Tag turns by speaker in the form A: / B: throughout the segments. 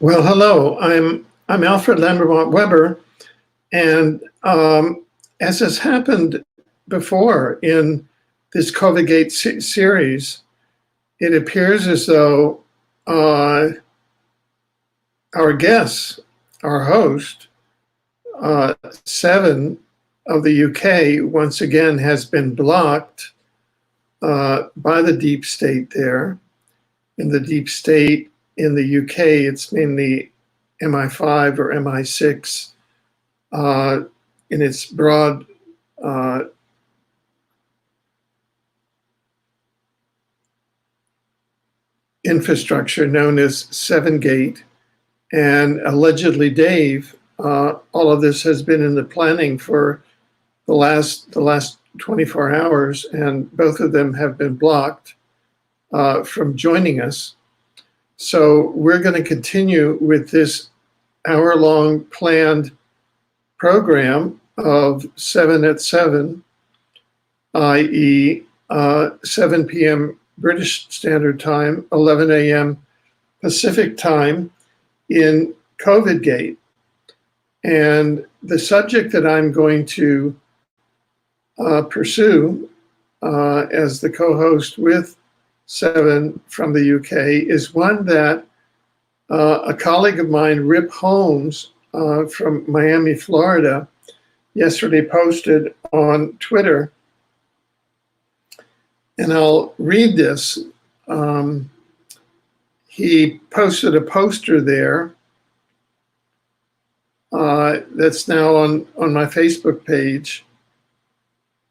A: Well, hello. I'm Alfred Lambermont Weber, and as has happened before in this COVIDGATE series, it appears as though our guest, our host, 7 of the UK, once again has been blocked by the deep state there. In the deep state in the UK, it's mainly MI5 or MI6 in its broad infrastructure known as 7gate. And allegedly, Dave, all of this has been in the planning for the last 24 hours, and both of them have been blocked from joining us. So we're going to continue with this hour-long planned program of 7 at 7, i.e. 7 p.m. British Standard Time, 11 a.m. Pacific Time in COVIDGATE. And the subject that I'm going to pursue as the co-host with 7 from the UK is one that a colleague of mine, Rip Holmes, from Miami, Florida, yesterday posted on Twitter. And I'll read this. He posted a poster there that's now on my Facebook page.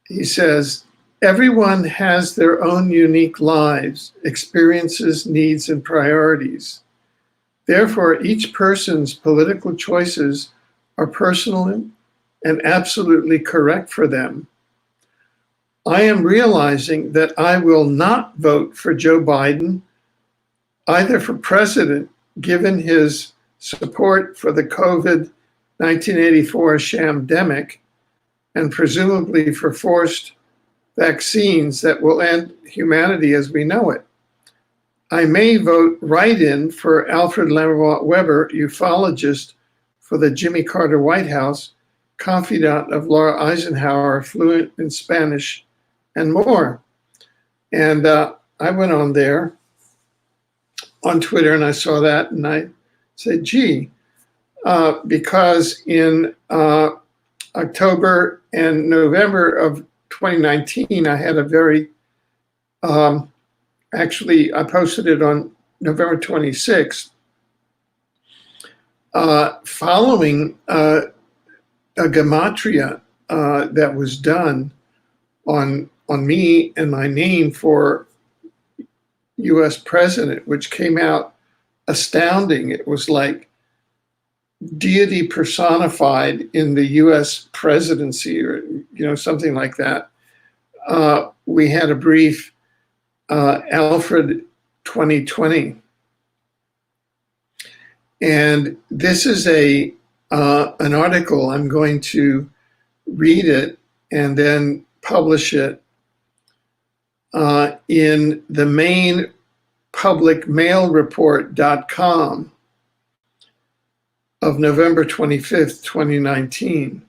A: He says, "Everyone has their own unique lives, experiences, needs, and priorities. Therefore, each person's political choices are personal and absolutely correct for them. I am realizing that I will not vote for Joe Biden, either for president, given his support for the COVID-1984 shamdemic, and presumably for forced vaccines that will end humanity as we know it. I may vote write-in for Alfred Lambermont Weber, ufologist for the Jimmy Carter White House, confidant of Laura Eisenhower, fluent in Spanish, and more." And I went on there on Twitter and I saw that and I said, gee, because in October and November of 2019, I had a very, actually, I posted it on November 26th, following a gematria that was done on me and my name for US president, which came out astounding. It was like deity personified in the US presidency, or something like that. We had a brief Alfred 2020. And this is an article. I'm going to read it and then publish it in the main publicmailreport.com of November 25th, 2019.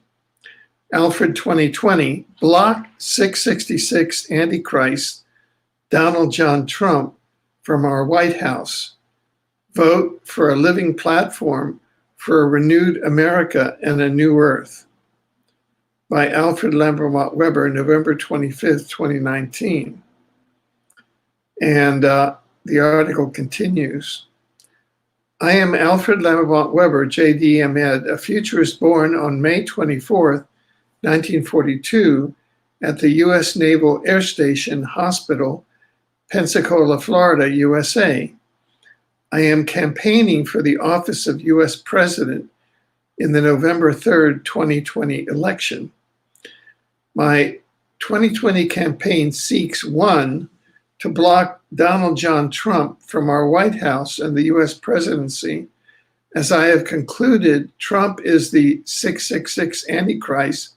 A: Alfred 2020, block 666 Antichrist, Donald John Trump from our White House. Vote for a living platform for a renewed America and a new earth. By Alfred Lambermont Weber, November 25th, 2019. And the article continues. I am Alfred Lambermont Weber, JD Med, a futurist born on May 24th, 1942, at the U.S. Naval Air Station Hospital, Pensacola, Florida, USA. I am campaigning for the office of U.S. President in the November 3rd, 2020 election. My 2020 campaign seeks, 1, to block Donald John Trump from our White House and the US presidency. As I have concluded, Trump is the 666 Antichrist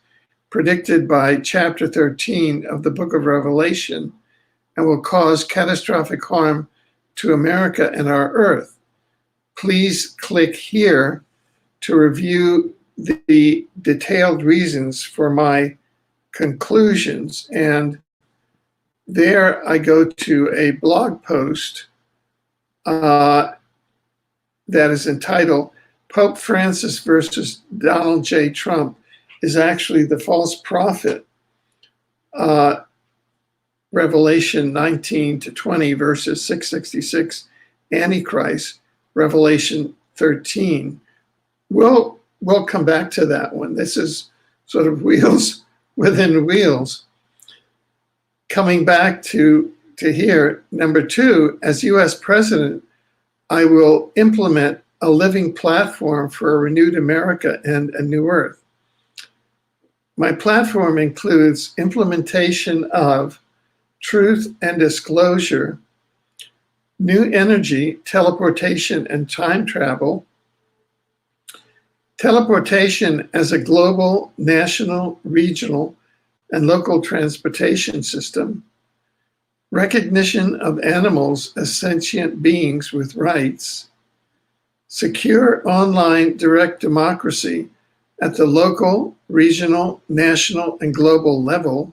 A: predicted by chapter 13 of the book of Revelation and will cause catastrophic harm to America and our earth. please click here to review the detailed reasons for my conclusions. And there I go to a blog post that is entitled Pope Francis versus Donald J. Trump is actually the false prophet. Revelation 19-20 verses 666, Antichrist, Revelation 13. We'll come back to that one. This is sort of wheels within wheels. Coming back to here, number 2, as US President, I will implement a living platform for a renewed America and a new earth. My platform includes implementation of truth and disclosure, new energy, teleportation and time travel, teleportation as a global, national, regional, and local transportation system, recognition of animals as sentient beings with rights, secure online direct democracy at the local, regional, national, and global level,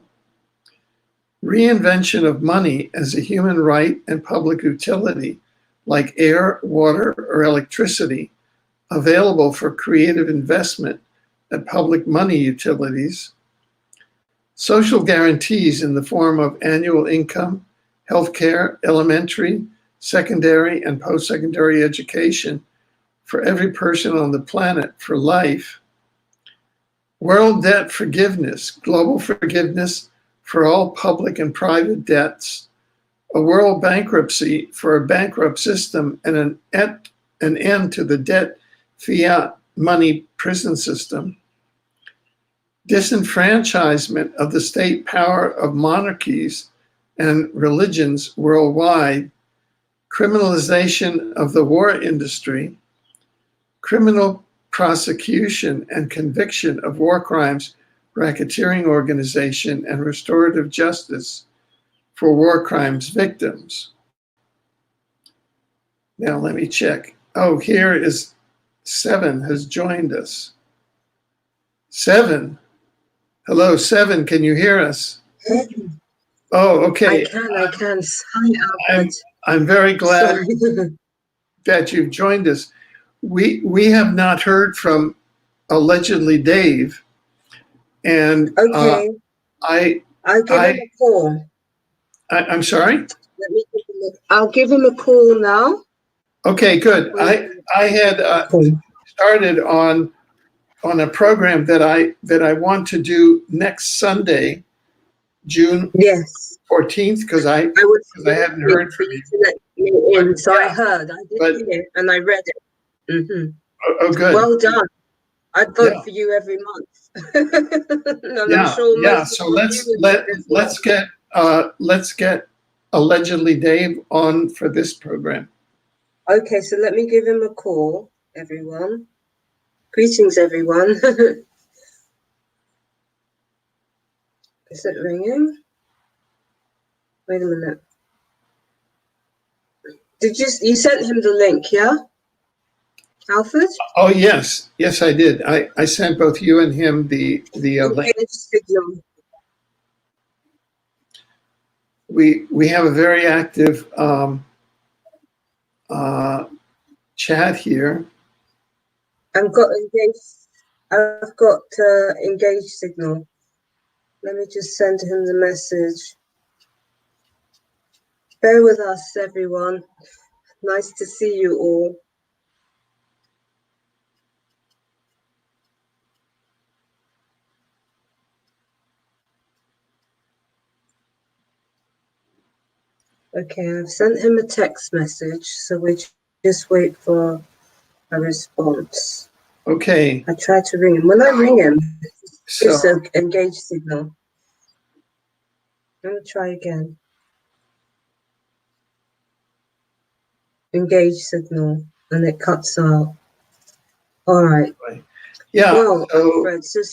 A: reinvention of money as a human right and public utility like air, water, or electricity, available for creative investment at public money utilities, social guarantees in the form of annual income, healthcare, elementary, secondary, and post-secondary education for every person on the planet for life, world debt forgiveness, global forgiveness for all public and private debts, a world bankruptcy for a bankrupt system, and an end to the debt fiat money prison system, disenfranchisement of the state power of monarchies and religions worldwide, criminalization of the war industry, criminal prosecution and conviction of war crimes, racketeering organization, and restorative justice for war crimes victims. Now let me check. Oh, here is 7 has joined us. 7. Hello, 7, can you hear us? Oh, okay.
B: I can. Hi, Alfred.
A: I'm very glad that you've joined us. We have not heard from allegedly Dave, and
B: okay. I'll give him a call.
A: I'm sorry?
B: I'll give him a call now.
A: Okay, good. I had started on a program that I want to do next Sunday, June 14th, because I hadn't heard from you.
B: So I heard, I did hear, and I read it. Mm-hmm.
A: Oh, good.
B: Well done. I'd vote for you every month. And I'm sure
A: so let's get allegedly Dave on for this program.
B: Okay, so let me give him a call, everyone. Greetings, everyone. Is it ringing? Wait a minute. You sent him the link, yeah? Alfred?
A: Oh, yes. Yes, I did. I sent both you and him the link. We have a very active chat here.
B: I've got engaged signal. Let me just send him the message. Bear with us, everyone. Nice to see you all. Okay, I've sent him a text message, so we just wait for a response.
A: Okay.
B: I tried to ring him. When I ring him, it's an engaged signal. Let me try again. Engaged signal, and it cuts out. All right.
A: Yeah.
B: Well, Alfred, should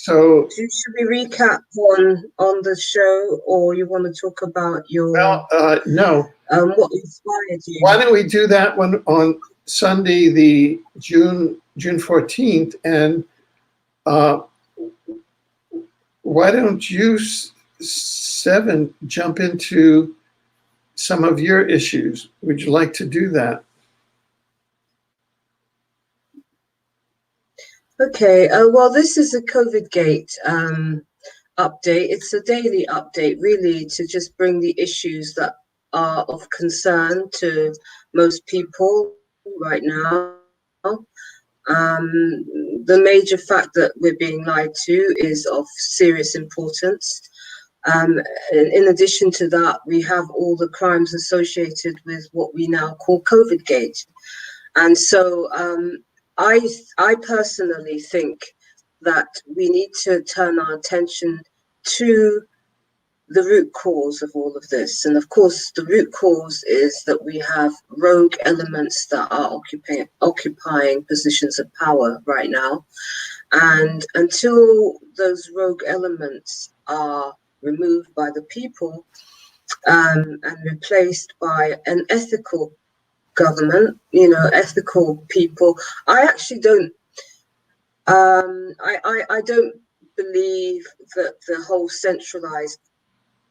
B: we recap on the show, or you want to talk about your?
A: Well, no.
B: What inspired you?
A: Why don't we do that one Sunday, the June 14th, and why don't you, Seven, jump into some of your issues? Would you like to do that?
B: Okay, well, this is a COVIDGATE update. It's a daily update, really, to just bring the issues that are of concern to most people right now. The major fact that we're being lied to is of serious importance. In addition to that, we have all the crimes associated with what we now call COVIDGATE. And so I personally think that we need to turn our attention to the root cause of all of this. And of course, the root cause is that we have rogue elements that are occupying positions of power right now. And until those rogue elements are removed by the people and replaced by an ethical government, ethical people, I actually don't. I don't believe that the whole centralized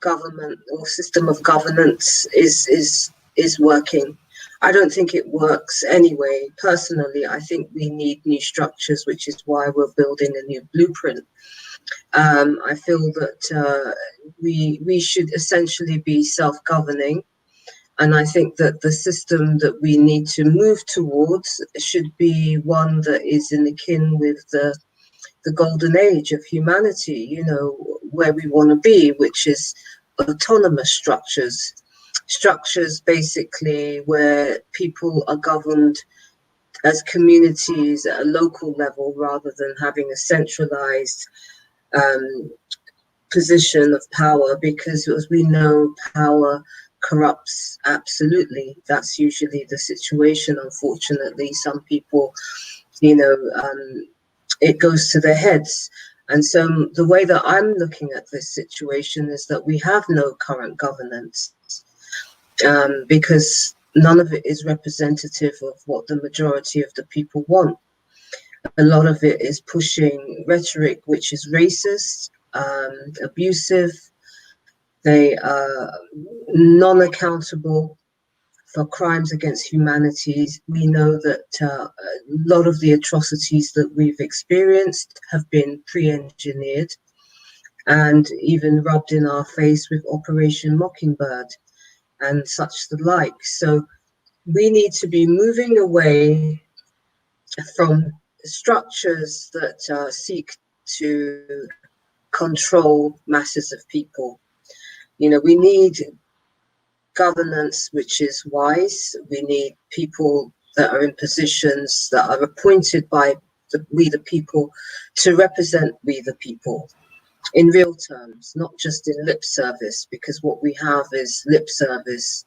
B: government or system of governance is working. I don't think it works anyway. Personally, I think we need new structures, which is why we're building a new blueprint. I feel that we should essentially be self-governing. And I think that the system that we need to move towards should be one that is in akin with the golden age of humanity, where we want to be, which is autonomous structures basically where people are governed as communities at a local level rather than having a centralized position of power, because as we know, power corrupts absolutely. That's usually the situation. Unfortunately, some people, it goes to their heads. And so the way that I'm looking at this situation is that we have no current governance, because none of it is representative of what the majority of the people want. A lot of it is pushing rhetoric which is racist, abusive. They are non-accountable for crimes against humanity. We know that a lot of the atrocities that we've experienced have been pre-engineered and even rubbed in our face with Operation Mockingbird and such the like. So we need to be moving away from structures that seek to control masses of people. We need governance which is wise. We need people that are in positions that are appointed by we the people to represent we the people in real terms, not just in lip service, because what we have is lip service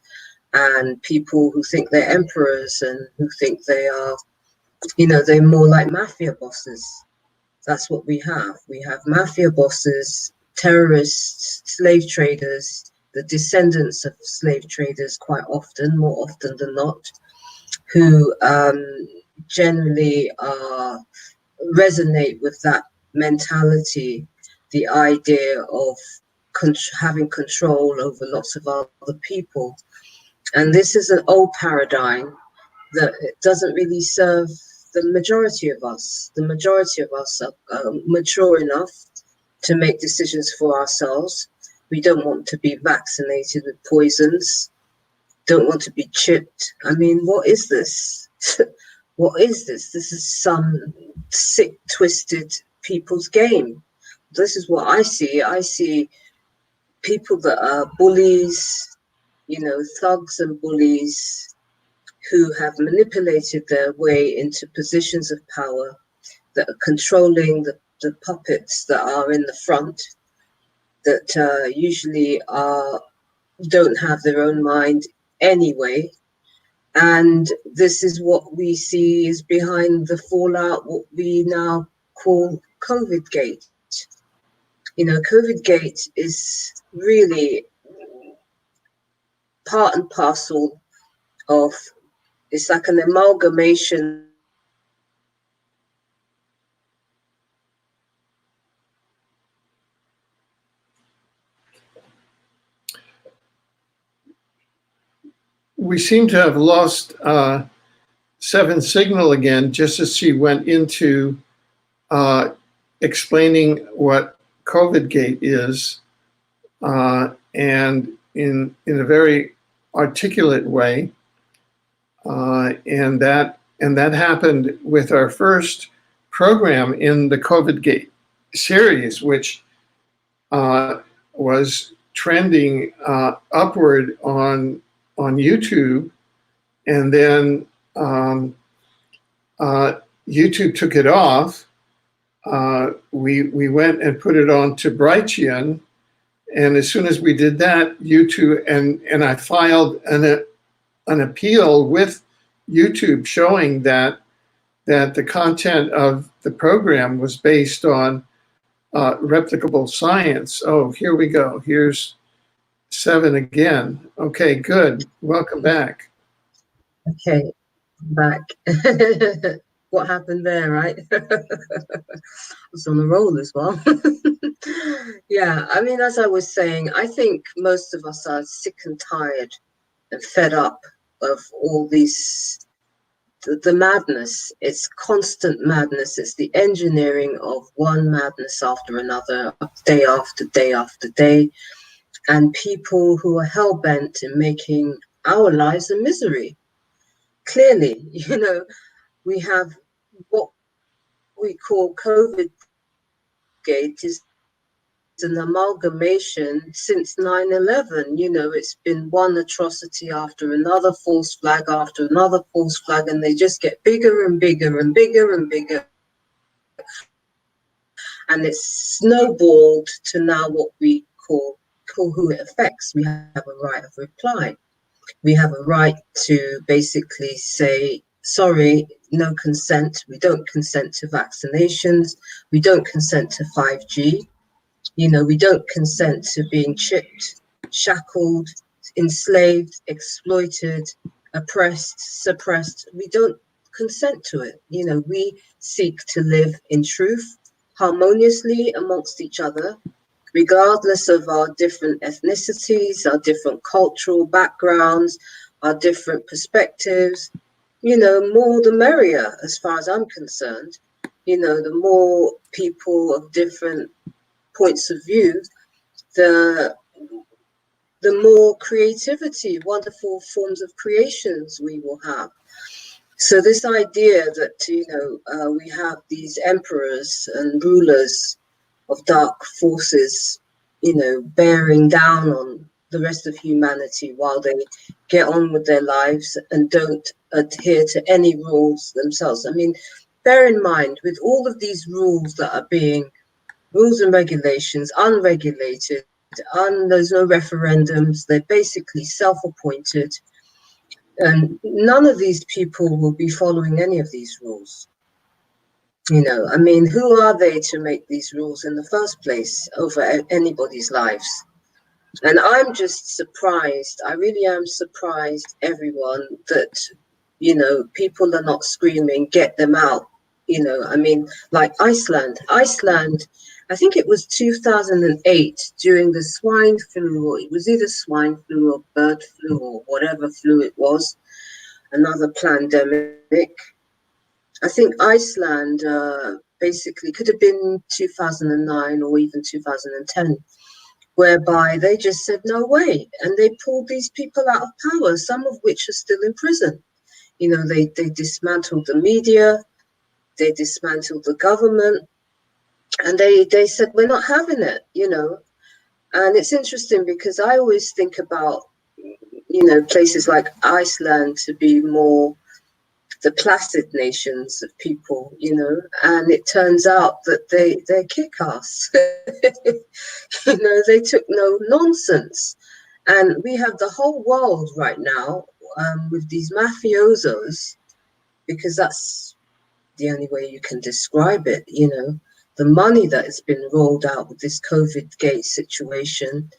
B: and people who think they're emperors and who think they are, they're more like mafia bosses. That's what we have. We have mafia bosses, terrorists, slave traders, the descendants of slave traders quite often, more often than not, who generally resonate with that mentality, the idea of having control over lots of other people. And this is an old paradigm that doesn't really serve the majority of us. The majority of us are mature enough to make decisions for ourselves. We don't want to be vaccinated with poisons, don't want to be chipped. I mean, what is this? What is this? This is some sick, twisted people's game. This is what I see. I see people that are bullies, thugs and bullies who have manipulated their way into positions of power that are controlling the puppets that are in the front, that usually don't have their own mind anyway. And this is what we see is behind the fallout, what we now call COVIDGATE. COVIDGATE is really part and parcel of It's like an amalgamation.
A: We seem to have lost Seven signal again, just as she went into explaining what COVIDGATE is, and in a very articulate way, and that happened with our first program in the COVIDGATE series, which was trending upward on YouTube, and then YouTube took it off. We went and put it on to Brighteon, and as soon as we did that, YouTube and I filed an appeal with YouTube showing that the content of the program was based on replicable science. Oh, here we go. Here's Seven again. Okay, good. Welcome back.
B: Okay, back. What happened there, right? I was on a roll as well. Yeah, I mean, as I was saying, I think most of us are sick and tired and fed up of all these, the madness. It's constant madness. It's the engineering of one madness after another, day after day after day, and people who are hell-bent in making our lives a misery. Clearly, you know, we have what we call COVIDGATE is an amalgamation since 9/11. You know, it's been one atrocity after another, false flag after another false flag, and they just get bigger and bigger and bigger and bigger. And it's snowballed to now what we call who it affects. We have a right of reply. We have a right to basically say, sorry, no consent. We don't consent to vaccinations. We don't consent to 5G. You know, we don't consent to being chipped, shackled, enslaved, exploited, oppressed, suppressed. We don't consent to it. You know, we seek to live in truth, harmoniously amongst each other, regardless of our different ethnicities, our different cultural backgrounds, our different perspectives. You know, more the merrier, as far as I'm concerned. You know, the more people of different points of view, the more creativity, wonderful forms of creations we will have. So this idea that, you know, we have these emperors and rulers of dark forces, you know, bearing down on the rest of humanity while they get on with their lives and don't adhere to any rules themselves. I mean, bear in mind, with all of these rules that are being, rules and regulations, unregulated, there's no referendums, they're basically self-appointed, and none of these people will be following any of these rules. You know, I mean, who are they to make these rules in the first place over anybody's lives? And I'm just surprised, I really am surprised, everyone, that, you know, people are not screaming, get them out. You know, I mean, like Iceland, I think it was 2008 during the swine flu, or it was either swine flu or bird flu or whatever flu it was, another pandemic. I think Iceland basically could have been 2009 or even 2010, whereby they just said no way, and they pulled these people out of power, some of which are still in prison. You know, they dismantled the media, they dismantled the government, and they said, we're not having it, you know. And it's interesting because I always think about, you know, places like Iceland to be more the placid nations of people, you know, and it turns out that they're kick-ass. You know, they took no nonsense. And we have the whole world right now with these mafiosos, because that's the only way you can describe it, you know, the money that has been rolled out with this COVIDGATE situation.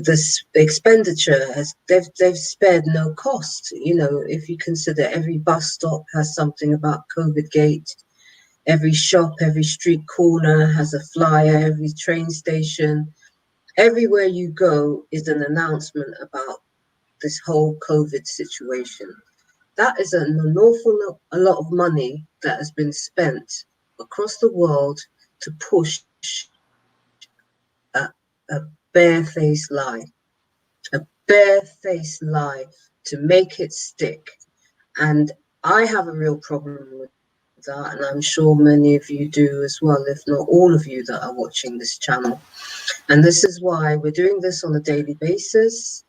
B: the expenditure they've spared no cost. You know, if you consider every bus stop has something about COVIDGATE, every shop, every street corner has a flyer, every train station, everywhere you go is an announcement about this whole COVID situation. That is an awful lot of money that has been spent across the world to push a, a barefaced lie, a barefaced lie to make it stick. And I have a real problem with that, and I'm sure many of you do as well, if not all of you that are watching this channel. And this is why we're doing this on a daily basis.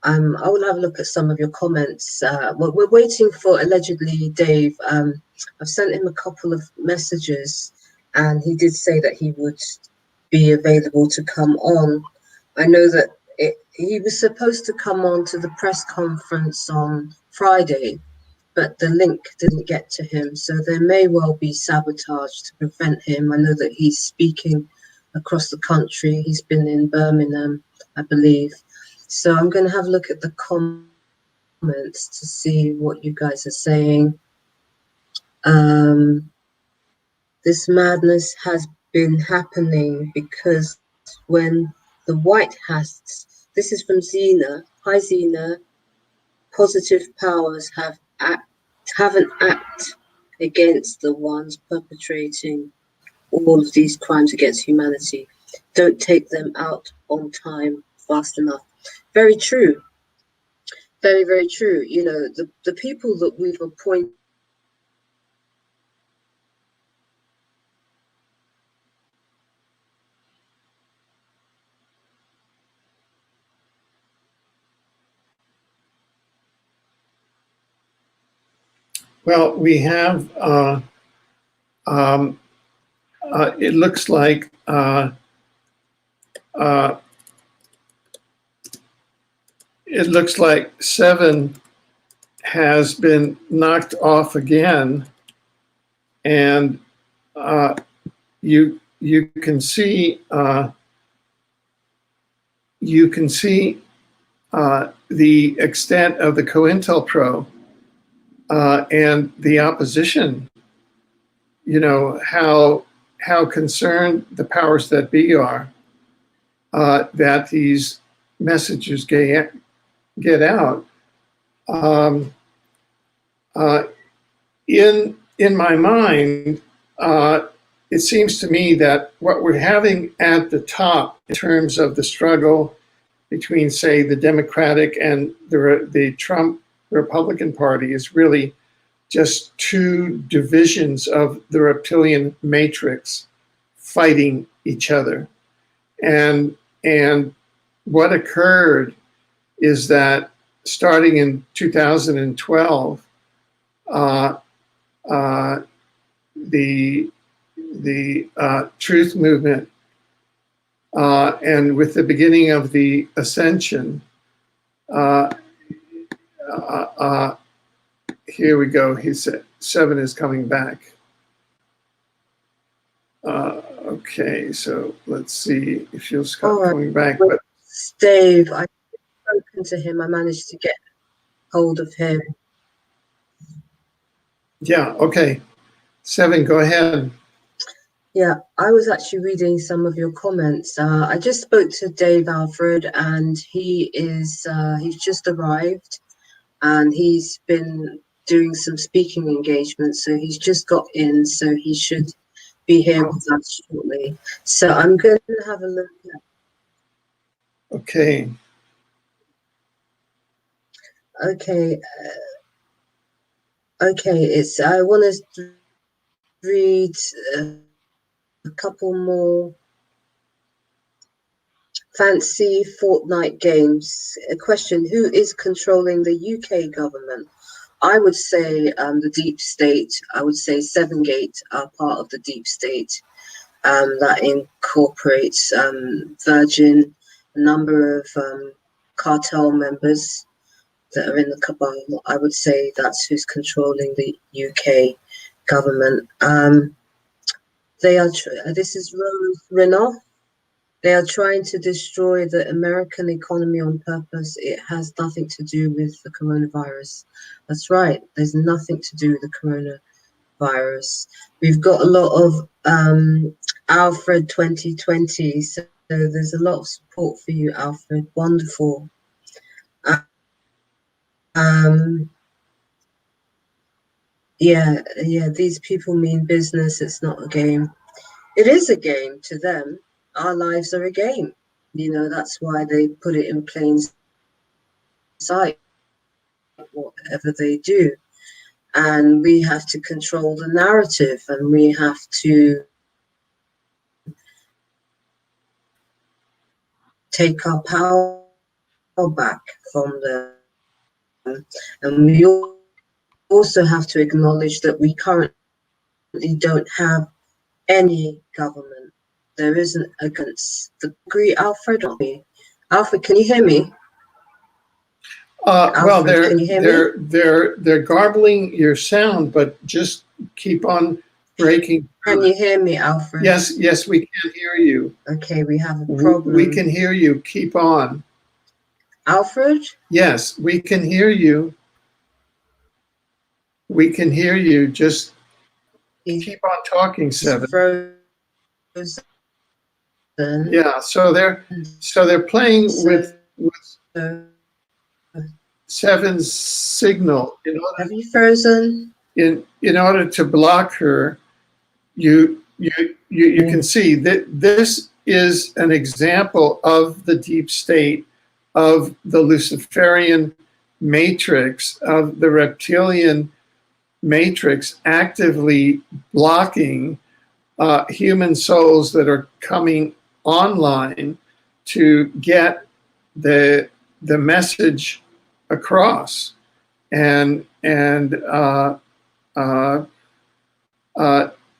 B: I will have a look at some of your comments. We're waiting for, allegedly, Dave. I've sent him a couple of messages, and he did say that he would be available to come on. I know that he was supposed to come on to the press conference on Friday, but the link didn't get to him. So there may well be sabotage to prevent him. I know that he's speaking across the country. He's been in Birmingham, I believe. So I'm going to have a look at the comments to see what you guys are saying. This madness has been happening because when the White House, this is from Zena. Hi, Zena. Positive powers haven't acted against the ones perpetrating all of these crimes against humanity. Don't take them out on time fast enough. Very true. Very, very true. You know, the people that we've appointed.
A: Well, we have, it looks like it looks like 7 has been knocked off again, and you can see the extent of the COINTELPRO and the opposition. You know how concerned the powers that be are that these messages get out. In my mind, it seems to me that what we're having at the top in terms of the struggle between, say, the Democratic and the Trump Republican Party is really just two divisions of the reptilian matrix fighting each other. And what occurred is that starting in 2012, the truth movement, and with the beginning of the ascension, here we go. He said 7 is coming back. Okay, so let's see if he'll start coming back. But
B: Dave, I've spoken to him. I managed to get hold of him.
A: Yeah, okay. 7, go ahead.
B: Yeah, I was actually reading some of your comments. I just spoke to Dave Alfred, and he's just arrived, and he's been doing some speaking engagements, so he's just got in, so he should be here with us shortly. So I'm going to have a look at.
A: Okay.
B: Okay. Okay. I want to read a couple more. Fancy Fortnite games. A question: who is controlling the UK government? I would say the deep state. I would say 7gate are part of the deep state. That incorporates Virgin, a number of cartel members that are in the cabal. I would say that's who's controlling the UK government. They are. This is Rose Renoff. They are trying to destroy the American economy on purpose. It has nothing to do with the coronavirus. That's right. There's nothing to do with the coronavirus. We've got a lot of Alfred 2020. So there's a lot of support for you, Alfred. Wonderful. Yeah, these people mean business. It's not a game. It is a game to them. Our lives are a game. You know, that's why they put it in plain sight, whatever they do. And we have to control the narrative, and we have to take our power back from them. And we also have to acknowledge that we currently don't have any government. There isn't against the agree, Alfred. Alfred, can you hear me?
A: Well,
B: Alfred, can you hear me?
A: they're garbling your sound, but just keep on breaking.
B: Can you hear me, Alfred?
A: Yes, we can hear you.
B: Okay, we have a problem.
A: We can hear you. Keep on.
B: Alfred?
A: Yes, we can hear you. We can hear you. Just keep on talking, Seven.
B: Frozen.
A: Yeah, so they're playing with Seven's signal.
B: Have you frozen?
A: In order to block her, you can see that this is an example of the deep state, of the Luciferian matrix, of the reptilian matrix actively blocking human souls that are coming online to get the message across. And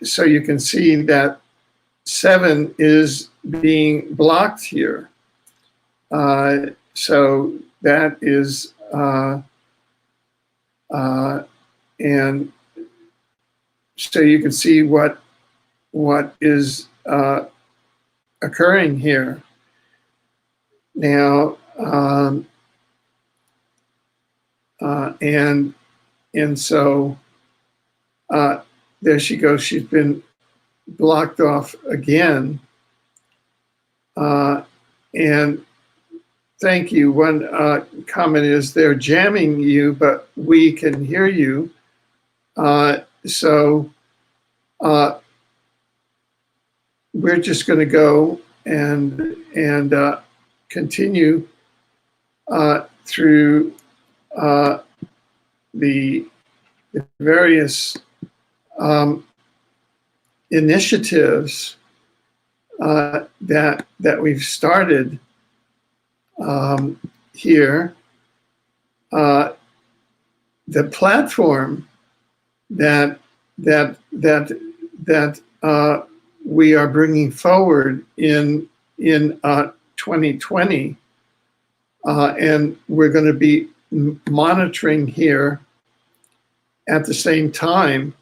A: so you can see that 7 is being blocked here. So that is, and so you can see what is occurring here. Now, and so there she goes. She's been blocked off again. And thank you. One comment is they're jamming you, but we can hear you. So we're just going to go and continue through the various initiatives that we've started here. The platform that we are bringing forward in 2020, and we're going to be monitoring here at the same time,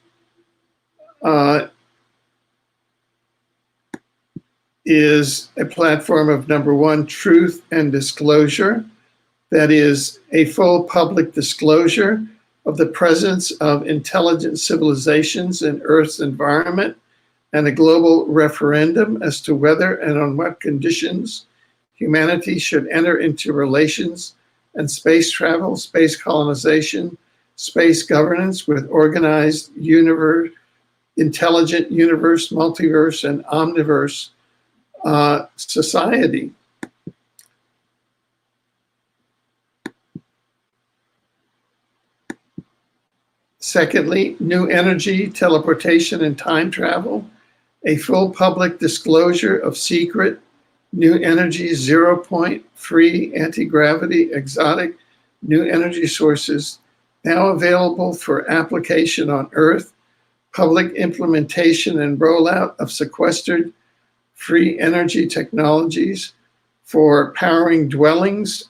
A: is a platform of number one, truth and disclosure. That is a full public disclosure of the presence of intelligent civilizations in Earth's environment, and a global referendum as to whether and on what conditions humanity should enter into relations and space travel, space colonization, space governance with organized universe, intelligent universe, multiverse, and omniverse society. Secondly, new energy, teleportation, and time travel. A full public disclosure of secret, new energy, 0 point, free, anti-gravity, exotic, new energy sources now available for application on Earth, public implementation and rollout of sequestered free energy technologies for powering dwellings,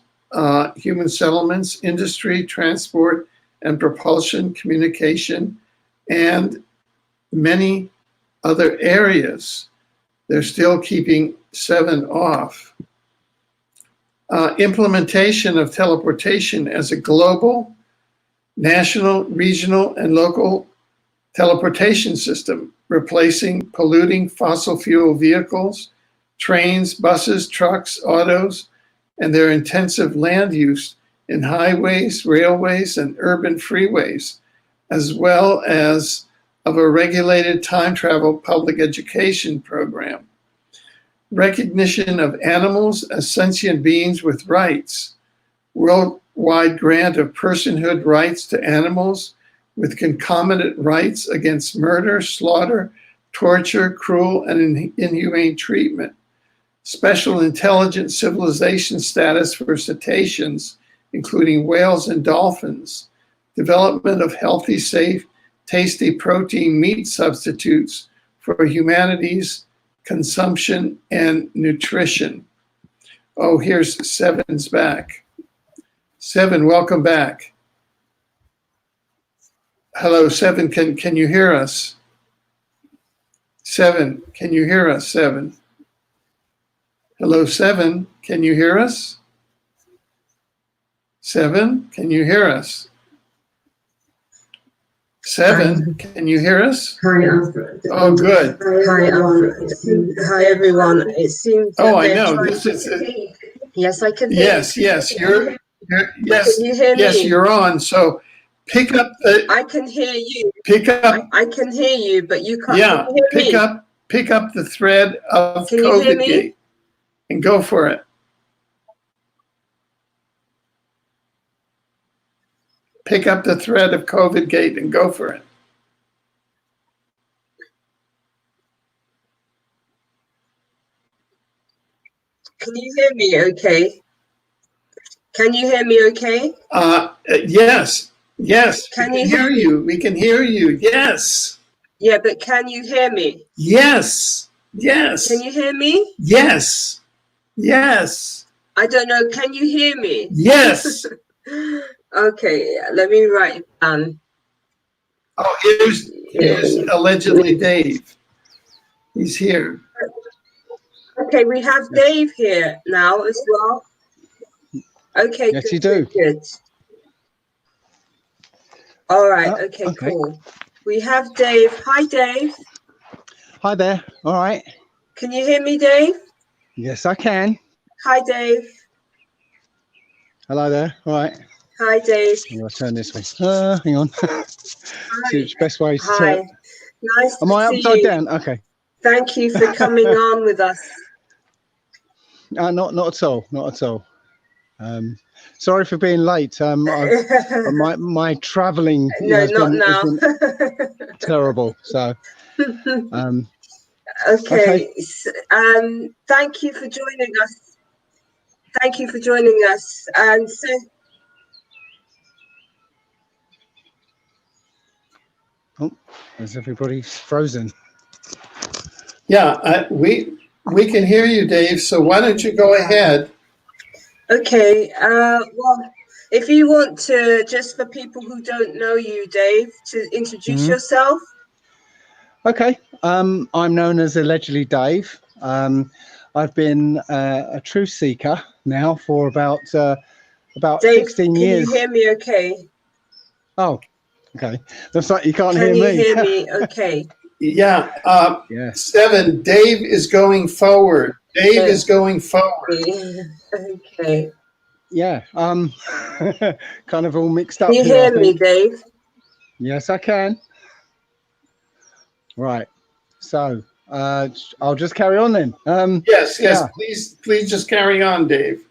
A: human settlements, industry, transport, and propulsion, communication, and many other areas. They're still keeping 7 off. Implementation of teleportation as a global, national, regional, and local teleportation system, replacing polluting fossil fuel vehicles, trains, buses, trucks, autos, and their intensive land use in highways, railways, and urban freeways, as well as of a regulated time travel public education program. Recognition of animals as sentient beings with rights, worldwide grant of personhood rights to animals with concomitant rights against murder, slaughter, torture, cruel, and inhumane treatment, special intelligent civilization status for cetaceans, including whales and dolphins, development of healthy, safe, tasty protein meat substitutes for humanity's consumption and nutrition. Oh, here's 7's back. 7, welcome back. Hello, 7, can you hear us? 7, can you hear us, 7? Hello, 7, can you hear us? 7, can you hear us? 7, can you hear us?
B: Hi, Alfred.
A: Oh, good.
B: Hi, Alfred. Hi, everyone. It seems.
A: Oh, I know. This is.
B: Yes, I can hear.
A: Yes, yes, you're. Yes,
B: Can you hear
A: yes,
B: me?
A: you're on. So, pick up the.
B: I can hear you.
A: Pick up.
B: I can hear you, but you can't
A: Yeah,
B: hear me.
A: pick up the thread of
B: Can you hear me?
A: COVIDGATE and go for it. Pick up the thread of COVIDGATE and go for it.
B: Can you hear me okay? Can you hear me okay?
A: Yes, yes.
B: Can
A: we
B: you
A: can hear you? We can hear you. Yes.
B: Yeah, but can you hear me?
A: Yes. Yes.
B: Can you hear me?
A: Yes. Yes.
B: I don't know. Can you hear me?
A: Yes.
B: Okay, let me write it down.
A: Oh, here's allegedly Dave. He's here.
B: Okay, we have Dave here now as well. Okay,
C: yes,
B: good,
C: you do.
B: Good. All right.
C: Oh,
B: Okay,
C: okay.
B: cool. We have Dave. Hi, Dave.
C: Hi there. All right.
B: Can you hear me, Dave?
C: Yes, I can.
B: Hi, Dave.
C: Hello there. All right.
B: Hi, Dave.
C: I'm going to turn this way. Hang on. See which best way to
B: Hi.
C: turn.
B: Nice
C: Am
B: to
C: I
B: see
C: upside
B: you.
C: down? Okay.
B: Thank you for coming on with us.
C: Not at all. Not at all. Sorry for being late. My travelling
B: No, not now.
C: been terrible. So.
B: Okay. Thank you for joining us. Thank you for joining us. And so.
C: Oh, is everybody frozen?
A: Yeah, we can hear you, Dave. So why don't you go ahead?
B: Okay. Well, if you want to, just for people who don't know you, Dave, to introduce yourself.
C: Okay. I'm known as allegedly Dave. I've been a truth seeker now for about
B: Dave,
C: 16 years.
B: Can you hear me okay?
C: Oh, okay. That's like you can't
B: Can
C: hear
B: you
C: me.
B: hear me okay?
A: Yeah.
C: Yes.
A: 7, Dave is going forward. Dave is going forward.
B: Okay.
C: Yeah. Kind of all mixed up
B: Can you
C: here, I
B: hear me,
C: think.
B: Dave?
C: Yes, I can. Right. So I'll just carry on then.
A: Yes,
C: yeah.
A: please just carry on, Dave.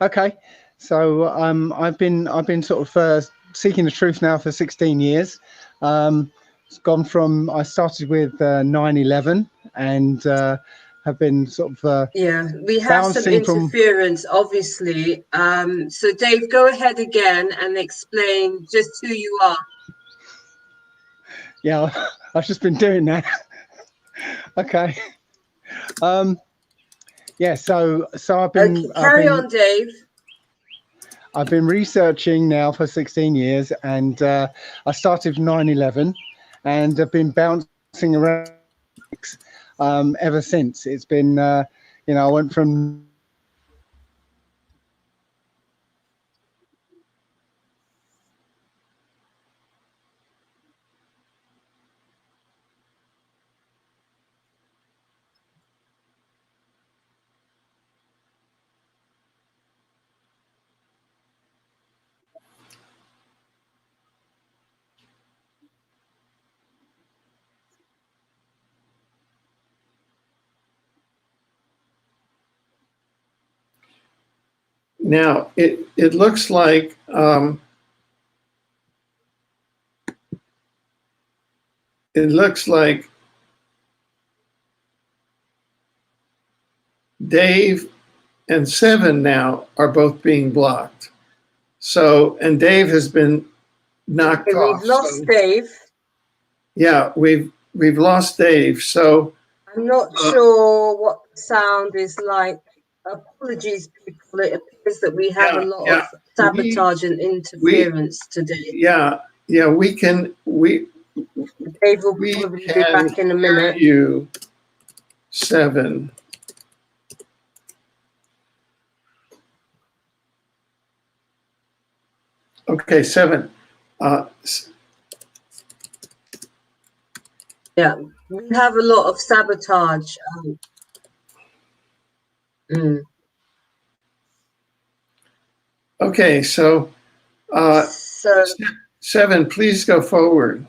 C: Okay. So I've been sort of seeking the truth now for 16 years. It's gone from, I started with 9/11 and have been sort of
B: yeah, we have some interference, obviously. So Dave, go ahead again and explain just who you are.
C: Yeah, I've just been doing that. Okay. Yeah, so I've been
B: carry on, Dave.
C: I've been researching now for 16 years, and I started with 9/11 and have been bouncing around. ever since. It's been, you know, I went from
A: Now, it looks like Dave and 7 now are both being blocked. So, and Dave has been knocked
B: Okay,
A: off.
B: we've lost
A: So,
B: Dave.
A: yeah, we've lost Dave. So,
B: I'm not sure what the sound is like. Apologies, people. It appears that we have a lot of sabotage and interference today.
A: Yeah, we can
B: Dave will probably be back in a minute.
A: you 7. Okay, 7.
B: Yeah, we have a lot of sabotage.
A: Okay, so
B: So
A: 7, please go forward.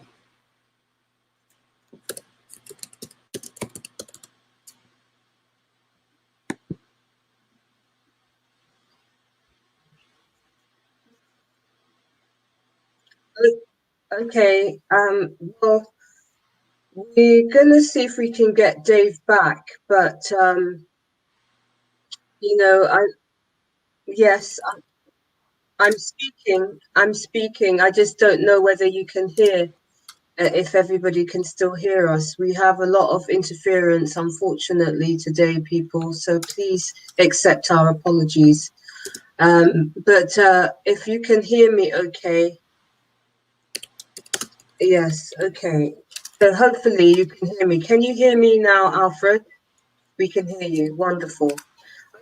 B: okay, well, we're gonna see if we can get Dave back, but you know, yes, I'm speaking. I just don't know whether you can hear, if everybody can still hear us. We have a lot of interference, unfortunately, today, people. So please accept our apologies. But if you can hear me, okay. Yes, okay. So hopefully you can hear me. Can you hear me now, Alfred? We can hear you. Wonderful.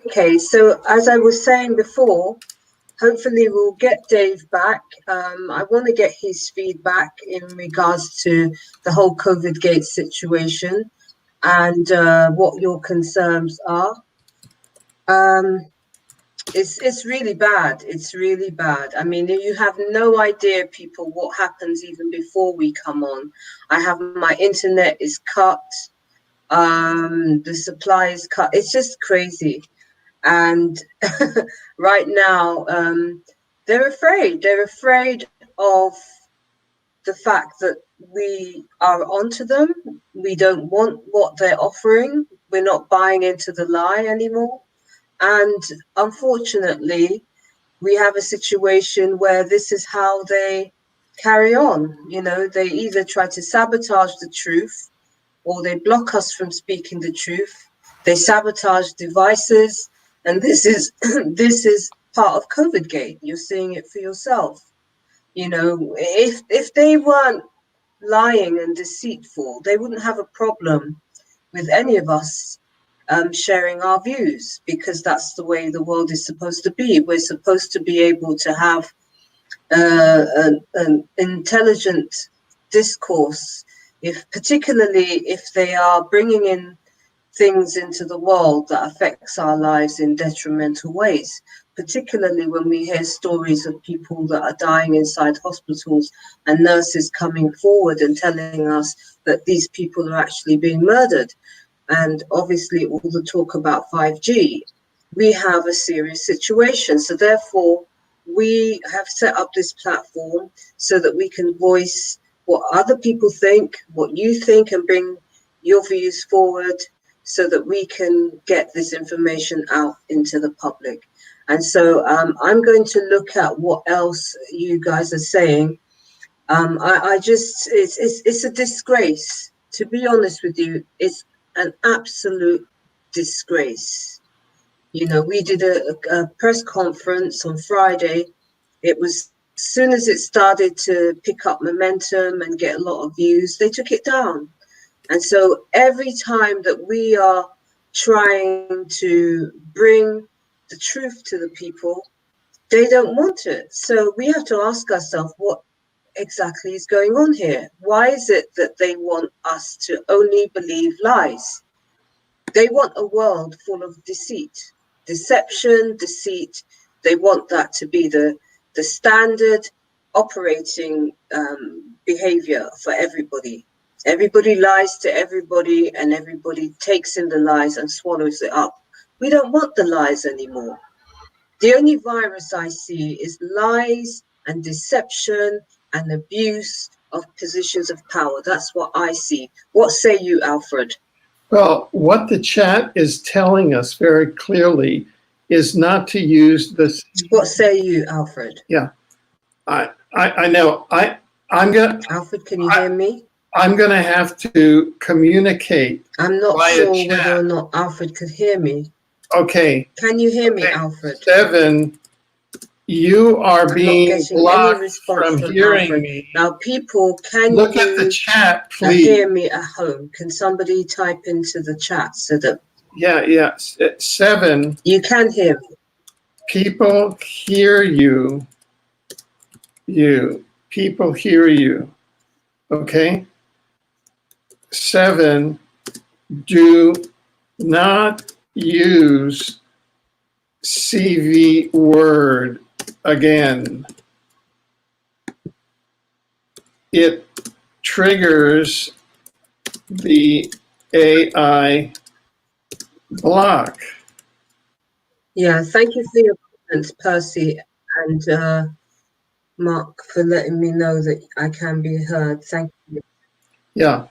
B: Okay, so as I was saying before, hopefully we'll get Dave back. I want to get his feedback in regards to the whole COVIDGATE situation and what your concerns are. It's really bad. It's really bad. I mean, you have no idea, people, what happens even before we come on. I have my internet is cut. The supply is cut. It's just crazy. And right now, they're afraid. They're afraid of the fact that we are onto them. We don't want what they're offering. We're not buying into the lie anymore. And unfortunately, we have a situation where this is how they carry on. You know, they either try to sabotage the truth or they block us from speaking the truth. They sabotage devices. And this is this is part of COVIDGATE. You're seeing it for yourself. You know, if they weren't lying and deceitful, they wouldn't have a problem with any of us sharing our views, because that's the way the world is supposed to be. We're supposed to be able to have an intelligent discourse, particularly if they are bringing in things into the world that affects our lives in detrimental ways, particularly when we hear stories of people that are dying inside hospitals and nurses coming forward and telling us that these people are actually being murdered. And obviously all the talk about 5G, we have a serious situation. So therefore, we have set up this platform so that we can voice what other people think, what you think, and bring your views forward so that we can get this information out into the public. And so I'm going to look at what else you guys are saying. It's a disgrace. To be honest with you, it's an absolute disgrace. You know, we did a press conference on Friday. It was, as soon as it started to pick up momentum and get a lot of views, they took it down. And so every time that we are trying to bring the truth to the people, they don't want it. So we have to ask ourselves, what exactly is going on here? Why is it that they want us to only believe lies? They want a world full of deceit, deception, deceit. They want that to be the standard operating behavior for everybody. Everybody lies to everybody, and everybody takes in the lies and swallows it up. We don't want the lies anymore. The only virus I see is lies and deception and abuse of positions of power. That's what I see. What say you, Alfred?
A: Well, what the chat is telling us very clearly is not to use this.
B: What say you, Alfred?
A: Yeah, I know. I'm gonna.
B: Alfred, can you hear me?
A: I'm gonna have to communicate.
B: I'm not
A: via
B: sure
A: chat.
B: whether or not Alfred could hear me.
A: Okay.
B: Can you hear me,
A: Okay.
B: Alfred?
A: 7, you are
B: I'm not
A: being
B: getting any
A: blocked
B: response
A: from
B: from
A: hearing
B: Alfred.
A: me.
B: Now, people, can
A: Look at the
B: you
A: chat, please.
B: hear me at home? Can somebody type into the chat so that
A: Yeah. 7,
B: you can hear me?
A: people hear you. People hear you. Okay? 7, do not use CV word again. It triggers the AI block.
B: Yeah, thank you for your comments, Percy and Mark, for letting me know that I can be heard. Thank you.
A: Yeah.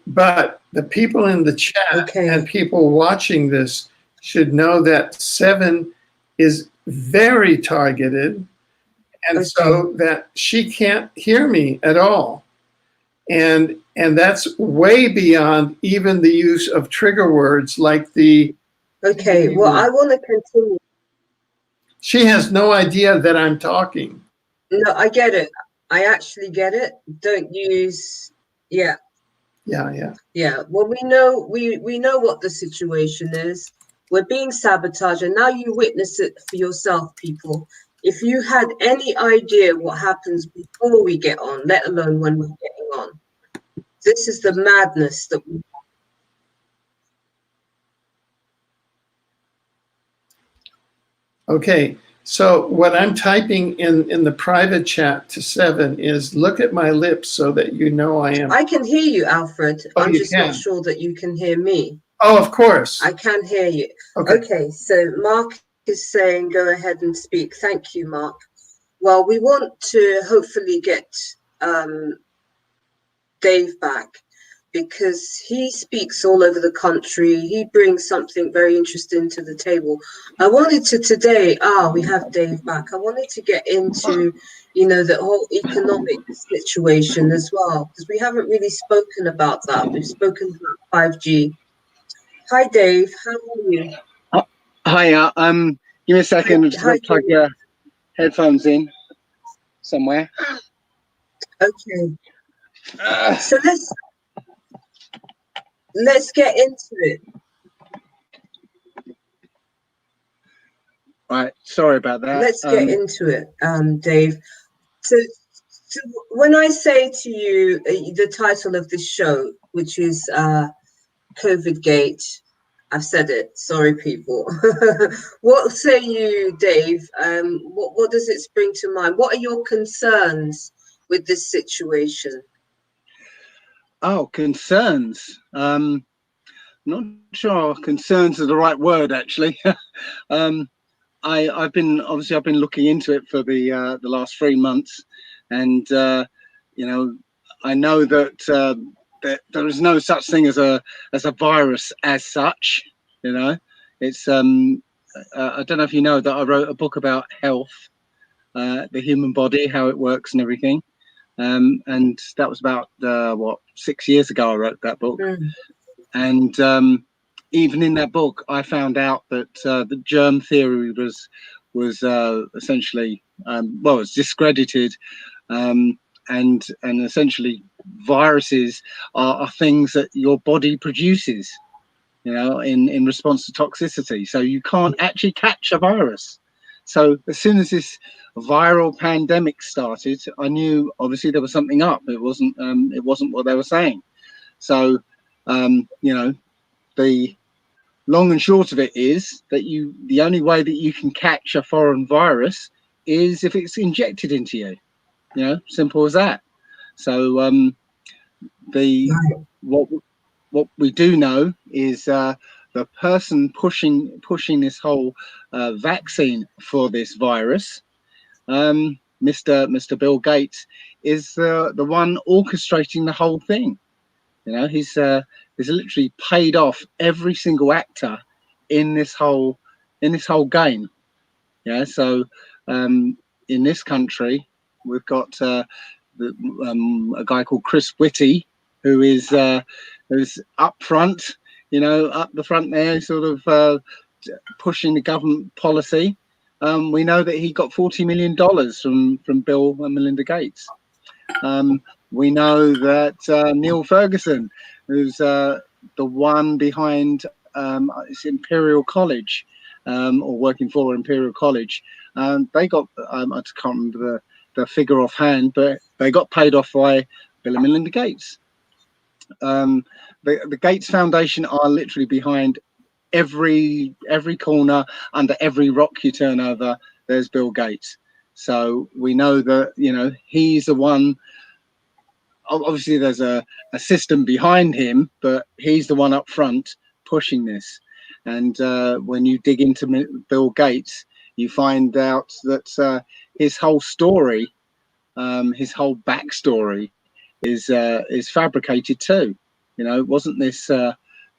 A: But the people in the chat and people watching this should know that 7 is very targeted, and so that she can't hear me at all. And that's way beyond even the use of trigger words like the.
B: Okay, well, I want to continue.
A: She has no idea that I'm talking.
B: No, I get it. I actually get it. Don't use, yeah. Yeah, well, we know what the situation is. We're being sabotaged, and now you witness it for yourself, people. If you had any idea what happens before we get on, let alone when we're getting on, this is the madness that we.
A: Okay, so what I'm typing in the private chat to 7 is, look at my lips so that you know I am.
B: I can hear you, Alfred.
A: Oh,
B: I'm
A: you
B: just
A: can?
B: not sure that you can hear me.
A: Oh, of course.
B: I can hear you.
A: Okay.
B: Okay, so Mark is saying go ahead and speak. Thank you, Mark. Well, we want to hopefully get Dave back, because he speaks all over the country. He brings something very interesting to the table. I wanted to today, we have Dave back. I wanted to get into, the whole economic situation as well, because we haven't really spoken about that. We've spoken about 5G. Hi, Dave. How are you?
C: Hiya. Give me a second. I'm just going to plug your headphones in somewhere.
B: Okay. So let's get into it.
C: Right. Sorry about that.
B: Let's get into it, Dave. So when I say to you the title of this show, which is COVIDGATE, I've said it. Sorry, people. What say you, Dave? What does it bring to mind? What are your concerns with this situation?
C: Oh, concerns. Not sure concerns are the right word, actually. I've been looking into it for the last 3 months, and I know that there is no such thing as a virus as such. It's I don't know if you know that I wrote a book about health, the human body, how it works and everything, and that was about 6 years ago I wrote that book. And even in that book, I found out that the germ theory was essentially it's discredited. and essentially viruses are things that your body produces, you know, in response to toxicity. So you can't actually catch a virus. So as soon as this viral pandemic started, I knew obviously there was something up. It wasn't what they were saying. So you know, the long and short of it is that the only way that you can catch a foreign virus is if it's injected into you. You know, simple as that. So what we do know is the person pushing this whole vaccine for this virus, Mr. Bill Gates, is the one orchestrating the whole thing. You know, he's literally paid off every single actor in this whole game. Yeah. So in this country, we've got a guy called Chris Whitty, who's up front, you know, up the front there, sort of pushing the government policy. We know that he got $40 million from Bill and Melinda Gates. We know that Neil Ferguson, who's the one behind it's Imperial College, or working for Imperial College, they got I can't remember the figure offhand, but they got paid off by Bill and Melinda Gates. The Gates Foundation are literally behind every corner, under every rock you turn over. There's Bill Gates. So we know that, you know, he's the one. Obviously there's a system behind him, but he's the one up front pushing this. And when you dig into Bill Gates, you find out that his whole story, his whole backstory is fabricated too. You know, it wasn't this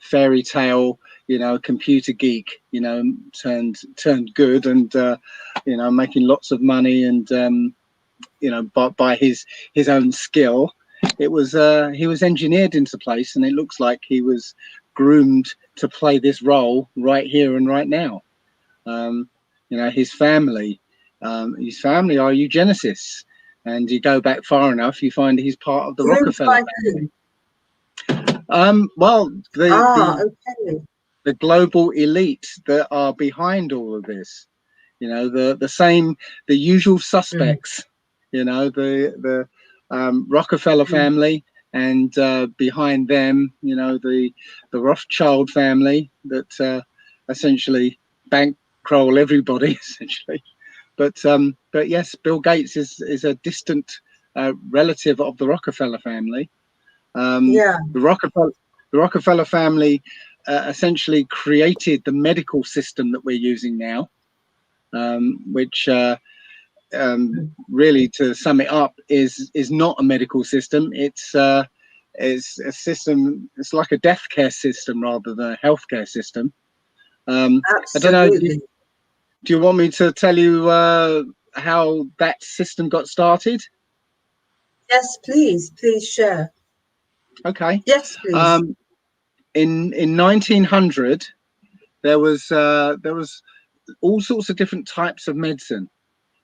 C: fairy tale, you know, computer geek, you know, turned good and you know, making lots of money and you know, by his own skill. It was he was engineered into place, and it looks like he was groomed to play this role right here and right now. You know, his family are eugenicists, and you go back far enough, you find he's part of the Rockefeller family. Well, the global elite that are behind all of this, you know, the usual suspects, you know, the Rockefeller family, and behind them, you know, the Rothschild family that essentially bankroll everybody essentially. But yes, Bill Gates is a distant relative of the Rockefeller family. The Rockefeller family essentially created the medical system that we're using now, which really, to sum it up, is not a medical system. It's a system. It's like a death care system rather than a healthcare system. I don't know. Do you want me to tell you how that system got started?
B: Yes, please share.
C: Okay.
B: Yes, please.
C: In 1900, there was all sorts of different types of medicine.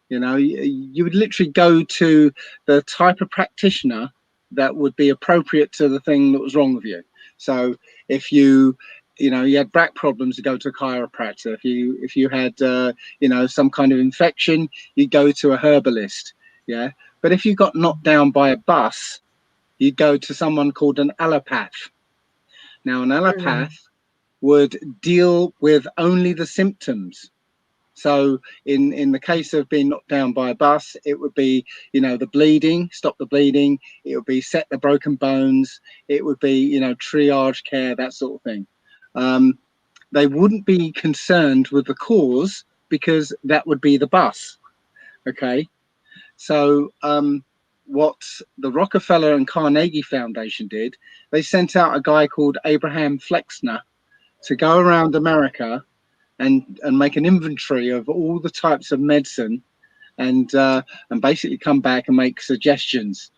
C: You know, you would literally go to the type of practitioner that would be appropriate to the thing that was wrong with you. So if you know, you had back problems, you go to a chiropractor. If you had you know, some kind of infection, you go to a herbalist. Yeah. But if you got knocked down by a bus, you'd go to someone called an allopath. Now, an allopath would deal with only the symptoms. So in the case of being knocked down by a bus, it would be, you know, the bleeding, stop the bleeding. It would be set the broken bones. It would be, you know, triage care, that sort of thing. They wouldn't be concerned with the cause because that would be the bus. Okay. So what the Rockefeller and Carnegie Foundation did, they sent out a guy called Abraham Flexner to go around America and make an inventory of all the types of medicine, and basically come back and make suggestions.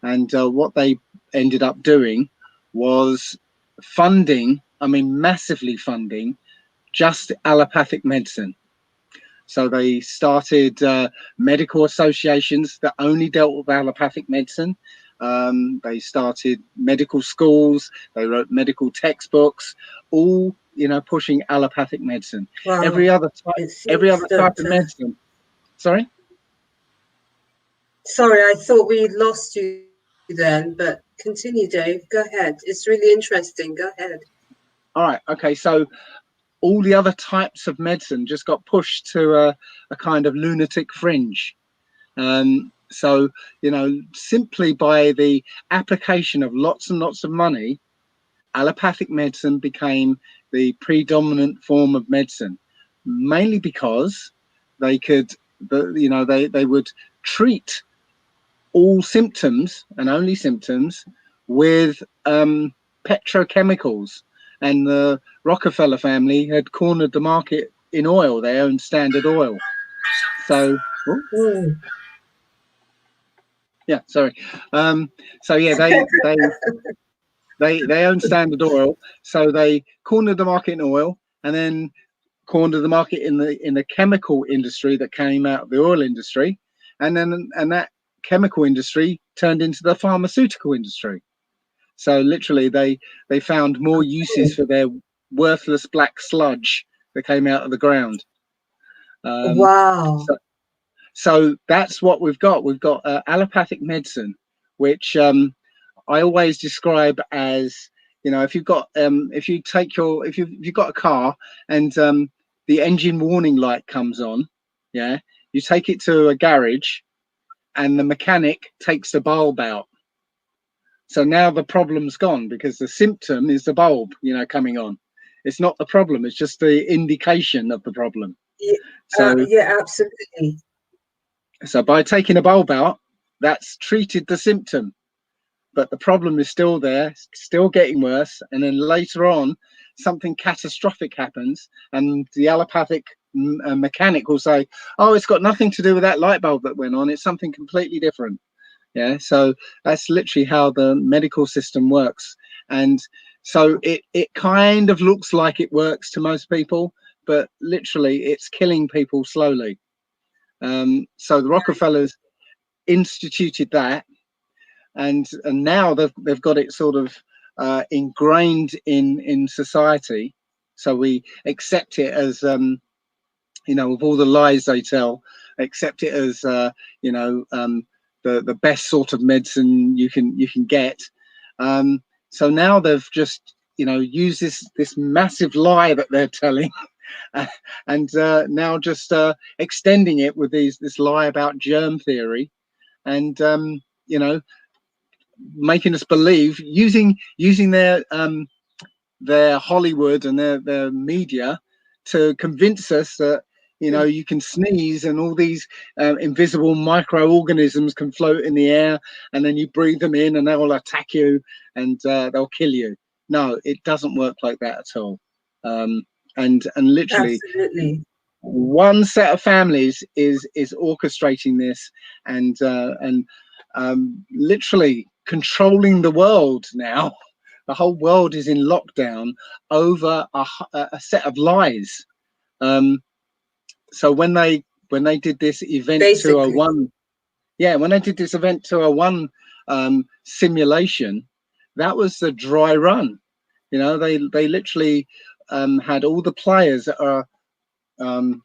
C: And what they ended up doing was funding, I mean massively funding, just allopathic medicine. So they started medical associations that only dealt with allopathic medicine. They started medical schools. They wrote medical textbooks, all, you know, pushing allopathic medicine.
B: Wow.
C: Every other
B: It
C: type
B: seems that,
C: of medicine. Sorry.
B: Sorry, I thought we lost you then, but continue, Dave. Go ahead. It's really interesting. Go ahead.
C: All right. Okay. So all the other types of medicine just got pushed to a kind of lunatic fringe. So, you know, simply by the application of lots and lots of money, allopathic medicine became the predominant form of medicine, mainly because they could, you know, they would treat all symptoms and only symptoms with petrochemicals. And the Rockefeller family had cornered the market in oil, their own Standard Oil. So, yeah, sorry. So yeah, they own Standard Oil, so they cornered the market in oil, and then cornered the market in the chemical industry that came out of the oil industry, and that chemical industry turned into the pharmaceutical industry. So literally, they found more uses for their worthless black sludge that came out of the ground.
B: Wow.
C: So that's what we've got. We've got allopathic medicine, which I always describe as, you know, if you've got if you've got a car and the engine warning light comes on, yeah, you take it to a garage and the mechanic takes the bulb out. So now the problem's gone because the symptom is the bulb, you know, coming on. It's not the problem, it's just the indication of the problem.
B: Yeah, yeah, absolutely.
C: So by taking a bulb out, that's treated the symptom, but the problem is still there, still getting worse. And then later on, something catastrophic happens, and the allopathic mechanic will say, "Oh, it's got nothing to do with that light bulb that went on. It's something completely different." Yeah, so that's literally how the medical system works. And so it kind of looks like it works to most people, but literally it's killing people slowly. So the Rockefellers instituted that, and now they've got it sort of ingrained in society. So we accept it as you know, with all the lies they tell, accept it as you know, the best sort of medicine you can get. So now they've just, you know, used this massive lie that they're telling, and now just extending it with this lie about germ theory, and you know, making us believe, using their Hollywood and their media to convince us that, you know, you can sneeze and all these invisible microorganisms can float in the air, and then you breathe them in and they will attack you and they'll kill you. No, it doesn't work like that at all. And literally,
B: absolutely,
C: one set of families is orchestrating this and literally controlling the world now. The whole world is in lockdown over a set of lies. So when they did this event
B: basically.
C: 201, yeah, when they did this event 201 simulation, that was the dry run. You know, they literally had all the players that are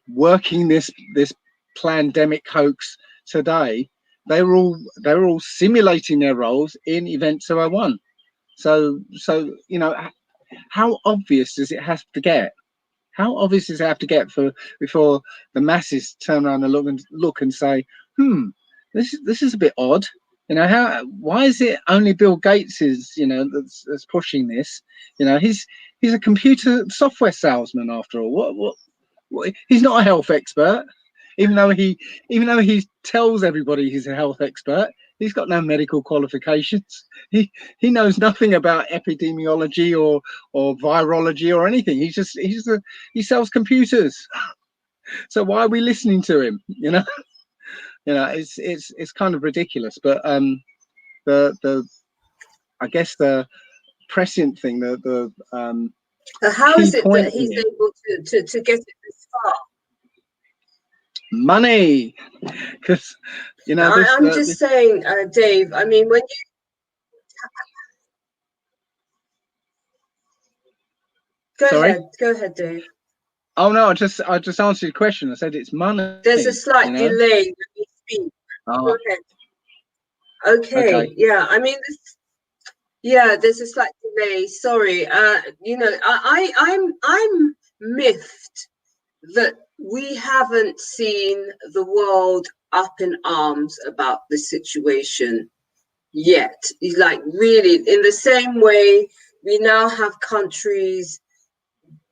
C: working this pandemic hoax today. They were all simulating their roles in event 201. So you know, how obvious does it have to get? How obvious does it have to get before the masses turn around and look and say, this is a bit odd. You know, why is it only Bill Gates is, you know, that's pushing this? You know, he's a computer software salesman after all. What he's not a health expert, even though he tells everybody he's a health expert. He's got no medical qualifications. He knows nothing about epidemiology or virology or anything. He sells computers. So why are we listening to him? You know, it's kind of ridiculous. But the I guess the prescient thing,
B: How
C: key
B: is it
C: point
B: that he's
C: here,
B: able to get it this far?
C: Money, because you know this.
B: I'm just saying, Dave. I mean, when you go ahead, Dave.
C: Oh no, I just answered your question. I said it's money.
B: There's a slight delay when you speak. Go ahead. Okay. Yeah. I mean, there's a slight delay. Sorry. You know, I'm miffed that we haven't seen the world up in arms about the situation yet. Like, really, in the same way we now have countries,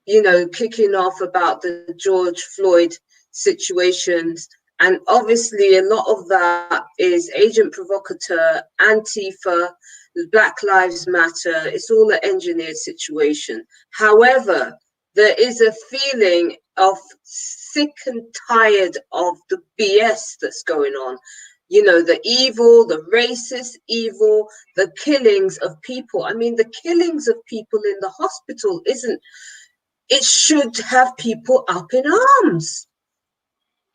B: you know, kicking off about the George Floyd situations. And obviously a lot of that is agent provocateur, Antifa, Black Lives Matter. It's all an engineered situation. However, there is a feeling of sick and tired of the BS that's going on. You know, the evil, the racist evil, the killings of people. I mean, the killings of people in the hospital it should have people up in arms.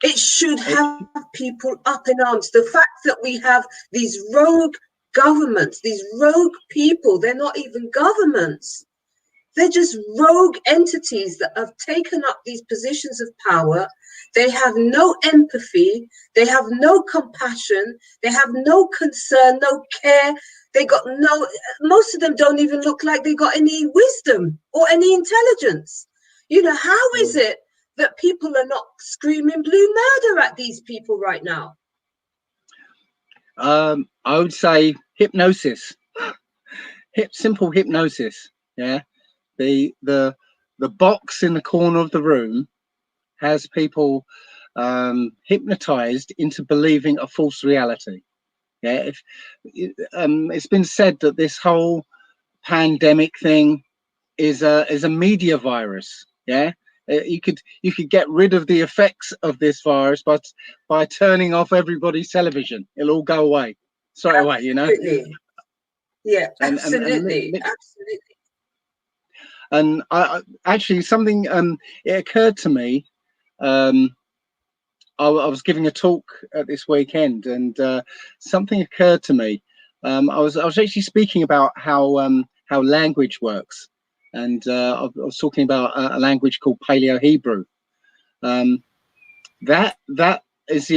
B: It should have people up in arms. The fact that we have these rogue governments, these rogue people, they're not even governments. They're just rogue entities that have taken up these positions of power. They have no empathy. They have no compassion. They have no concern, no care. Most of them don't even look like they got any wisdom or any intelligence. You know, how is it that people are not screaming blue murder at these people right now?
C: I would say hypnosis, simple hypnosis. Yeah, the box in the corner of the room has people hypnotized into believing a false reality. Yeah, it's been said that this whole pandemic thing is a media virus. Yeah, you could get rid of the effects of this virus by turning off everybody's television. It'll all go away straight away. You know.
B: Yeah, absolutely, absolutely.
C: And I actually something it occurred to me. I was giving a talk at this weekend, and something occurred to me. I was actually speaking about how language works, and I was talking about a language called Paleo Hebrew. That is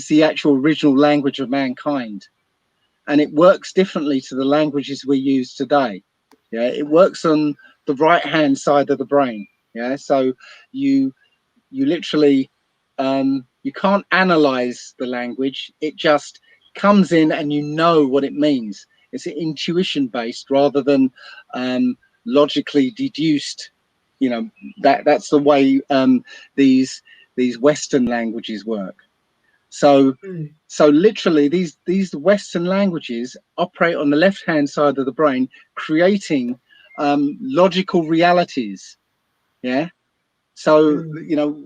C: the actual original language of mankind, and it works differently to the languages we use today. Yeah, it works on the right hand side of the brain. Yeah, so you literally you can't analyze the language. It just comes in and you know what it means. It's intuition based rather than logically deduced. You know, that's the way these Western languages work. So literally these Western languages operate on the left hand side of the brain, creating logical realities. Yeah. So you know,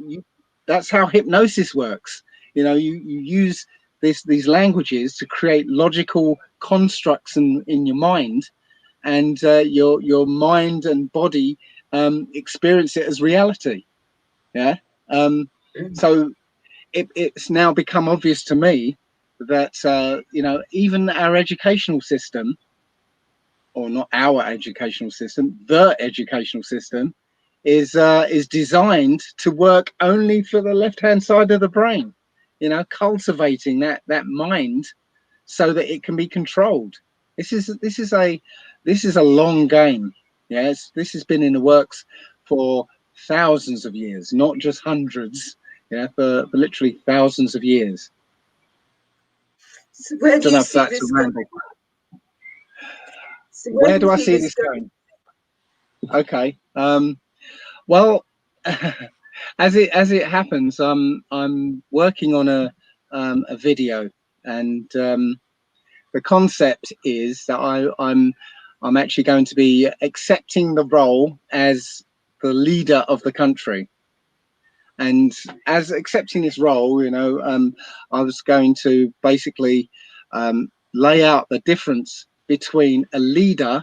C: that's how hypnosis works. You know, you use these languages to create logical constructs in your mind, and your mind and body experience it as reality. Yeah. So it's now become obvious to me that you know, even our educational system, or not our educational system, the educational system, is designed to work only for the left hand side of the brain. You know, cultivating that mind so that it can be controlled. This is a long game. Yes, this has been in the works for thousands of years, not just hundreds. Yeah, for literally thousands of years.
B: So where do you see this going? So
C: where do I see this going? Okay. Well, as it happens, I'm working on a video, and the concept is that I'm actually going to be accepting the role as the leader of the country. And as accepting this role, you know, I was going to basically lay out the difference between a leader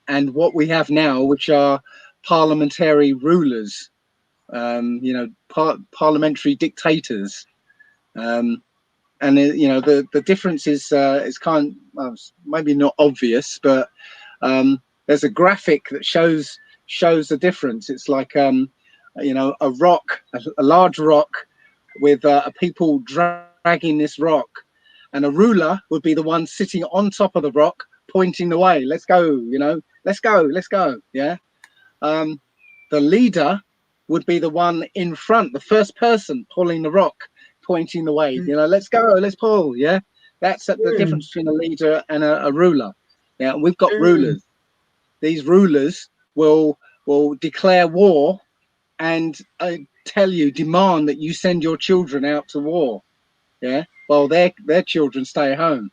C: and what we have now, which are parliamentary rulers. you know, parliamentary dictators. And the difference is kind of, maybe not obvious, but there's a graphic that shows the difference. It's like you know, a rock, a large rock with people dragging this rock, and a ruler would be the one sitting on top of the rock pointing the way. Let's go, you know, let's go. Yeah. The leader would be the one in front, the first person pulling the rock, pointing the way. You know, let's go, let's pull. Yeah, that's the difference between a leader and a ruler. Yeah, we've got rulers. These rulers will declare war and demand that you send your children out to war. Yeah, while their children stay home.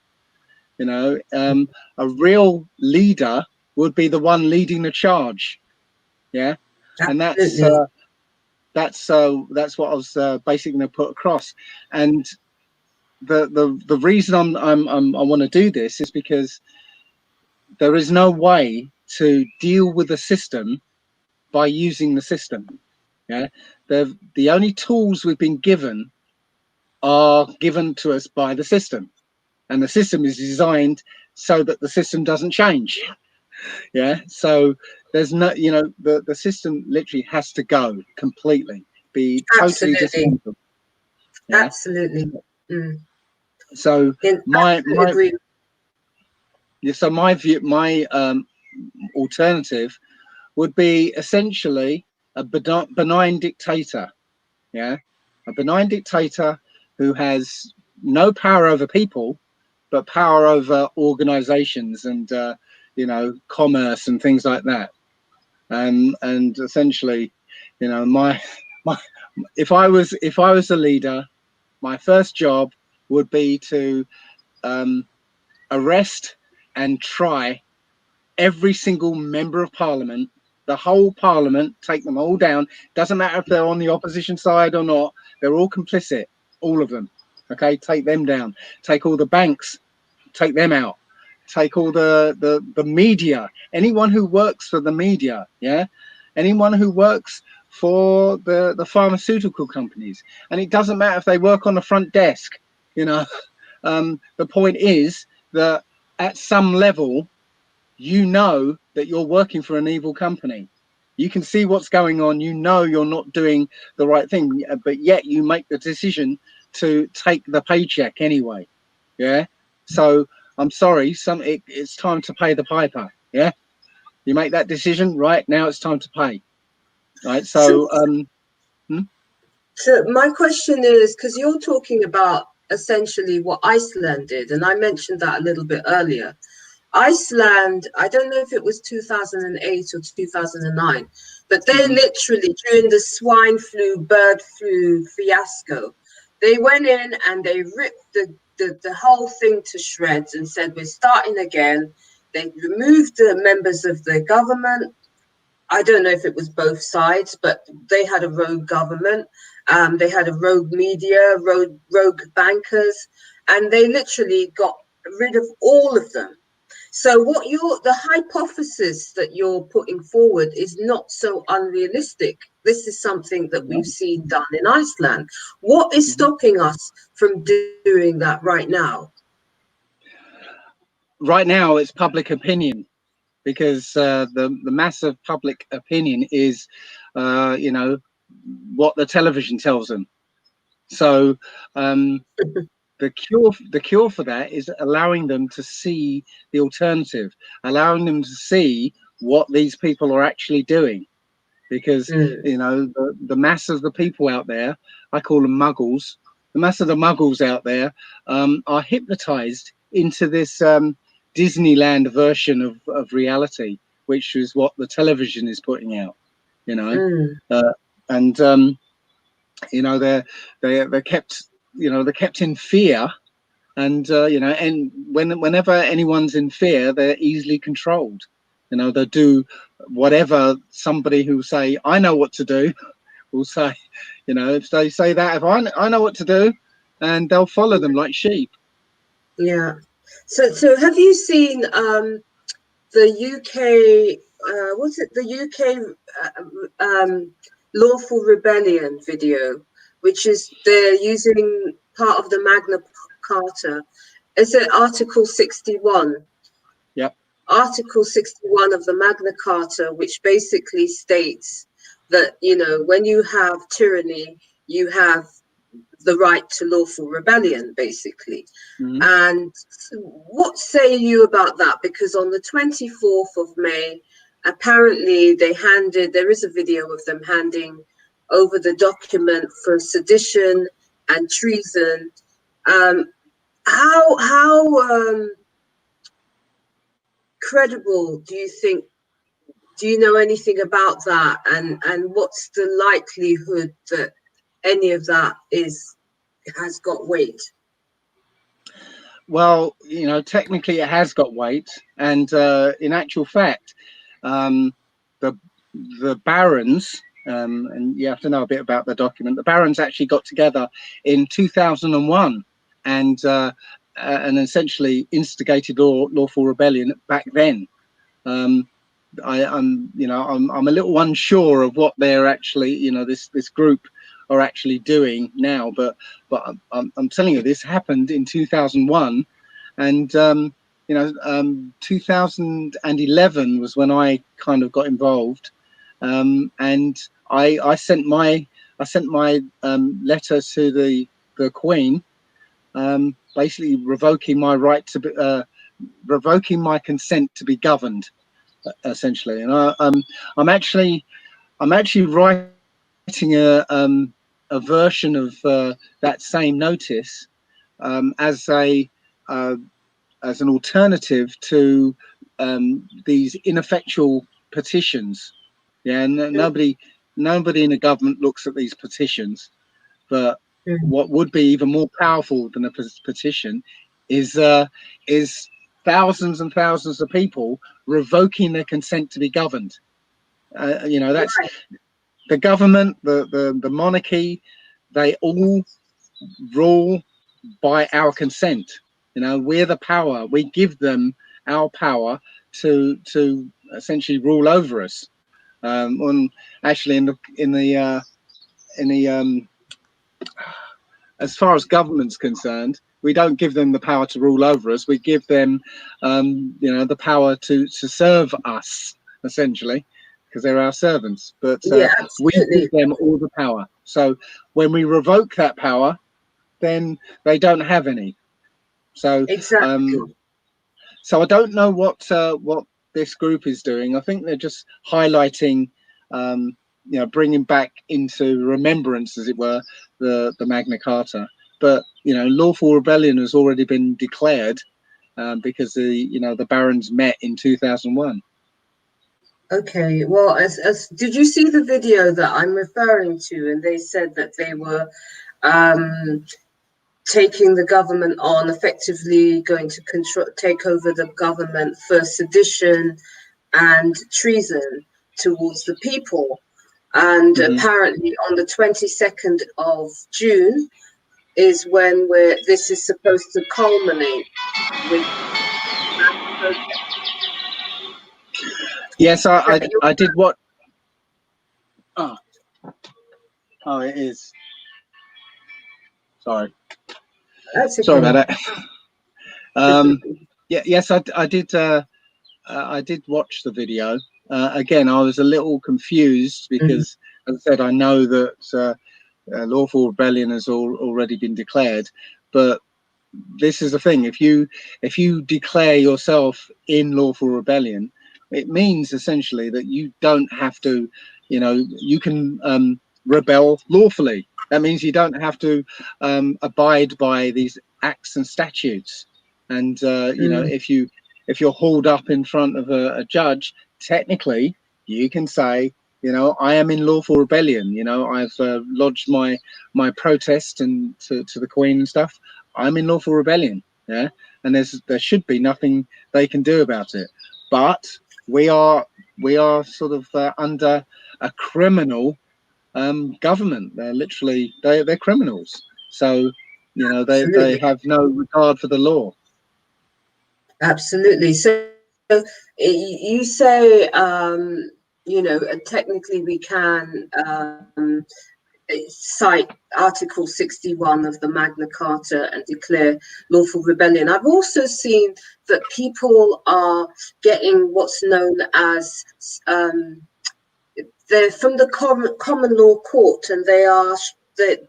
C: You know, a real leader would be the one leading the charge. Yeah, and that's what I was basically going to put across. And the reason I want to do this is because there is no way to deal with the system by using the system. Yeah, the only tools we've been given are given to us by the system, and the system is designed so that the system doesn't change. Yeah, so there's no, you know, the system literally has to go completely, be totally dismantled. Yeah?
B: Absolutely.
C: So my
B: agree.
C: Yeah, so my view, my alternative would be essentially a benign dictator. Yeah, a benign dictator who has no power over people, but power over organizations and you know, commerce and things like that. And essentially, you know, my if I was a leader, my first job would be to arrest and try every single member of parliament, the whole parliament, take them all down. Doesn't matter if they're on the opposition side or not, they're all complicit, all of them. Okay, take them down. Take all the banks, take them out. Take all the media, anyone who works for the media, yeah, anyone who works for the pharmaceutical companies. And it doesn't matter if they work on the front desk, you know. The point is that at some level, you know that you're working for an evil company. You can see what's going on. You know you're not doing the right thing, but yet you make the decision to take the paycheck anyway. Yeah. So I'm sorry, it's time to pay the piper. Yeah. You make that decision, right? Now it's time to pay. Right. So
B: So my question is, because you're talking about essentially what Iceland did, and I mentioned that a little bit earlier. Iceland, I don't know if it was 2008 or 2009, but they literally, during the swine flu, bird flu fiasco, they went in and they ripped the whole thing to shreds and said, we're starting again. They removed the members of the government. I don't know if it was both sides, but they had a rogue government. They had a rogue media, rogue bankers, and they literally got rid of all of them. So the hypothesis that you're putting forward is not so unrealistic. This is something that we've seen done in Iceland. What is stopping us from doing that right now?
C: Right now, it's public opinion, because the mass of public opinion is, you know, what the television tells them. So the cure for that is allowing them to see the alternative, allowing them to see what these people are actually doing, because you know, the mass of the people out there, I call them muggles, the mass of the muggles out there are hypnotized into this Disneyland version of reality, which is what the television is putting out, you know. And you know, they're kept, you know, they're kept in fear, and you know, and whenever anyone's in fear, they're easily controlled. You know, they'll do whatever somebody who say, I know what to do, will say. You know, if they say that, if I know what to do, and they'll follow them like sheep.
B: Yeah. So have you seen the UK? What's it? The UK lawful rebellion video, which is they're using part of the Magna Carta. Is it Article 61?
C: Yep.
B: Article 61 of the Magna Carta, which basically states that, you know, when you have tyranny, you have the right to lawful rebellion, basically.
C: Mm-hmm.
B: And what say you about that? Because on the 24th of May, apparently there is a video of them handing over the document for sedition and treason. How credible do you think? Do you know anything about that? And what's the likelihood that any of that has got weight?
C: Well, you know, technically it has got weight, and in actual fact, the barons, and you have to know a bit about the document. The barons actually got together in 2001 and essentially instigated lawful rebellion back then. I'm a little unsure of what they're actually, you know, this group are actually doing now, but I'm telling you, this happened in 2001, and 2011 was when I kind of got involved, and I sent my letter to the Queen, basically revoking my right to revoking my consent to be governed, essentially. And I'm actually writing a version of that same notice as an alternative to these ineffectual petitions. Yeah, and nobody in the government looks at these petitions, but what would be even more powerful than a petition is thousands and thousands of people revoking their consent to be governed. You know, that's the government, the monarchy, they all rule by our consent. You know, we're the power. We give them our power to essentially rule over us. Actually, in the as far as government's concerned, we don't give them the power to rule over us. We give them, the power to serve us, essentially, because they're our servants. But we give them all the power. So when we revoke that power, then they don't have any. So
B: exactly.
C: So I don't know what this group is doing. I think they're just highlighting, bringing back into remembrance, as it were, the Magna Carta. But lawful rebellion has already been declared because the barons met in 2001.
B: Okay, well, as did you see the video that I'm referring to? And they said that they were taking the government on, effectively going to take over the government for sedition and treason towards the people. And apparently on the 22nd of June is when this is supposed to culminate with.
C: Yes, I did what. Oh, it is. Sorry.
B: That's okay.
C: Sorry about that. Yes, I did. I did watch the video. Again, I was a little confused because, as I said, I know that lawful rebellion has already been declared. But this is the thing: if you declare yourself in lawful rebellion, it means essentially that you don't have to, you can rebel lawfully. That means you don't have to abide by these acts and statutes. And if you're hauled up in front of a judge, technically you can say, I am in lawful rebellion. I've lodged my protest and to the Queen and stuff. I'm in lawful rebellion. Yeah, and there should be nothing they can do about it. But we are sort of under a criminal government. They're literally they're criminals. So they have no regard for the law.
B: Absolutely. So you say you know, and technically we can cite Article 61 of the Magna Carta and declare lawful rebellion. I've also seen that people are getting what's known as they're from the common law court, and they are the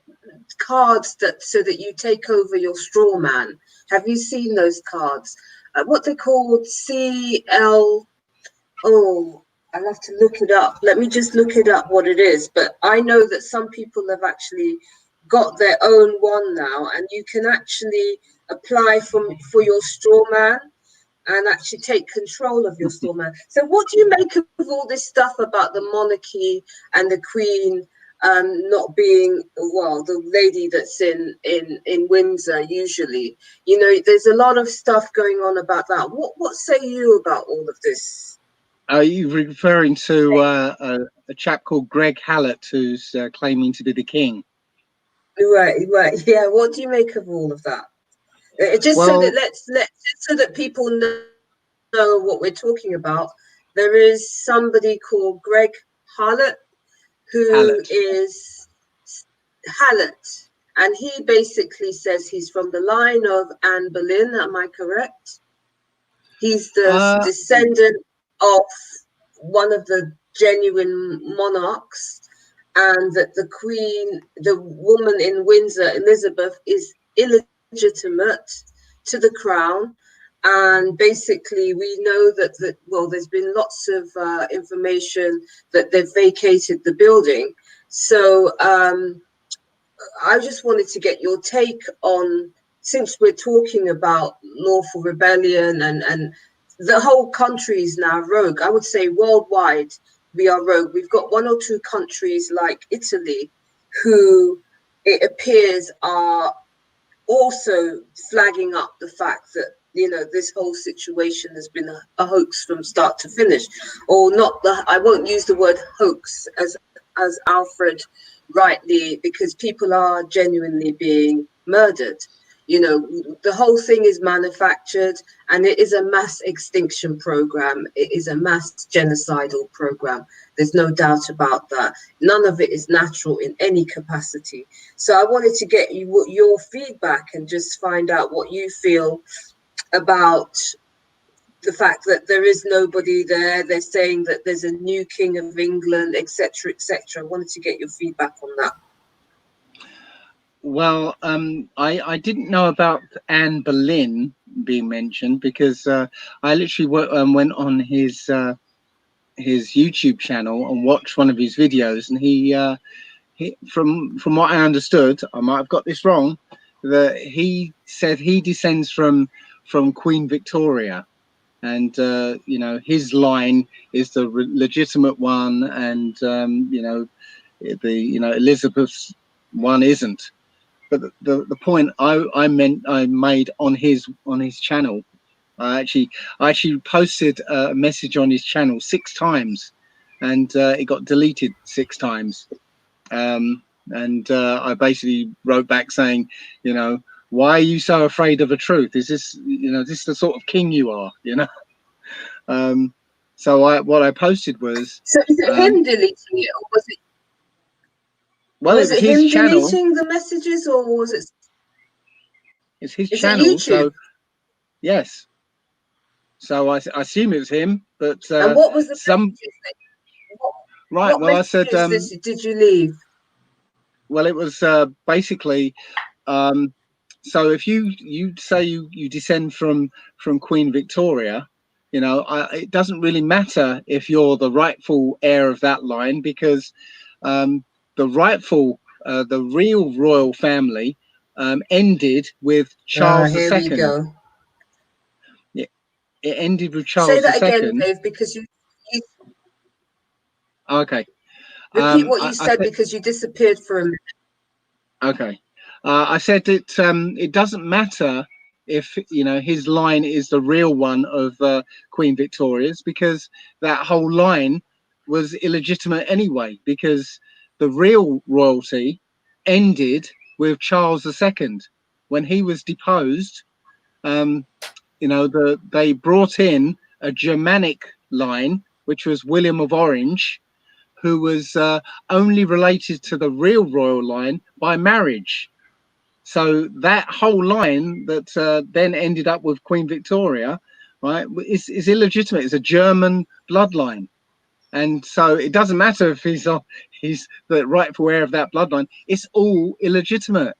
B: cards that so that you take over your straw man. Have you seen those cards? What they called CL? Oh, I'll have to look it up. Let me just look it up what it is. But I know that some people have actually got their own one now, and you can actually apply for your straw man and actually take control of your straw man. So what do you make of all this stuff about the monarchy and the Queen not being, well, the lady that's in Windsor usually? You know, there's a lot of stuff going on about that. What say you about all of this?
C: Are you referring to a chap called Greg Hallett, who's claiming to be the king?
B: Right. Yeah. What do you make of all of that? Just so that let's so that people know what we're talking about. There is somebody called Greg Hallett is Hallett, and he basically says he's from the line of Anne Boleyn. Am I correct? He's the descendant of one of the genuine monarchs, and that the Queen, the woman in Windsor, Elizabeth, is illegitimate to the crown. And basically, we know that well, there's been lots of information that they've vacated the building. So I just wanted to get your take on, since we're talking about lawful rebellion and the whole country is now rogue. I would say worldwide we are rogue. We've got one or two countries like Italy who it appears are also flagging up the fact that, you know, this whole situation has been a hoax from start to finish. Or not, I won't use the word hoax as Alfred rightly, because people are genuinely being murdered. You know, the whole thing is manufactured, and it is a mass extinction program. It is a mass genocidal program. There's no doubt about that. None of it is natural in any capacity. So I wanted to get your feedback and just find out what you feel about the fact that there is nobody there. They're saying that there's a new king of England, etc., etc. I wanted to get your feedback on that.
C: Well, I didn't know about Anne Boleyn being mentioned, because I literally went on his YouTube channel and watched one of his videos, and he from what I understood, I might have got this wrong, that he said he descends from Queen Victoria, and you know, his line is the legitimate one, and you know, Elizabeth's one isn't. But the point I made on his channel, I actually posted a message on his channel 6 times, and it got deleted 6 times. And I basically wrote back saying, you know, why are you so afraid of the truth? Is this, you know, this the sort of king you are, you know? So what I posted was.
B: So is it him deleting it, or was it?
C: Well,
B: was
C: it was
B: it
C: his
B: him
C: channel.
B: deleting the messages, or was it?
C: It's his
B: Is
C: channel,
B: it YouTube?
C: so yes. So I assume it was him, but
B: And what was the messages?
C: Right. Well, I said,
B: did you leave?
C: well, it was basically. So if you say you descend from Queen Victoria, you know, it doesn't really matter if you're the rightful heir of that line, because the real royal family ended with Charles
B: Here
C: II.
B: we go.
C: It ended with
B: Say
C: Charles
B: that
C: II.
B: again, Dave, because you
C: Okay.
B: repeat what you said, because you disappeared for a minute.
C: Okay. I said that it doesn't matter if, you know, his line is the real one of Queen Victoria's, because that whole line was illegitimate anyway, because the real royalty ended with Charles II. When he was deposed, you know, they brought in a Germanic line which was William of Orange, who was only related to the real royal line by marriage. So that whole line that then ended up with Queen Victoria, right, is illegitimate. It's a German bloodline. And so it doesn't matter if he's the rightful heir of that bloodline. It's all illegitimate.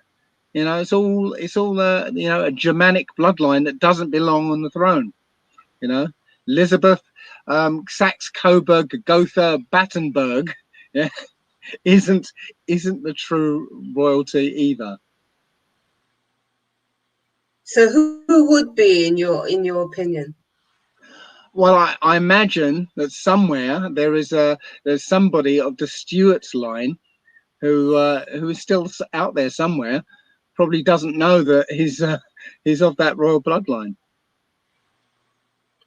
C: You know, it's all you know, a Germanic bloodline that doesn't belong on the throne. You know, Elizabeth, Saxe-Coburg, Gotha, Battenberg, yeah, isn't the true royalty either.
B: So who would be in your opinion?
C: Well, I imagine that somewhere there's somebody of the Stuarts line who is still out there somewhere, probably doesn't know that he's of that royal bloodline.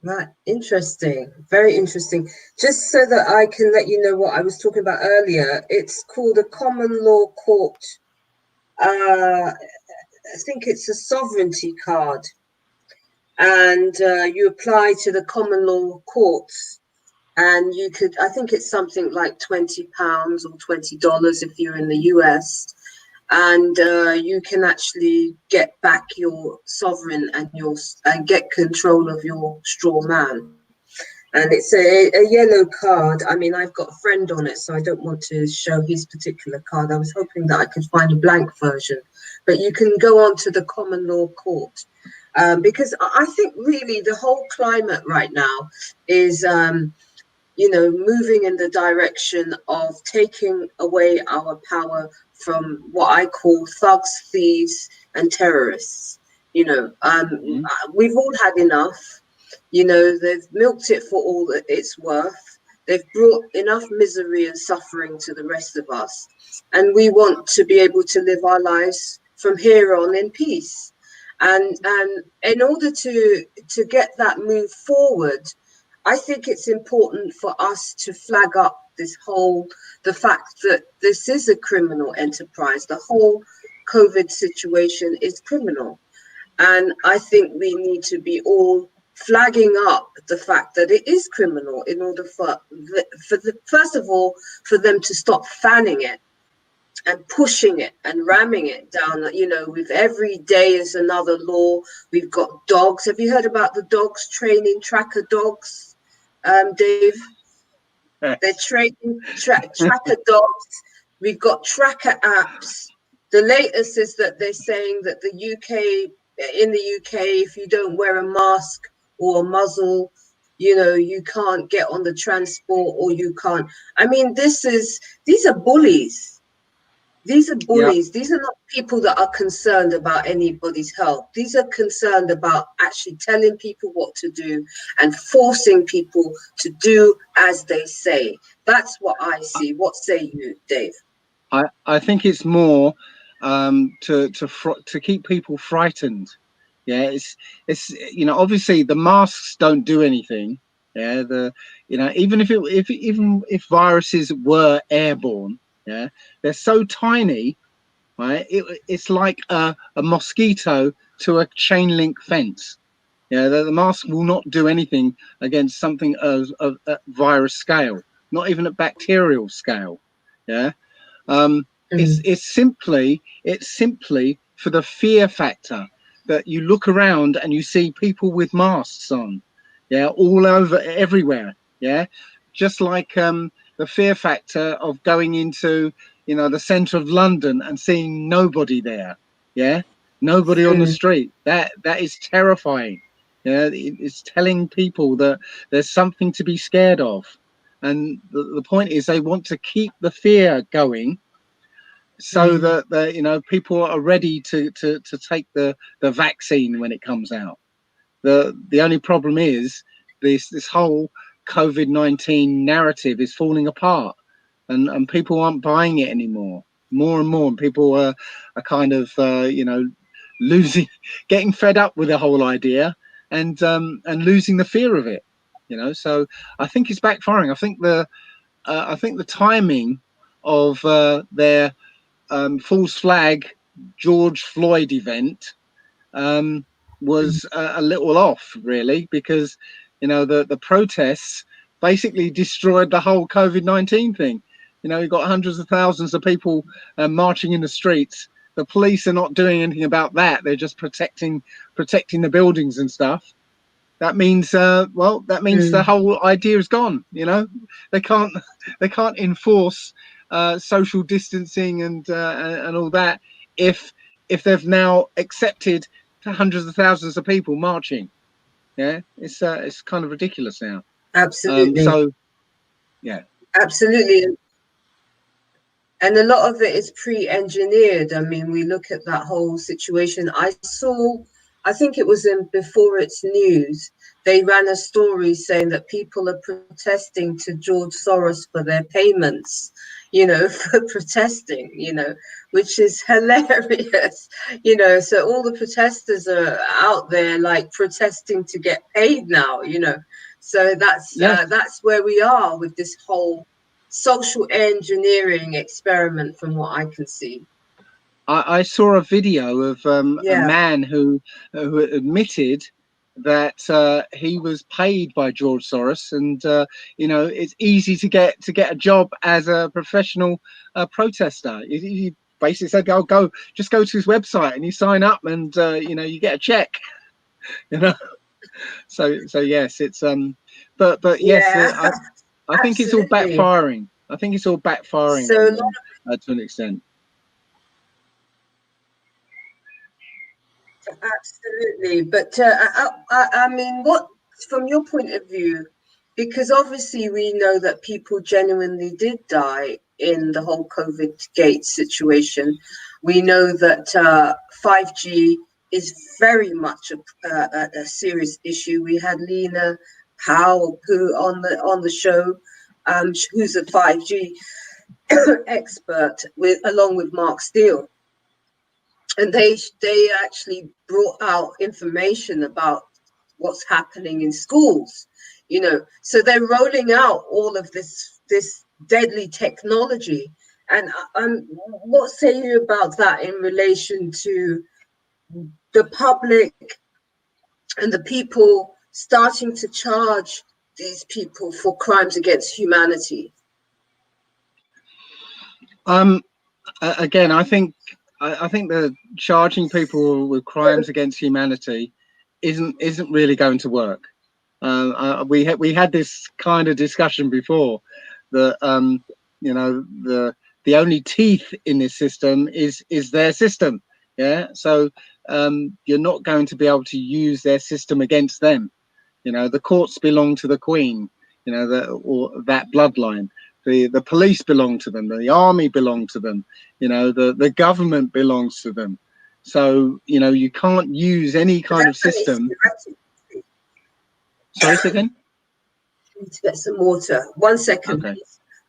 B: Right, interesting, very interesting. Just so that I can let you know what I was talking about earlier, it's called a common law court. I think it's a sovereignty card, and you apply to the common law courts, and you could, I think it's something like £20 or $20 if you're in the US, and you can actually get back your sovereign and get control of your straw man. And it's a yellow card. I mean, I've got a friend on it, so I don't want to show his particular card. I was hoping that I could find a blank version, but you can go on to the common law court, because I think really the whole climate right now is, you know, moving in the direction of taking away our power from what I call thugs, thieves, and terrorists. You know, we've all had enough. You know, they've milked it for all that it's worth. They've brought enough misery and suffering to the rest of us. And we want to be able to live our lives from here on in peace. And in order to get that move forward, I think it's important for us to flag up the fact that this is a criminal enterprise. The whole COVID situation is criminal. And I think we need to be all flagging up the fact that it is criminal in order first of all, for them to stop fanning it and pushing it and ramming it down. You know, with every day is another law. We've got dogs. Have you heard about the dogs training tracker dogs, Dave? They're training tracker dogs. We've got tracker apps. The latest is that they're saying that in the UK, if you don't wear a mask or a muzzle, you know, you can't get on the transport, or you can't. I mean, these are bullies. These are bullies. Yep. These are not people that are concerned about anybody's health. These are concerned about actually telling people what to do and forcing people to do as they say. That's what I see. What say you, Dave?
C: I think it's more to keep people frightened. Yeah, it's you know, obviously the masks don't do anything. Yeah, you know, even if viruses were airborne, yeah, they're so tiny, right? It's like a mosquito to a chain link fence. Yeah, the mask will not do anything against something of virus scale, not even at bacterial scale. Yeah, it's simply for the fear factor that you look around and you see people with masks on, yeah, all over everywhere. Yeah, just like the fear factor of going into, you know, the center of London and seeing nobody there. Yeah, nobody on the street. That is terrifying. Yeah, it's telling people that there's something to be scared of, and the point is they want to keep the fear going, so that you know, people are ready to take the vaccine when it comes out. The only problem is this whole COVID-19 narrative is falling apart, and people aren't buying it anymore. More and more, and people are kind of you know, getting fed up with the whole idea, and losing the fear of it. You know, so I think it's backfiring. I think the timing of their false flag George Floyd event was a little off, really, because, you know, the protests basically destroyed the whole COVID-19 thing. You know, you've got hundreds of thousands of people marching in the streets. The police are not doing anything about that. They're just protecting the buildings and stuff. That means, well, that means the whole idea is gone. You know, they can't enforce social distancing and all that if they've now accepted hundreds of thousands of people marching. Yeah, it's kind of ridiculous now.
B: Absolutely.
C: So, yeah,
B: absolutely. And a lot of it is pre-engineered. I mean, we look at that whole situation. I think it was before it's news, they ran a story saying that people are protesting to George Soros for their payments, you know, for protesting, you know, which is hilarious, you know. So all the protesters are out there like protesting to get paid now, you know. So that's where we are with this whole social engineering experiment, from what I can see.
C: I saw a video of a man who admitted that he was paid by George Soros, and you know, it's easy to get a job as a professional protester. He basically said, just go to his website and you sign up, and you know, you get a check. You know, so yes, it's but yes, I think it's all backfiring. I think it's all backfiring
B: so
C: on them, to an extent.
B: Absolutely, but I mean, what, from your point of view, because obviously we know that people genuinely did die in the whole COVIDGATE situation. We know that 5G is very much a serious issue. We had Lena Powell who on the show, who's a 5G expert, along with Mark Steele. And they actually brought out information about what's happening in schools, you know. So they're rolling out all of this deadly technology. And what say you about that in relation to the public and the people starting to charge these people for crimes against humanity?
C: Again, I think the charging people with crimes against humanity isn't really going to work. We had this kind of discussion before, that you know, the only teeth in this system is their system. Yeah, so you're not going to be able to use their system against them. You know, the courts belong to the Queen. You know, or that bloodline. The police belong to them, the army belong to them, you know, the government belongs to them. So, you know, you can't use any kind of system. Sorry, say again?
B: I need to get some water. 1 second. Okay.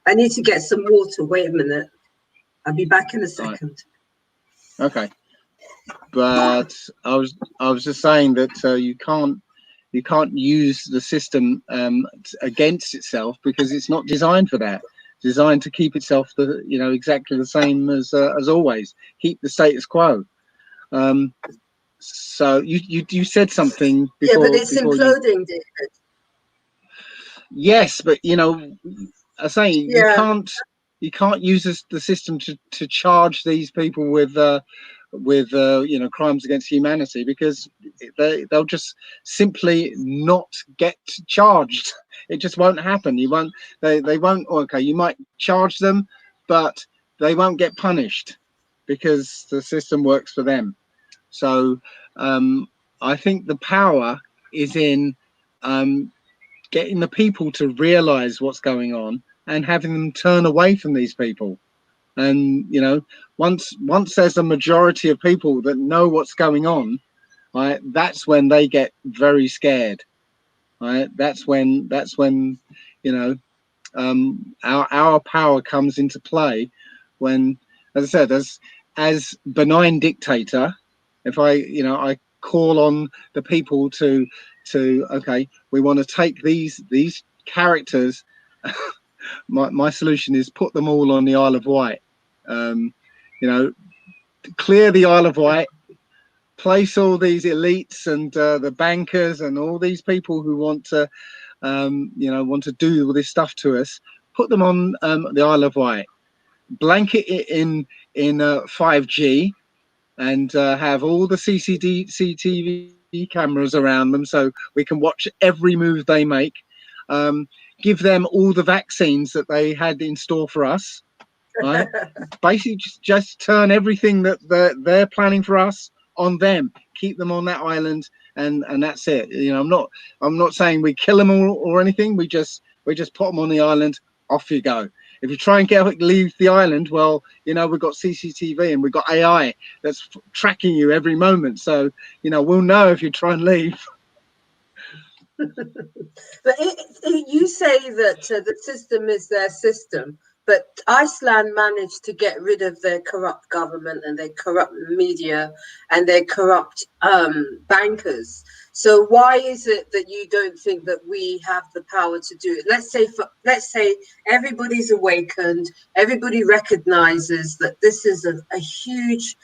B: I need to get some water. Wait a minute. I'll be back in a second.
C: Okay. But I was just saying that you can't use the system against itself, because it's not designed for that. It's designed to keep itself exactly the same as always, keep the status quo. So you said something before.
B: Yeah, but it's imploding, David.
C: Yes, but you know, I say you can't use the system to charge these people with you know, crimes against humanity, because they'll just simply not get charged. It just won't happen. They won't. Okay, you might charge them, but they won't get punished because the system works for them. So I think the power is in getting the people to realize what's going on and having them turn away from these people. And you know, once there's a majority of people that know what's going on, right, that's when they get very scared, right? That's when you know, our power comes into play. When, as I said, as benign dictator, if I call on the people to okay, we want to take these characters. My solution is put them all on the Isle of Wight. You know, clear the Isle of Wight, place all these elites and the bankers and all these people who want to you know, want to do all this stuff to us, put them on the Isle of Wight, blanket it in 5G, and have all the CCTV cameras around them so we can watch every move they make. Give them all the vaccines that they had in store for us, right? Basically just turn everything that they're planning for us on them, keep them on that island, and that's it. You know, I'm not saying we kill them or anything. We just put them on the island, off you go. If you try and leave the island, well, you know, we've got CCTV and we've got AI that's tracking you every moment, so you know, we'll know if you try and leave.
B: But you say that the system is their system, but Iceland managed to get rid of their corrupt government and their corrupt media and their corrupt bankers. So why is it that you don't think that we have the power to do it? Let's say everybody's awakened, everybody recognizes that this is a huge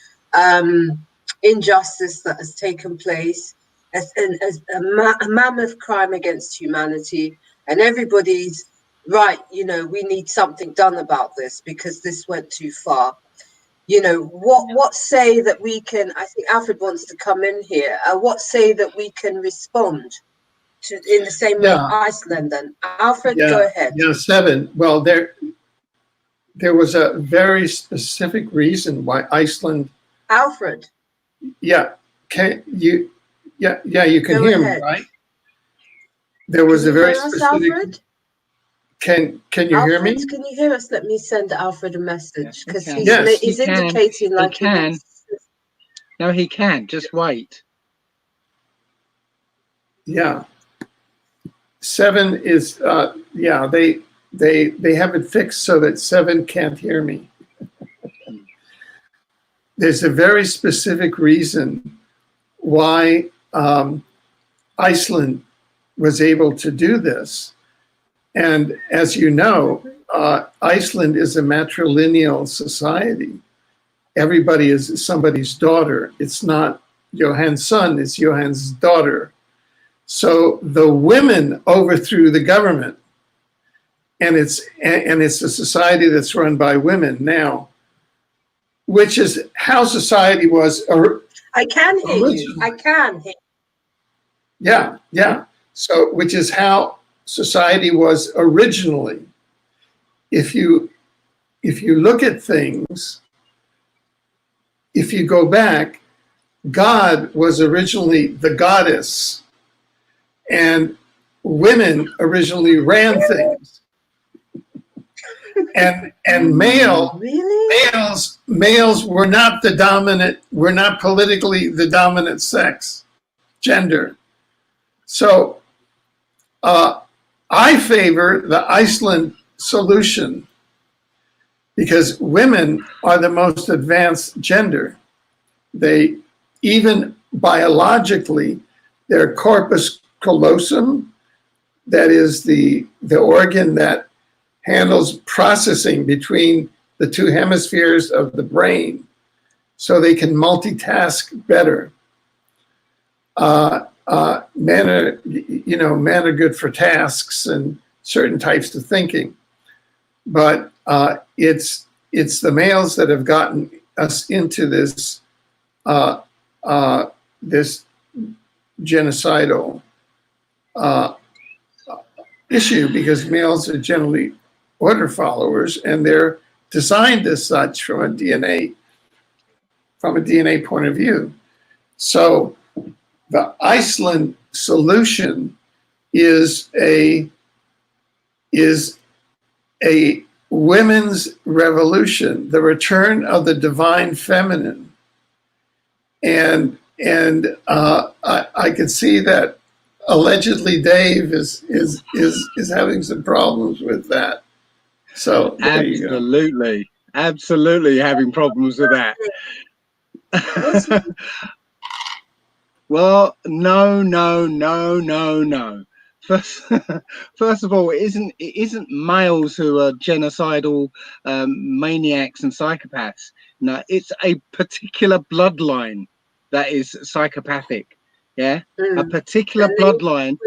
B: injustice that has taken place, a mammoth crime against humanity, and everybody's right, you know, we need something done about this because this went too far. You know, what say that we can, I think Alfred wants to come in here, what say that we can respond to in the same way Iceland then? Alfred, go ahead.
A: Yeah, 7. Well, there was a very specific reason why Iceland.
B: Alfred.
A: Yeah, can you? Yeah, you can hear me, right? There was a very specific.
B: Alfred?
A: Can you hear me?
B: Can you hear us? Let me send Alfred a message because
C: yes,
B: he's indicating like
C: he can. No, he can. Just wait.
A: Yeah. 7 is they have it fixed so that 7 can't hear me. There's a very specific reason why Iceland was able to do this. And as you know, Iceland is a matrilineal society. Everybody is somebody's daughter. It's not Johann's son, it's Johann's daughter. So the women overthrew the government, and it's a society that's run by women now, which is how society was.
B: I can hear you. I can hear you.
A: Yeah. So, which is how society was originally. If you look at things, if you go back, God was originally the goddess, and women originally ran things. And males were not the dominant, were not politically the dominant sex, gender. So I favor the Iceland solution because women are the most advanced gender. They, even biologically, their corpus callosum, that is the organ that handles processing between the two hemispheres of the brain, so they can multitask better. Men are good for tasks and certain types of thinking, but it's the males that have gotten us into this this genocidal issue, because males are generally order followers, and they're designed as such from a DNA point of view. So the Iceland solution is a women's revolution, the return of the divine feminine, and I could see that allegedly Dave is having some problems with that. So there you go.
C: Absolutely having problems with that. Well, no. First of all, it isn't males who are genocidal maniacs and psychopaths. No, it's a particular bloodline that is psychopathic. Yeah, a particular bloodline.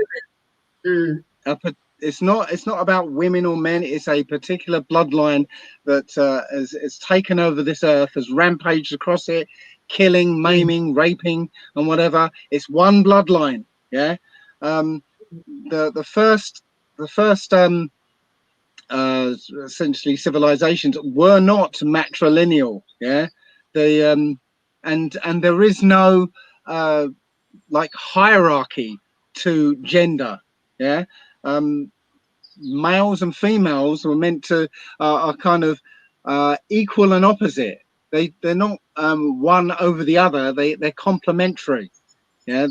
C: it's not about women or men. It's a particular bloodline that has taken over this earth, has rampaged across it, killing, maiming, raping, and whatever. It's one bloodline. Yeah. The first essentially civilizations were not matrilineal. Yeah. They and there is no like hierarchy to gender. Yeah. Males and females were meant to are kind of equal and opposite. They're not one over the other. They're complementary. Yeah.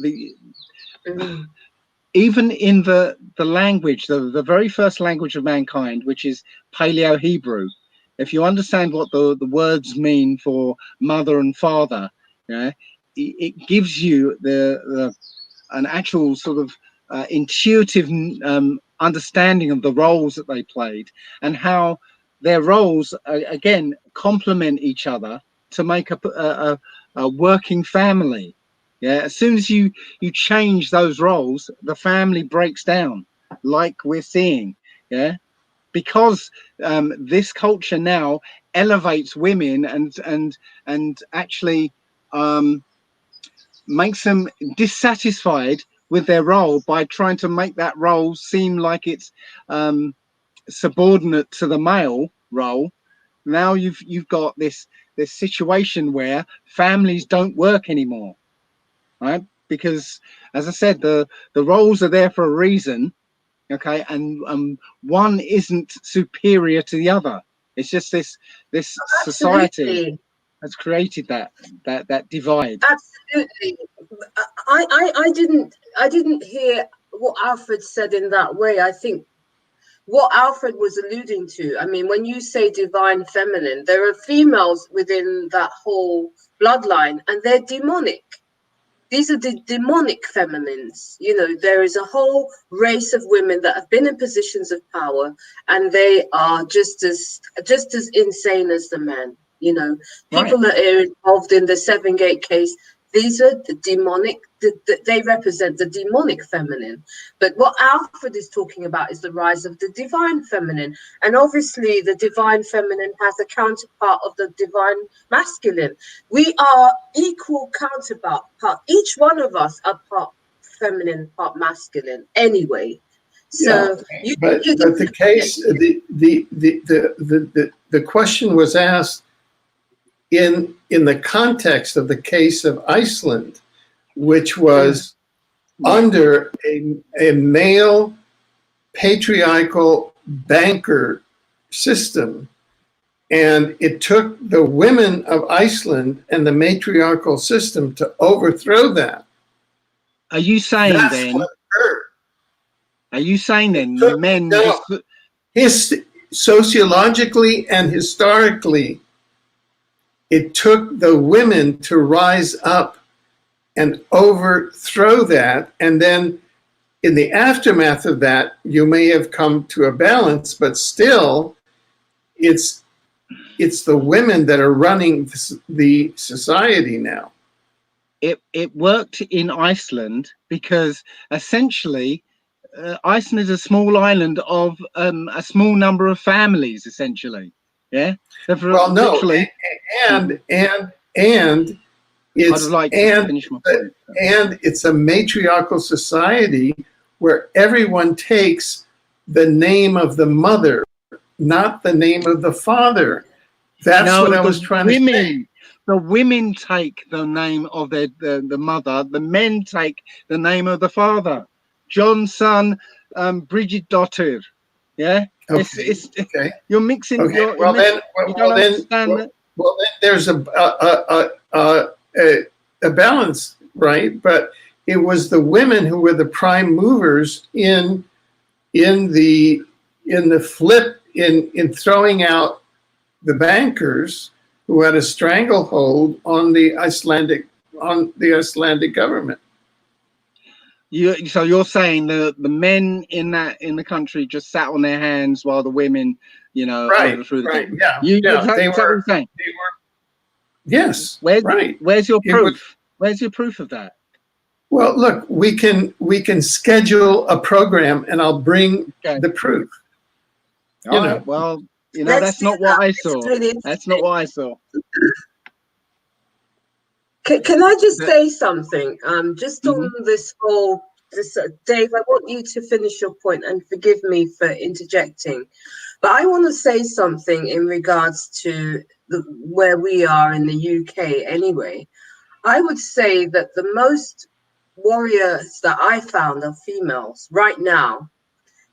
C: Even in the language, the very first language of mankind, which is Paleo Hebrew, if you understand what the words mean for mother and father, yeah, it gives you an actual sort of intuitive understanding of the roles that they played and how their roles again complement each other to make a working family. Yeah, as soon as you change those roles, the family breaks down, like we're seeing. Yeah, because this culture now elevates women and actually makes them dissatisfied with their role by trying to make that role seem like it's subordinate to the male role. Now you've got this situation where families don't work anymore, right? Because, as I said, the roles are there for a reason, okay, and one isn't superior to the other. It's just this society has created that divide.
B: Absolutely. I didn't hear what Alfred said in that way. I think what Alfred was alluding to, I mean, when you say divine feminine, there are females within that whole bloodline and they're demonic. These are the demonic feminines. You know, there is a whole race of women that have been in positions of power and they are just as insane as the men. You know, people that are involved in the 7-gate case, these are the demonic, they represent the demonic feminine. But what Alfred is talking about is the rise of the divine feminine. And obviously the divine feminine has a counterpart of the divine masculine. We are equal counterpart. Each one of us are part feminine, part masculine anyway. So
A: yeah, but the case, the question was asked in the context of the case of Iceland, which was under a male patriarchal banker system. And it took the women of Iceland and the matriarchal system to overthrow that.
C: Are you saying
A: That's
C: then?
A: what occurred.
C: Are you saying then the men?
A: No, sociologically and historically, it took the women to rise up and overthrow that. And then in the aftermath of that, you may have come to a balance, but still it's the women that are running the society now.
C: It worked in Iceland because essentially Iceland is a small island of a small number of families, essentially. Yeah.
A: Well, no, and it's and it's a matriarchal society where everyone takes the name of the mother, not the name of the father. That's what I was trying to say.
C: The women take the name of the mother. The men take the name of the father. John's son, Bridget Dottir. Yeah.
A: Okay. Okay.
C: You're mixing.
A: Okay.
C: Then
A: there's a balance, right? But it was the women who were the prime movers in the flip in throwing out the bankers who had a stranglehold on the Icelandic government.
C: So you're saying the men in the country just sat on their hands while the women, overthrew the government.
A: They were saying. Yes.
C: Where's your proof? Where's your proof of that?
A: Well, look, we can schedule a program, and I'll bring the proof.
C: All right. Well, you know,
B: Let's
C: that's
B: do
C: not what
B: that.
C: I
B: It's
C: saw.
B: really
C: That's not what I saw.
B: Can I just say something? Just
C: Mhm.
B: on this whole, Dave, I want you to finish your point and forgive me for interjecting. But I want to say something in regards to where we are in the UK anyway. I would say that the most warriors that I found are females right now.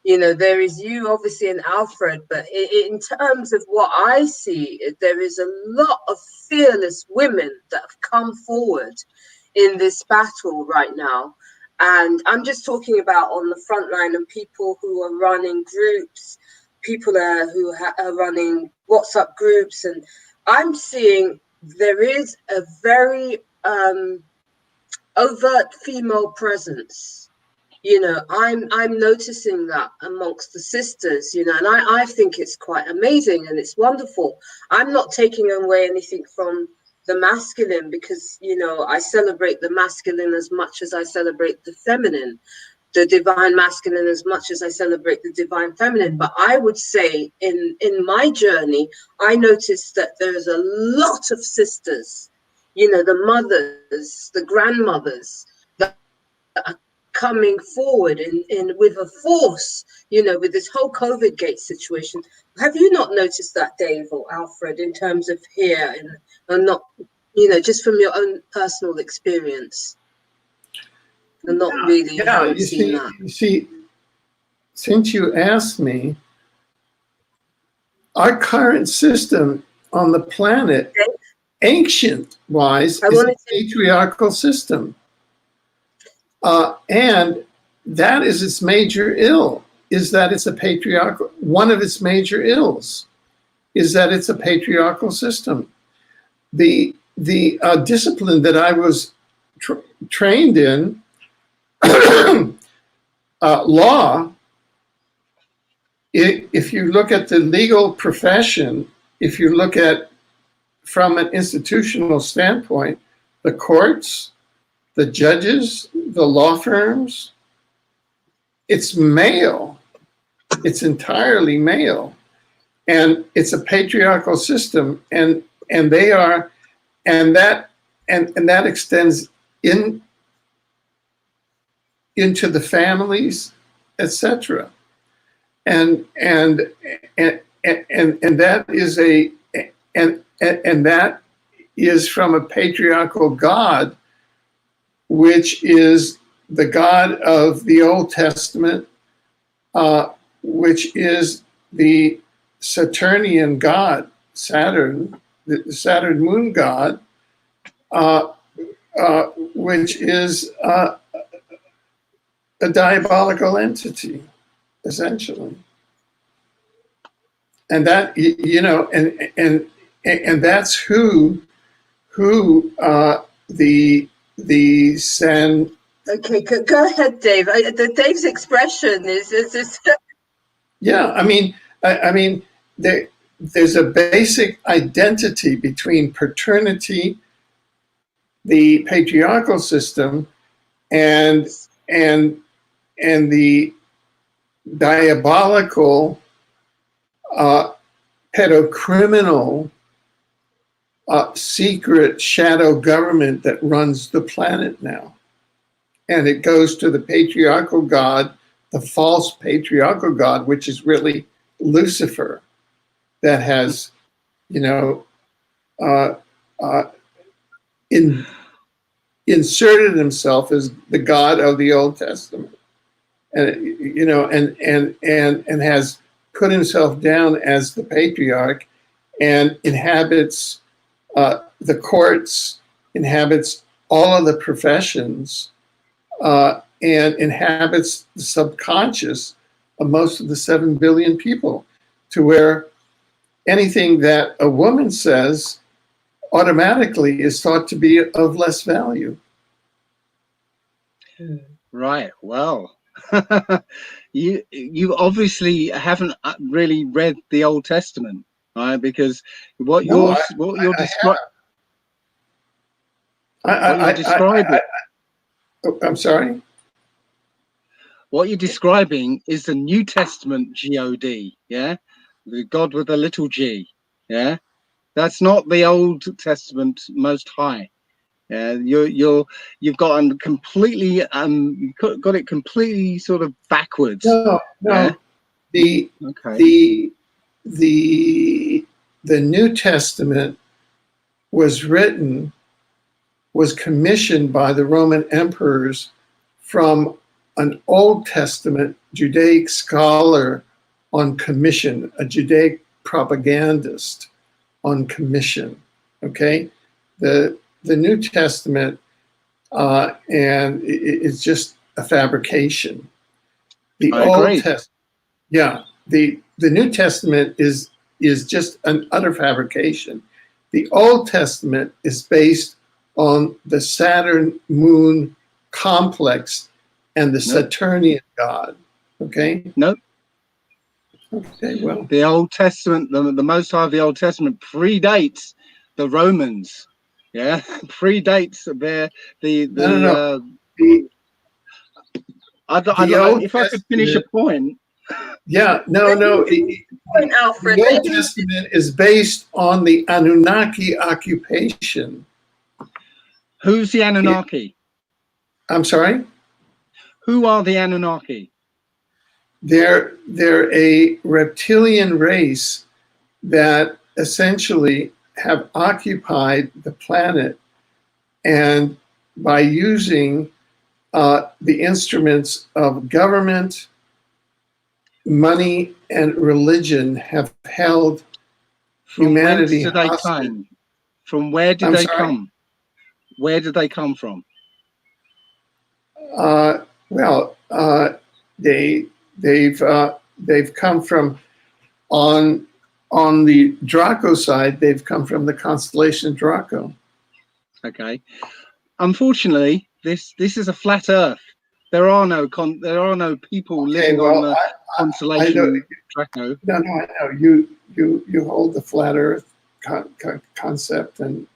B: You know, there is you obviously and Alfred, but in terms of what I see, there is a lot of fearless women that have come forward in this battle right now. And I'm just talking about on the front line and people who are running groups, people who are running WhatsApp groups. And I'm seeing there is a very overt female presence. You know, I'm noticing that amongst the sisters, you know, and I think it's quite amazing and it's wonderful. I'm not taking away anything from the masculine because, you know, I celebrate the masculine as much as I celebrate the feminine, the divine masculine as much as I celebrate the divine feminine. But I would say in my journey, I noticed that there's a lot of sisters, you know, the mothers, the grandmothers, that are coming forward in with a force, you know, with this whole COVIDGATE situation. Have you not noticed that, Dave or Alfred, in terms of here and not, you know, just from your own personal experience, and not really haven't seen that?
A: You see, since you asked me, our current system on the planet, ancient-wise, is a patriarchal system. And that is its major ill, is that it's a patriarchal, one of its major ills is that it's a patriarchal system. The discipline that I was trained in, law, if you look at the legal profession, if you look at from an institutional standpoint, the courts, the judges, the law firms, it's male. It's entirely male. And it's a patriarchal system. And they are, and that extends into the families, etc. And that is and that is from a patriarchal God, which is the God of the Old Testament, which is the Saturnian God, Saturn, the Saturn moon God, which is a diabolical entity, essentially. And that, you know, and that's who the San.
B: Okay, go ahead, Dave. Dave's expression is
A: Yeah, I mean, there's a basic identity between paternity, the patriarchal system, and the diabolical, pedocriminal, secret shadow government that runs the planet now. And it goes to the patriarchal God, the false patriarchal God, which is really Lucifer, that has, you know, inserted himself as the God of the Old Testament, and you know, and has put himself down as the patriarch, and inhabits the courts, inhabits all of the professions, and inhabits the subconscious of most of the 7 billion people, to where anything that a woman says automatically is thought to be of less value.
C: Right. Well, you obviously haven't really read the Old Testament, right? Because what you're describing.
A: I'm sorry.
D: What you're describing is the New Testament God, yeah, the God with a little g, yeah. That's not the Old Testament Most High. Yeah, you've got completely got it completely sort of backwards.
A: No,
D: Yeah?
A: the
D: Okay.
A: the New Testament was commissioned by the Roman emperors from an Old Testament Judaic scholar on commission, a Judaic propagandist on commission. Okay, the New Testament and it's just a fabrication. The
D: I
A: Old
D: agree.
A: Testament, yeah, the New Testament is just an utter fabrication. The Old Testament is based on the Saturn Moon complex and the Saturnian god. Okay.
D: Nope.
A: Okay. Well,
D: the Old Testament, the Most High of the Old Testament predates the Romans. Yeah, predates
A: no.
D: If I could finish a point.
A: Yeah, no.
B: Point, Alfred.
A: The Old Testament is based on the Anunnaki occupation.
D: Who's the Anunnaki?
A: I'm sorry?
D: Who are the Anunnaki?
A: They're a reptilian race that essentially have occupied the planet, and by using the instruments of government, money, and religion have held humanity hostage.
D: From where did they come? Where did they come from?
A: They've come from on the Draco side. They've come from the constellation Draco.
D: Okay. Unfortunately, this is a flat Earth. There are no people living on the constellation Draco.
A: No, I know you hold the flat Earth concept and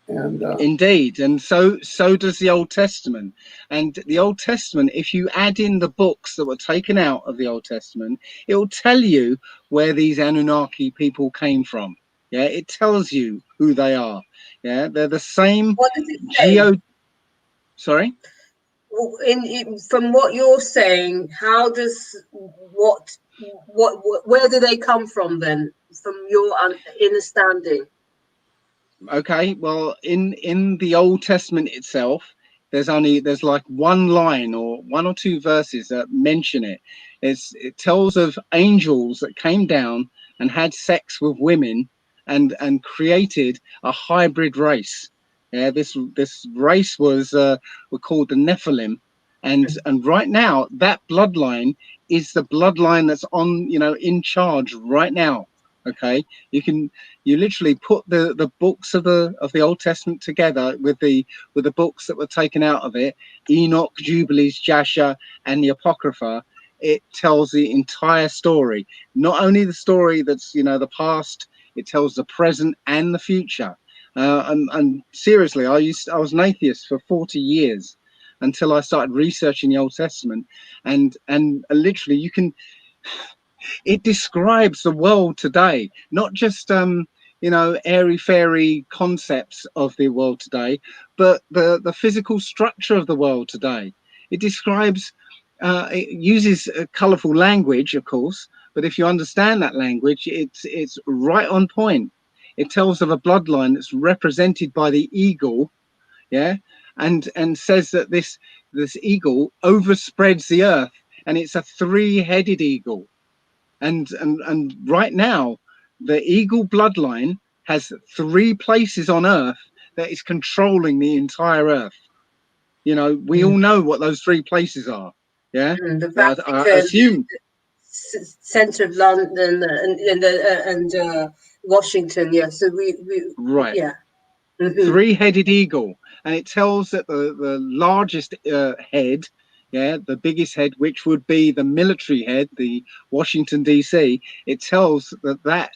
D: indeed, and so does the Old Testament. And the Old Testament, if you add in the books that were taken out of the Old Testament, it will tell you where these Anunnaki people came from. Yeah, it tells you who they are. Yeah, they're the same.
B: What does it say?
D: Sorry.
B: From what you're saying, how does where do they come from then? From your understanding.
D: Okay, well, in the Old Testament itself, there's like one line or one or two verses that mention it. It tells of angels that came down and had sex with women and created a hybrid race. Yeah, this race was were called the Nephilim, and right now that bloodline is the bloodline that's on in charge right now. Okay, you literally put the books of the Old Testament together with the books that were taken out of it, Enoch, Jubilees, Jasher, and the Apocrypha. It tells the entire story, not only the story that's the past. It tells the present and the future. And seriously, I was an atheist for 40 years until I started researching the Old Testament, and literally it describes the world today, not just airy fairy concepts of the world today, but the physical structure of the world today. It describes it uses a colorful language, of course, but if you understand that language, it's right on point. It tells of a bloodline that's represented by the eagle, yeah, and says that this eagle overspreads the earth, and it's a three-headed eagle. And right now, the eagle bloodline has 3 places on Earth that is controlling the entire Earth. We all know what those 3 places are. Yeah,
B: the Vatican,
D: I assume
B: center of London and Washington. Yeah, so we
D: right.
B: Yeah.
D: Three-headed eagle, and it tells that the largest head. Yeah, the biggest head, which would be the military head, the Washington, D.C., it tells that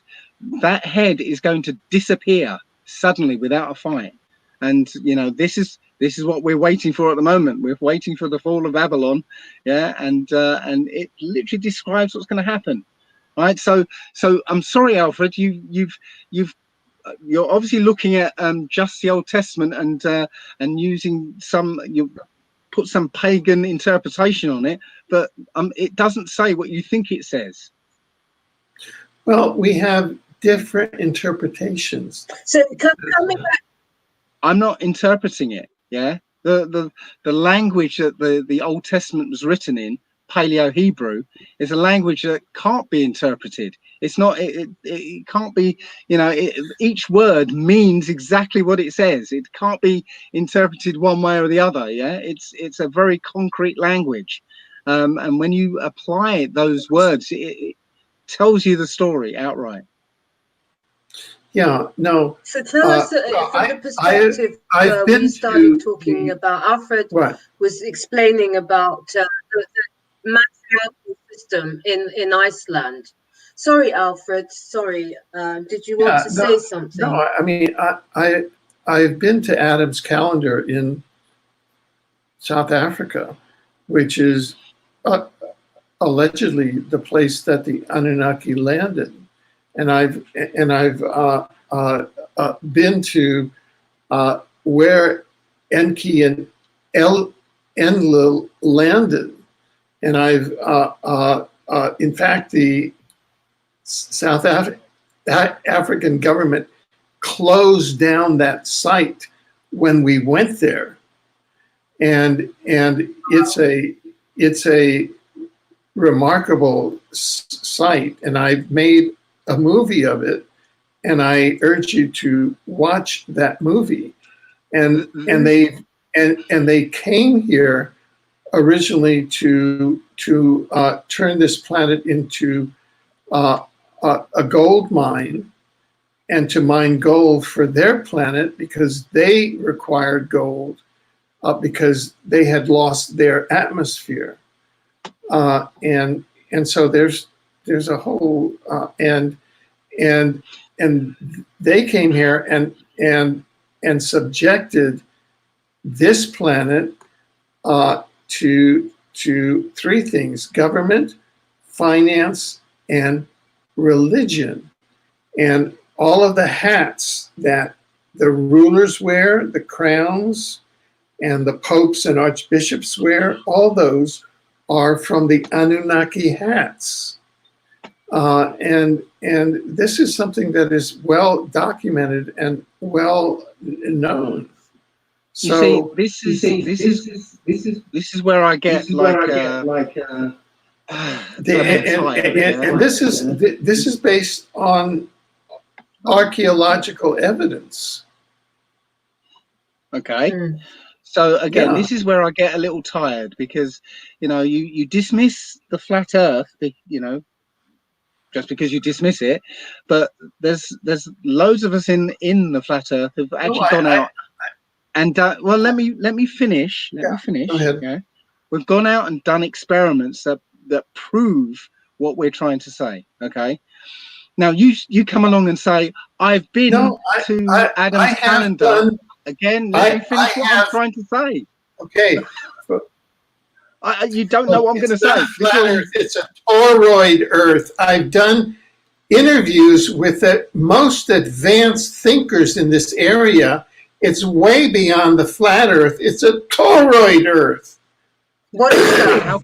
D: head is going to disappear suddenly without a fight. and you know, this is what we're waiting for at the moment. We're waiting for the fall of Babylon, yeah, and it literally describes what's going to happen, right? So I'm sorry, Alfred, you're obviously looking at just the Old Testament and using you put some pagan interpretation on it, but it doesn't say what you think it says.
A: Well, we have different interpretations.
B: So coming back,
D: I'm not interpreting it. Yeah, the language that the Old Testament was written in, Paleo Hebrew, is a language that can't be interpreted. It's not. It can't be. You know, each word means exactly what it says. It can't be interpreted one way or the other. Yeah, it's a very concrete language, and when you apply those words, it tells you the story outright.
A: Yeah, no.
B: so tell us from the perspective
A: I've
B: where we
A: been
B: started
A: to
B: talking about, Alfred
A: What?
B: was explaining about the matriarchal system in Iceland. Sorry, Alfred. Sorry. Did you want to say something?
A: No, I mean, I've been to Adam's Calendar in South Africa, which is allegedly the place that the Anunnaki landed, and I've been to where Enki and Enlil landed, and I've in fact the South African government closed down that site when we went there, and it's a remarkable site, and I've made a movie of it, and I urge you to watch that movie. And they came here originally to turn this planet into a gold mine, and to mine gold for their planet because they required gold because they had lost their atmosphere. And so there's a whole and they came here and subjected this planet to three things: government, finance, and religion. And all of the hats that the rulers wear, the crowns, and the popes and archbishops wear, all those are from the Anunnaki hats. And this is something that is well documented and well known. So
D: this is where I get
A: and this is based on archaeological evidence.
D: Okay. So again, this is where I get a little tired, because you know, you dismiss the flat Earth, you know, just because you dismiss it, but there's loads of us in the flat Earth who've actually gone out and done, well, let me finish. Let me finish.
A: Go ahead.
D: Okay? We've gone out and done experiments that prove what we're trying to say. Okay. Now you come along and say, I've been to Adam's Calendar. Again, let me finish what I'm trying to say.
A: Okay.
D: You don't know what I'm going to say.
A: It's a toroid Earth. I've done interviews with the most advanced thinkers in this area. It's way beyond the flat Earth. It's a toroid Earth.
B: What is that?
D: How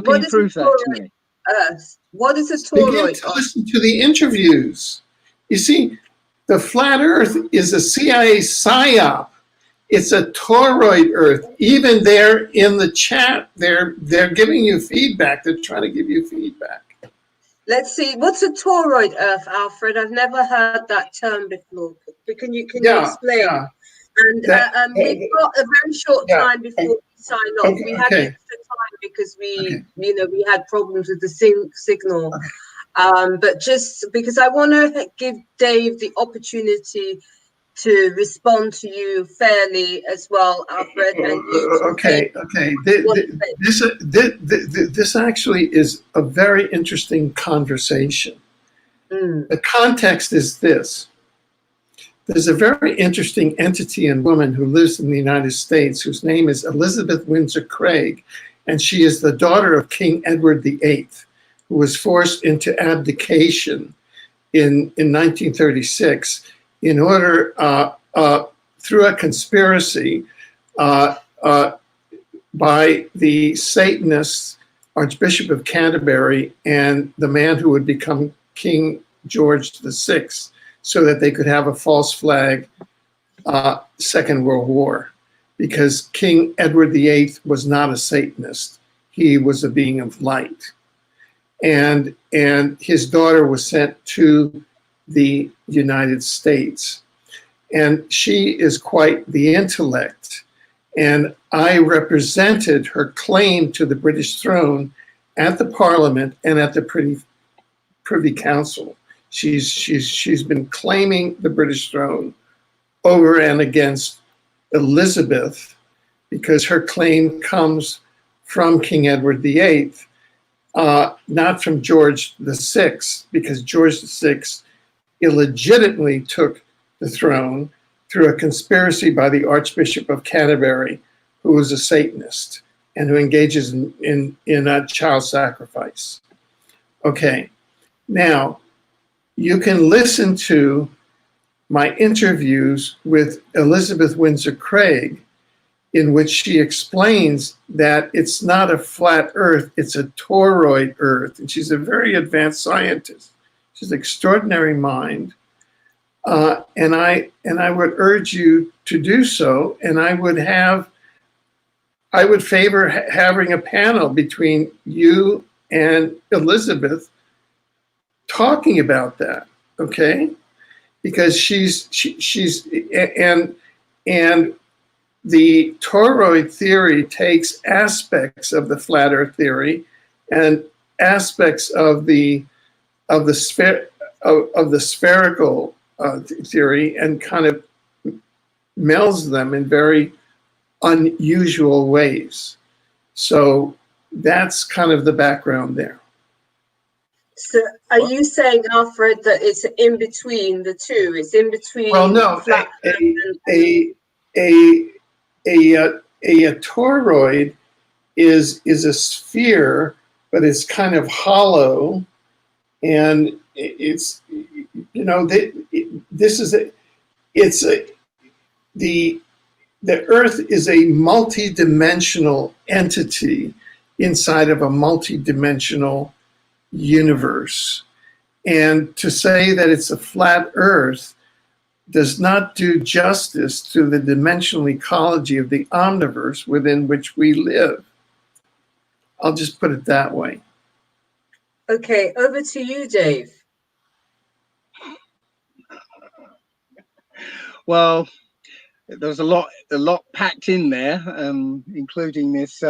D: can you prove that to me?
B: Earth? What is a toroid?
A: Begin to listen to the interviews. You see, the flat Earth is a CIA psyop. It's a toroid Earth. Even there in the chat, they're giving you feedback. They're trying to give you feedback.
B: Let's see. What's a toroid Earth, Alfred? I've never heard that term before. Can you explain? Yeah. And we've got a very short time before we sign off. We had extra time because we had problems with the signal. But just because I want to give Dave the opportunity to respond to you fairly as well, Alfred. And
A: This actually is a very interesting conversation. The context is this: there's a very interesting entity and woman who lives in the United States whose name is Elizabeth Windsor Craig, and she is the daughter of King Edward VIII, who was forced into abdication in 1936 in order, through a conspiracy by the Satanists, Archbishop of Canterbury, and the man who would become King George VI, so that they could have a false flag Second World War, because King Edward VIII was not a Satanist. He was a being of light. And his daughter was sent to the United States. And she is quite the intellect. And I represented her claim to the British throne at the Parliament and at the Privy Council. She's been claiming the British throne over and against Elizabeth, because her claim comes from King Edward VIII, not from George VI, because George VI illegitimately took the throne through a conspiracy by the Archbishop of Canterbury, who was a Satanist and who engages in child sacrifice. Okay, now you can listen to my interviews with Elizabeth Windsor Craig, in which she explains that it's not a flat Earth, it's a toroid Earth. And she's a very advanced scientist. She's an extraordinary mind. And I would urge you to do so. And I would favor having a panel between you and Elizabeth talking about that, okay? Because she's the toroid theory takes aspects of the flat Earth theory and aspects of the spherical theory, and kind of melds them in very unusual ways. So that's kind of the background there.
B: So are you saying, Alfred, that it's in between the two? It's in between.
A: Well, no,
B: flat
A: a toroid is a sphere, but it's kind of hollow, and it's, you know, this is the Earth is a multi-dimensional entity inside of a multi-dimensional universe. And to say that it's a flat Earth does not do justice to the dimensional ecology of the omniverse within which we live. I'll just put it that way.
B: Okay, over to you, Dave.
D: Well, there's a lot packed in there, including this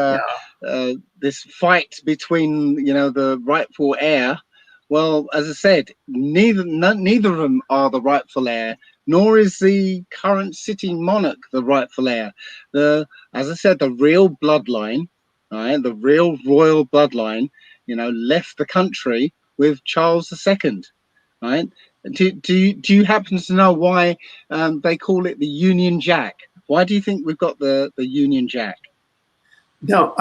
D: this fight between, you know, the rightful heir. Well, as I said, neither of them are the rightful heir, nor is the current sitting monarch the rightful heir. As I said, the real bloodline, right, the real royal bloodline, you know, left the country with Charles II, right? Do you happen to know why they call it the Union Jack? Why do you think we've got the Union Jack?
A: No,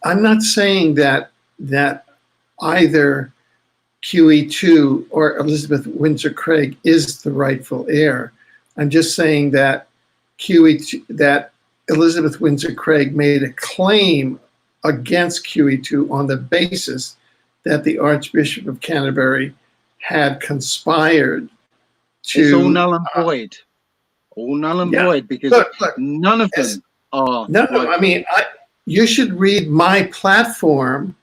A: I'm not saying that either QE2 or Elizabeth Windsor Craig is the rightful heir. I'm just saying that that Elizabeth Windsor Craig made a claim against QE2 on the basis that the Archbishop of Canterbury had conspired to.
D: It's all null and void. All null and void, because look, none of them are.
A: No, I mean, you should read my platform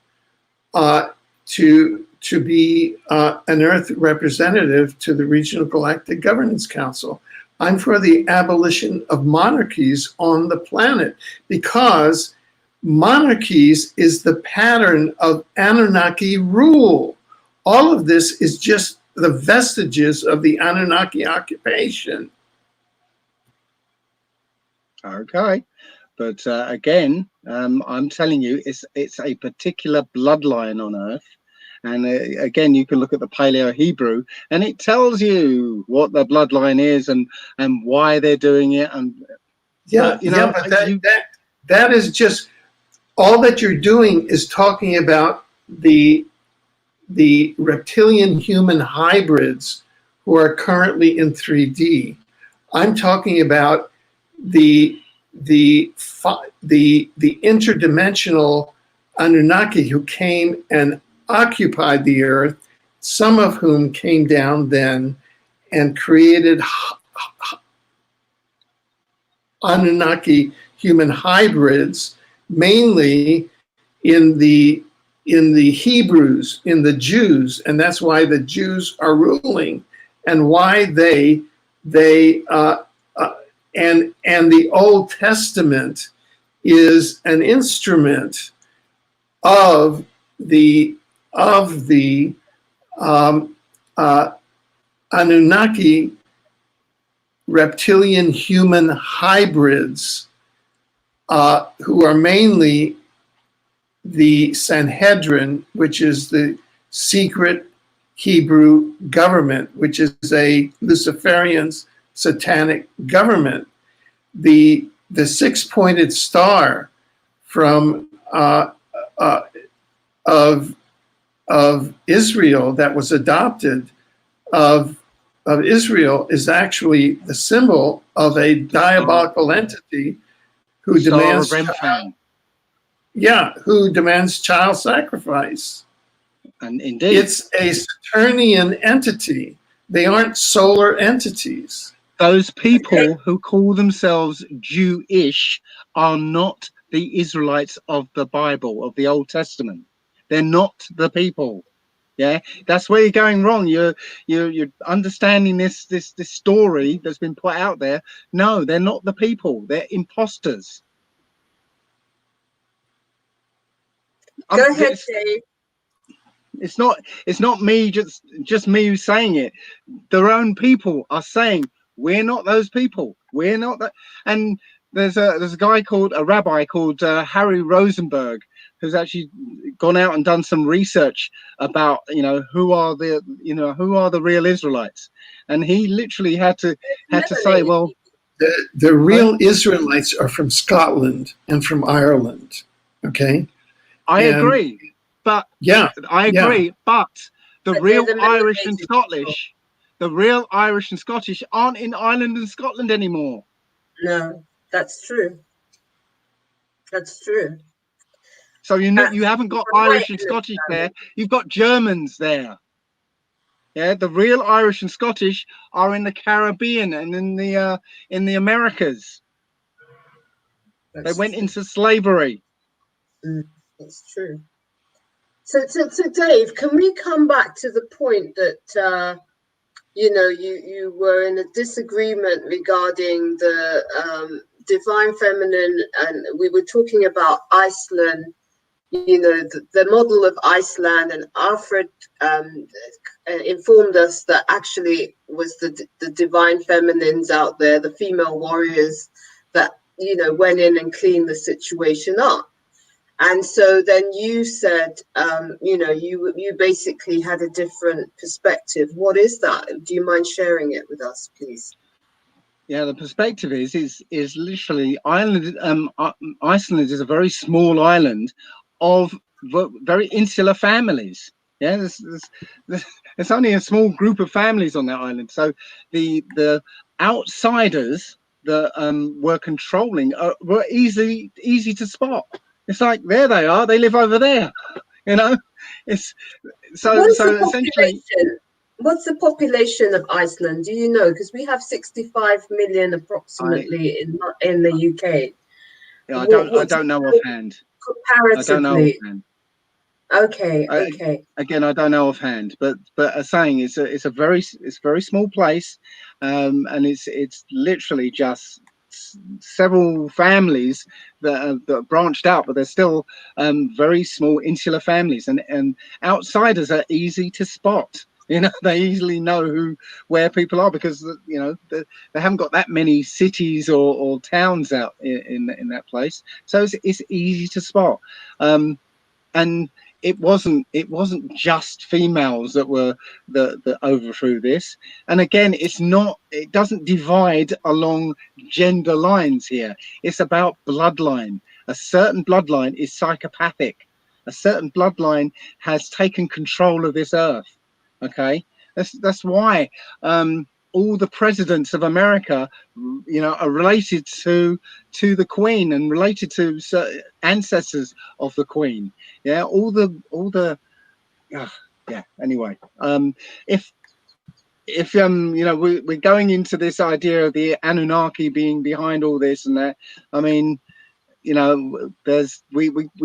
A: to be an Earth representative to the Regional Galactic Governance Council. I'm for the abolition of monarchies on the planet, because monarchies is the pattern of Anunnaki rule. All of this is just the vestiges of the Anunnaki occupation.
D: Okay, but again, I'm telling you, it's a particular bloodline on Earth, And again, you can look at the Paleo Hebrew, and it tells you what the bloodline is and why they're doing it. And
A: but that is just all that you're doing is talking about the reptilian human hybrids who are currently in 3D. I'm talking about the interdimensional Anunnaki who came and occupied the earth, some of whom came down then and created Anunnaki human hybrids, mainly in the Hebrews, in the Jews, and that's why the Jews are ruling, and why and the Old Testament is an instrument of the Anunnaki reptilian human hybrids, who are mainly the Sanhedrin, which is the secret Hebrew government, which is a Luciferian satanic government. The six-pointed star from of Israel that was adopted of Israel is actually the symbol of a diabolical entity who demands who demands child sacrifice.
D: And indeed,
A: it's a Saturnian entity. They aren't solar entities.
D: Those people who call themselves Jewish are not the Israelites of the Bible, of the Old Testament. They're not the people. Yeah, that's where you're going wrong. You're understanding this story that's been put out there. No, they're not the people. They're imposters.
B: Go ahead, Dave.
D: It's not me just me saying it. Their own people are saying we're not those people. We're not that. And there's a rabbi called Harry Rosenberg, who's actually gone out and done some research about who are the real Israelites, and he literally had to say, well,
A: the real Israelites are from Scotland and from Ireland. Okay,
D: I agree, but but the real Irish and Scottish, aren't in Ireland and Scotland anymore.
B: No, that's true. That's true.
D: So you haven't got Irish and Scottish there. You've got Germans there. Yeah, the real Irish and Scottish are in the Caribbean and in the Americas. They went into slavery.
B: That's true. So Dave, can we come back to the point that you were in a disagreement regarding the divine feminine, and we were talking about Iceland, the model of Iceland, and Alfred informed us that actually was the divine feminines out there, the female warriors that went in and cleaned the situation up. And so then you said, you basically had a different perspective. What is that? Do you mind sharing it with us, please?
D: Yeah, the perspective is literally Ireland. Iceland is a very small island of very insular families. Yeah, there's only a small group of families on that island. So the outsiders that were controlling were easy to spot. It's like, there they are. They live over there. It's so essentially.
B: What's the population of Iceland? Do you know? Because we have 65 million approximately in the UK.
D: Yeah, I don't know offhand.
B: Comparatively.
D: I don't know offhand.
B: Okay.
D: Again, I don't know offhand, but saying it's a very small place, and it's literally just several families that are branched out, but they're still very small insular families, and outsiders are easy to spot. They easily know where people are because they haven't got that many cities or towns out in that place, so it's easy to spot. And it wasn't just females that were that overthrew this. And again, it doesn't divide along gender lines here. It's about bloodline. A certain bloodline is psychopathic. A certain bloodline has taken control of this earth. Okay, that's why all the presidents of America, are related to the Queen and related to ancestors of the Queen. Yeah, all the yeah. Anyway, if we're going into this idea of the Anunnaki being behind all this and that, I mean, we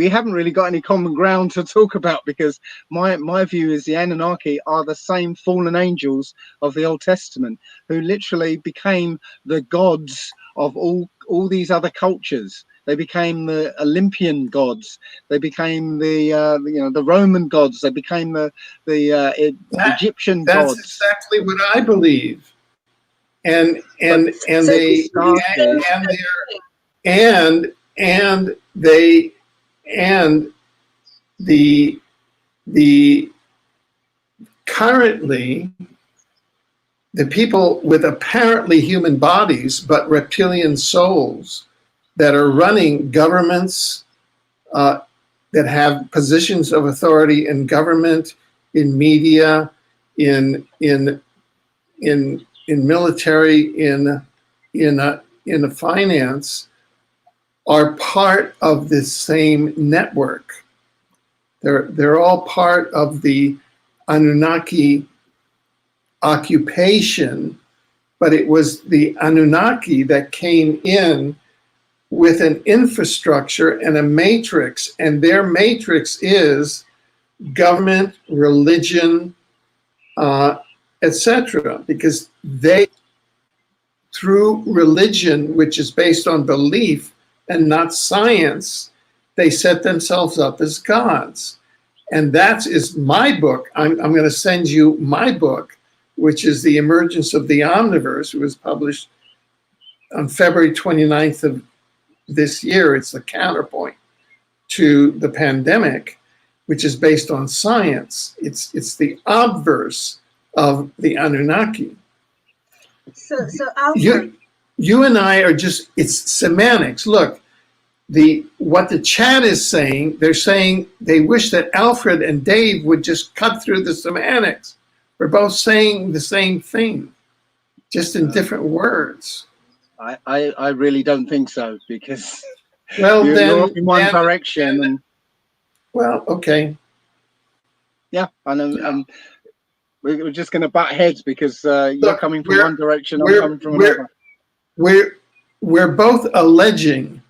D: haven't really got any common ground to talk about, because my view is the Anunnaki are the same fallen angels of the Old Testament who literally became the gods of all these other cultures. They became the Olympian gods. They became the Roman gods. They became the Egyptian gods.
A: That's exactly what I believe. And the currently the people with apparently human bodies but reptilian souls that are running governments, that have positions of authority in government, in media, in military, in finance, are part of this same network. They're all part of the Anunnaki occupation, but it was the Anunnaki that came in with an infrastructure and a matrix, and their matrix is government, religion, etc. Because they, through religion, which is based on belief and not science, they set themselves up as gods. And that is my book. I'm going to send you my book, which is The Emergence of the Omniverse. It was published on February 29th of this year. It's the counterpoint to the pandemic, which is based on science. It's the obverse of the Anunnaki.
B: So Alfred,
A: you and I are just, it's semantics. Look, what the chat is saying, they're saying they wish that Alfred and Dave would just cut through the semantics. We're both saying the same thing, just in different words.
D: I really don't think so, because
A: well,
D: you're off in one direction. And
A: well, okay.
D: Yeah, and we're just going to butt heads, because you're coming from one direction, I'm coming from another.
A: We're both allegedly,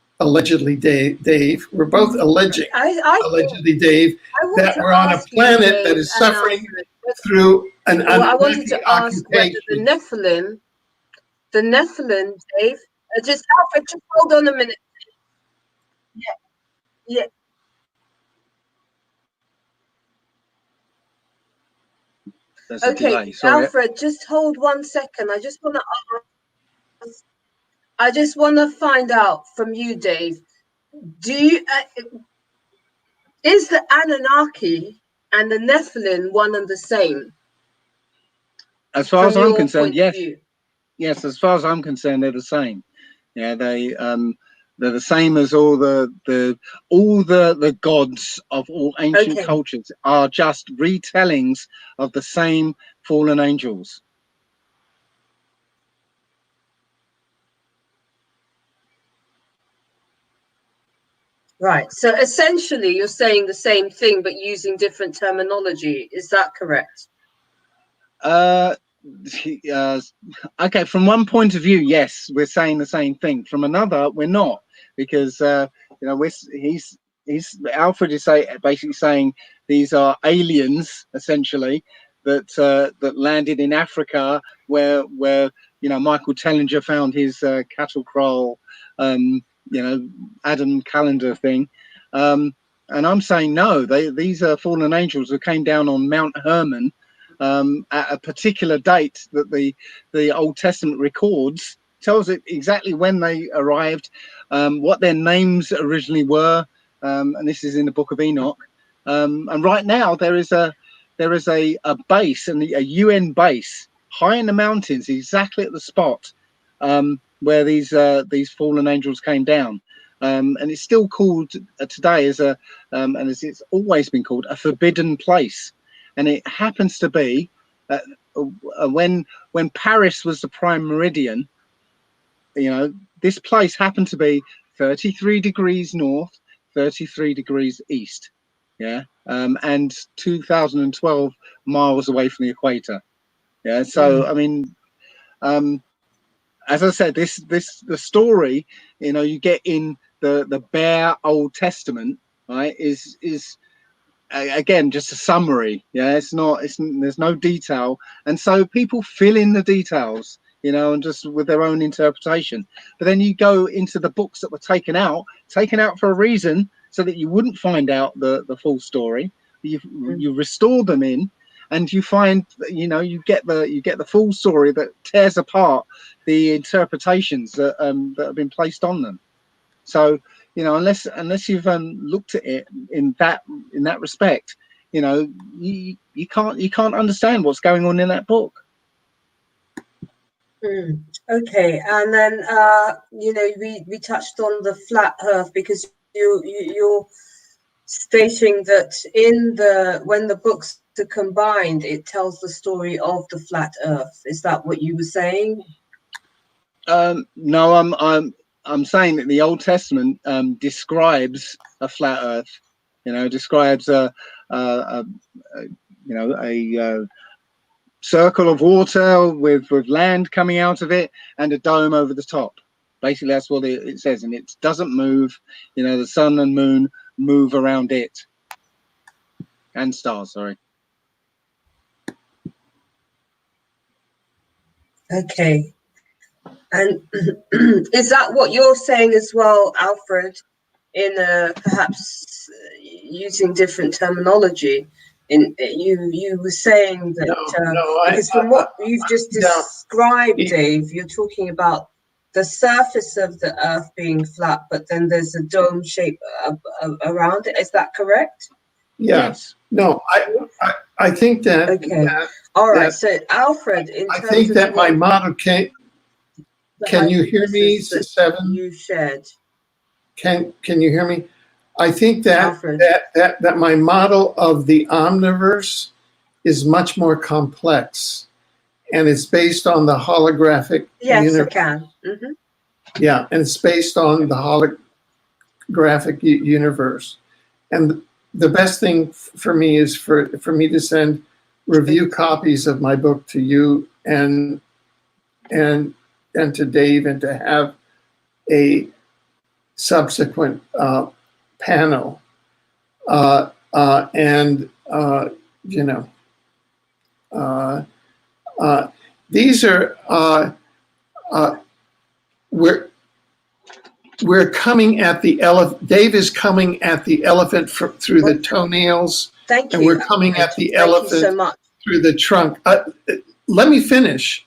A: Dave. We're both allegedly, Dave, that we're on a planet that is suffering through an
B: I wanted to ask whether
A: occupation.
B: the Nephilim, Dave, Alfred, just hold on a minute. Yeah. Okay, Alfred, just hold 1 second. I just want to find out from you, Dave. Is the Anunnaki and the Nephilim one and the same?
D: As far as I'm concerned, yes. Yes, as far as I'm concerned, they're the same. Yeah, they're the same as all the gods of all ancient cultures are just retellings of the same fallen angels.
B: Right. So essentially, you're saying the same thing, but using different terminology. Is that correct?
D: Okay, from one point of view, yes, we're saying the same thing. From another, we're not, because Alfred is basically saying these are aliens, essentially, that landed in Africa, where Michael Tellinger found his cattle kraal, Adam calendar thing, and I'm saying no. These are fallen angels who came down on Mount Hermon at a particular date that the Old Testament records, tells it exactly when they arrived, what their names originally were, and this is in the Book of Enoch, And right now there is a base, and a UN base high in the mountains, exactly at the spot where these fallen angels came down. And it's still called today as and as it's always been called, a forbidden place. And it happens to be when Paris was the prime meridian, this place happened to be 33 degrees north, 33 degrees east, and 2012 miles away from the equator. So I mean, as I said, the story, you get in the bare Old Testament, right, is again just a summary. There's no detail, and so people fill in the details, and just with their own interpretation. But then you go into the books that were taken out for a reason, so that you wouldn't find out the full story. You restore them in, and you find, you get the full story that tears apart the interpretations that have been placed on them. So, unless you've looked at it in that respect, you can't understand what's going on in that book.
B: Okay, and then we touched on the flat Earth, because you're stating that when the books are combined, it tells the story of the flat Earth. Is that what you were saying?
D: No, I'm saying that the Old Testament describes a flat Earth. Describes a circle of water with land coming out of it and a dome over the top. Basically, that's what it says, and it doesn't move. The sun and moon move around it, and stars. Sorry.
B: Okay. And is that what you're saying as well, Alfred, in perhaps using different terminology? You were saying that because from what you've just described, Dave, you're talking about the surface of the Earth being flat, but then there's a dome shape around it. Is that correct?
A: Yes. No, I think that.
B: Okay. All right. So, Alfred,
A: I think that my model can you hear me, 7?
B: You shared.
A: Can you hear me? I think that
B: Alfred.
A: that my model of the Omniverse is much more complex, and it's based on the holographic universe.
B: I can. Mm-hmm.
A: Yeah, and it's based on the holographic universe. And the best thing for me is for me to send review copies of my book to you and to Dave, and to have a subsequent panel. These are we're coming at the elephant. Dave is coming at the elephant through the toenails.
B: Thank you.
A: And we're coming at the elephant
B: so much.
A: through the trunk. Let me finish.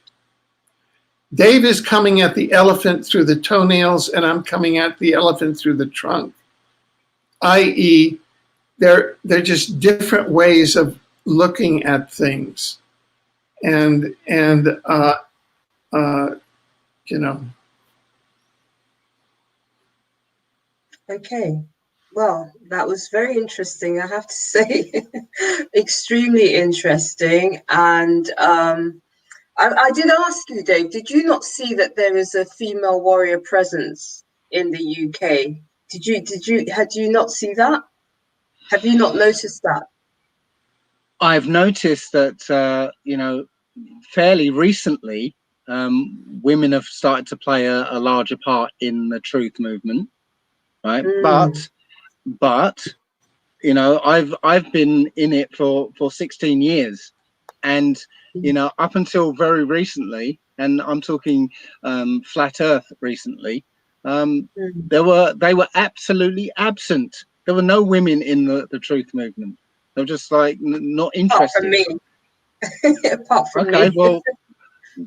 A: Dave is coming at the elephant through the toenails, and I'm coming at the elephant through the trunk. I.e., they're just different ways of looking at things, and
B: Okay. Well, that was very interesting, I have to say. Extremely interesting. And I did ask you, Dave, did you not see that there is a female warrior presence in the UK? Had you not see that? Have you not noticed that?
D: I've noticed that, fairly recently, women have started to play a larger part in the truth movement, right? But I've been in it for 16 years, and up until very recently, and I'm talking flat Earth recently, they were absolutely absent. There were no women in the truth movement. They were just like not interested.
B: Apart from me. Apart from
D: okay,
B: me.
D: well,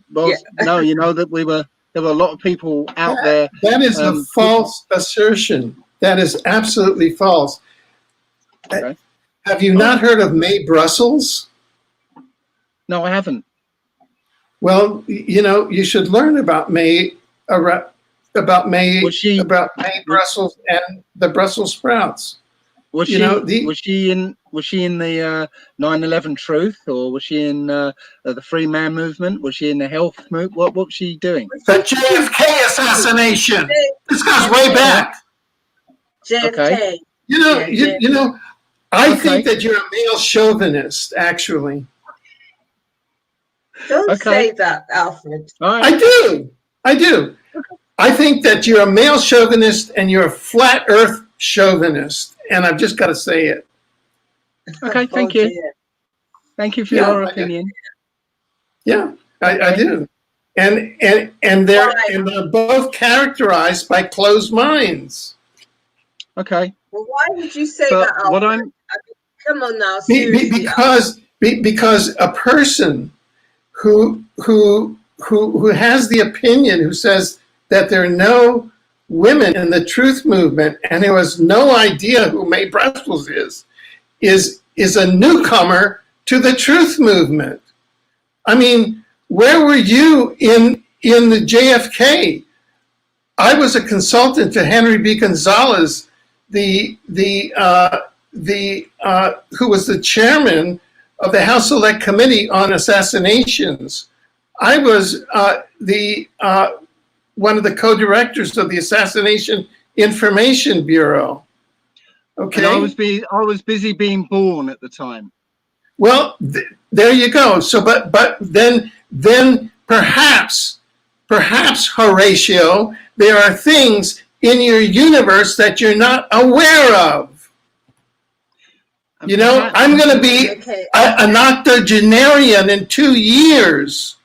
B: Yeah.
D: No, there were a lot of people out there.
A: That is a false assertion. That is absolutely false.
D: Okay.
A: Have you not heard of May Brussels?
D: No, I haven't.
A: Well, you know, you should learn about May
D: Was she
A: Brussels and the Brussels sprouts.
D: was
A: You
D: she
A: know,
D: was she in the 9/11 truth, or was she in the free man movement? Was she in the health movement? What was she doing?
A: The JFK assassination. This goes way back.
B: JFK.
D: Okay.
A: You know,
B: Yeah,
A: you know, I
D: Okay.
A: think that you're a male chauvinist, actually.
B: Don't
D: Okay.
B: say that, Alfred.
D: All right.
A: I do. I do. I think that you're a male chauvinist and you're a flat earth chauvinist. And I've just got to say it.
D: Okay. Thank
B: Oh,
D: you.
B: dear.
D: Thank you for
A: Yeah,
D: your
A: I-
D: opinion.
A: Yeah, I
D: Okay.
A: do. And they're both characterized by closed minds.
D: Okay.
B: Well, why would you say
D: But
B: that, Alfred?
D: what I'm
B: Come on now,
A: Be- be-
B: seriously.
A: because a person who has the opinion, who says that there are no women in the truth movement and who has no idea who May Brussels is a newcomer to the truth movement. I mean, where were you in the JFK? I was a consultant to Henry B. Gonzalez, who was the chairman of the House Select Committee on Assassinations. I was one of the co-directors of the Assassination Information Bureau. Okay.
D: and I was busy being born at the time.
A: Well, there you go. So, but then perhaps Horatio, there are things in your universe that you're not aware of. You know, I'm going to be
B: Okay.
A: an octogenarian in 2 years.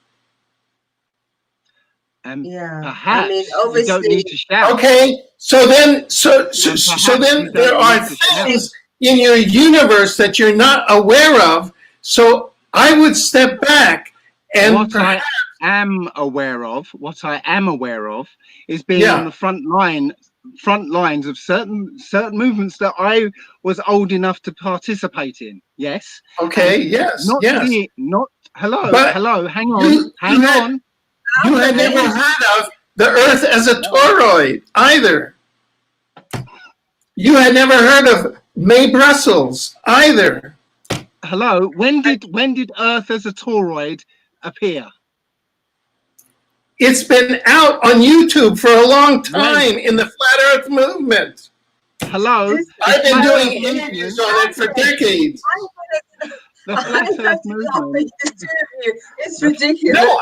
D: And
B: Yeah.
D: perhaps
B: I mean,
D: you don't
B: obviously,
D: need to shout.
A: Okay, so then
D: you
A: there
D: don't
A: are
D: need to shout.
A: things in your universe that you're not aware of. So I would step back and
D: What I am aware of is being
A: Yeah.
D: on the front lines of certain movements that I was old enough to participate in. Yes.
A: okay,
D: And
A: yes,
D: Not
A: yes.
D: hello,
A: But
D: hang on.
A: You had never heard of the Earth as a toroid either. You had never heard of May Brussels either.
D: Hello. When did Earth as a toroid appear?
A: It's been out on YouTube for a long time in the Flat Earth movement.
D: Hello.
A: I've been
D: Flat
A: doing
D: Earth
A: interviews
D: movement-
A: on it for decades.
D: The
B: I'm
D: Flat
B: going
D: Earth
B: to
D: movement.
B: laugh at the two of you. It's ridiculous.
A: No,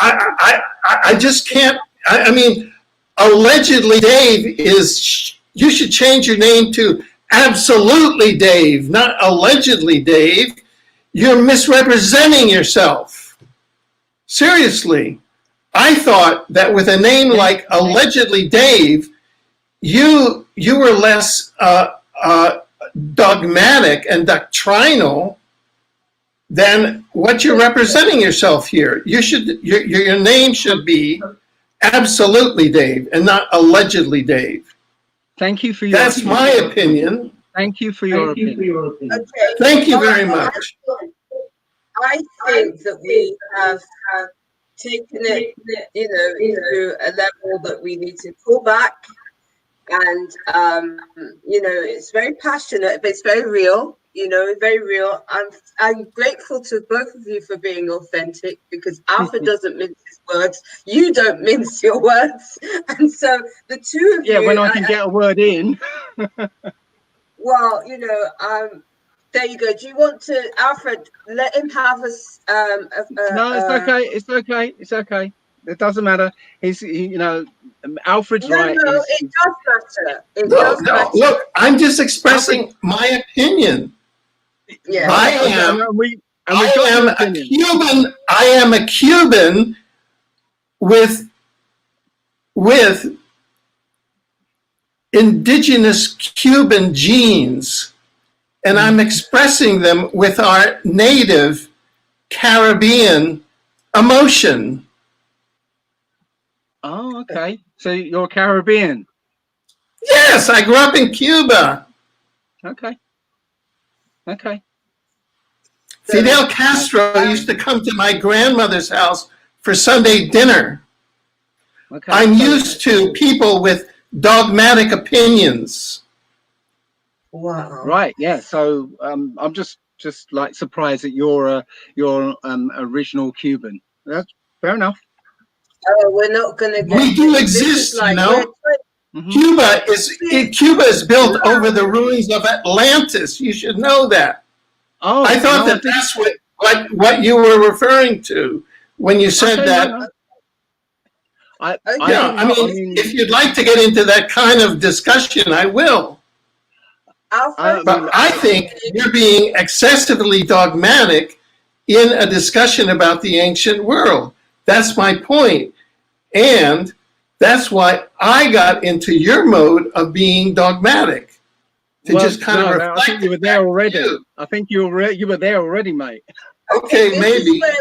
A: I just can't. I mean, allegedly Dave is. You should change your name to Absolutely Dave, not Allegedly Dave. You're misrepresenting yourself. Seriously, I thought that with a name like Allegedly Dave, you were less dogmatic and doctrinal than what you're representing yourself here. You should your name should be Absolutely Dave and not Allegedly Dave.
D: Thank you for your.
A: That's my opinion.
D: Thank you for your opinion.
B: Okay.
A: Thank you
B: All
A: very
B: right,
A: much.
B: I think that we have taken it, to a level that we need to pull back. And, it's very passionate, but it's very real, very real. I'm grateful to both of you for being authentic, because Alfred doesn't mince his words. You don't mince your words. And so the two of you.
D: Yeah, when I can get a word in.
B: Well, there you go. Do you want to, Alfred, let him have us?
D: No, it's okay. It doesn't matter. Alfred's right.
B: No, it does matter. It does matter.
A: Look, I'm just expressing my opinion.
B: Yeah.
A: I am a Cuban with indigenous Cuban genes, and I'm expressing them with our native Caribbean emotion.
D: Oh, okay. So you're Caribbean.
A: Yes, I grew up in Cuba.
D: Okay. Okay.
A: Fidel Castro used to come to my grandmother's house for Sunday dinner.
D: Okay.
A: I'm used to people with dogmatic opinions.
B: Wow.
D: Right. Yeah. So I'm just like surprised that you're original Cuban. That's fair enough.
B: Oh, we're not going to get.
A: We do
B: this
A: exist,
B: is like,
A: you know.
D: Mhm.
A: Cuba is built over the ruins of Atlantis. You should know that.
D: Oh,
A: I thought
D: no,
A: that that's what you were referring to when you said
D: okay,
A: that.
D: no. I
B: Okay.
A: Yeah,
D: think
A: I
D: not.
A: mean, if you'd like to get into that kind of discussion, I will.
B: Alfred,
A: But I think you're being excessively dogmatic in a discussion about the ancient world. That's my point. And that's why I got into your mode of being dogmatic. To just kind of reflect.
D: I think you were there already.
A: You.
D: I think you were there already, mate.
A: Okay,
B: this is where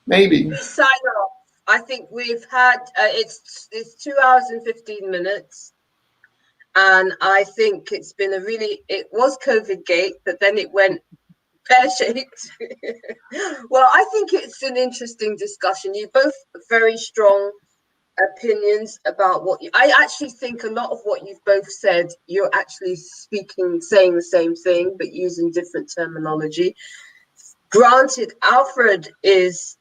A: maybe.
B: we sign off. I think we've had it's 2 hours and 15 minutes, and I think it's been it was COVIDGATE, but then it went pear-shaped. Well, I think it's an interesting discussion. You both very strong opinions about I actually think a lot of what you've both said, you're actually saying the same thing, but using different terminology. Granted, Alfred is,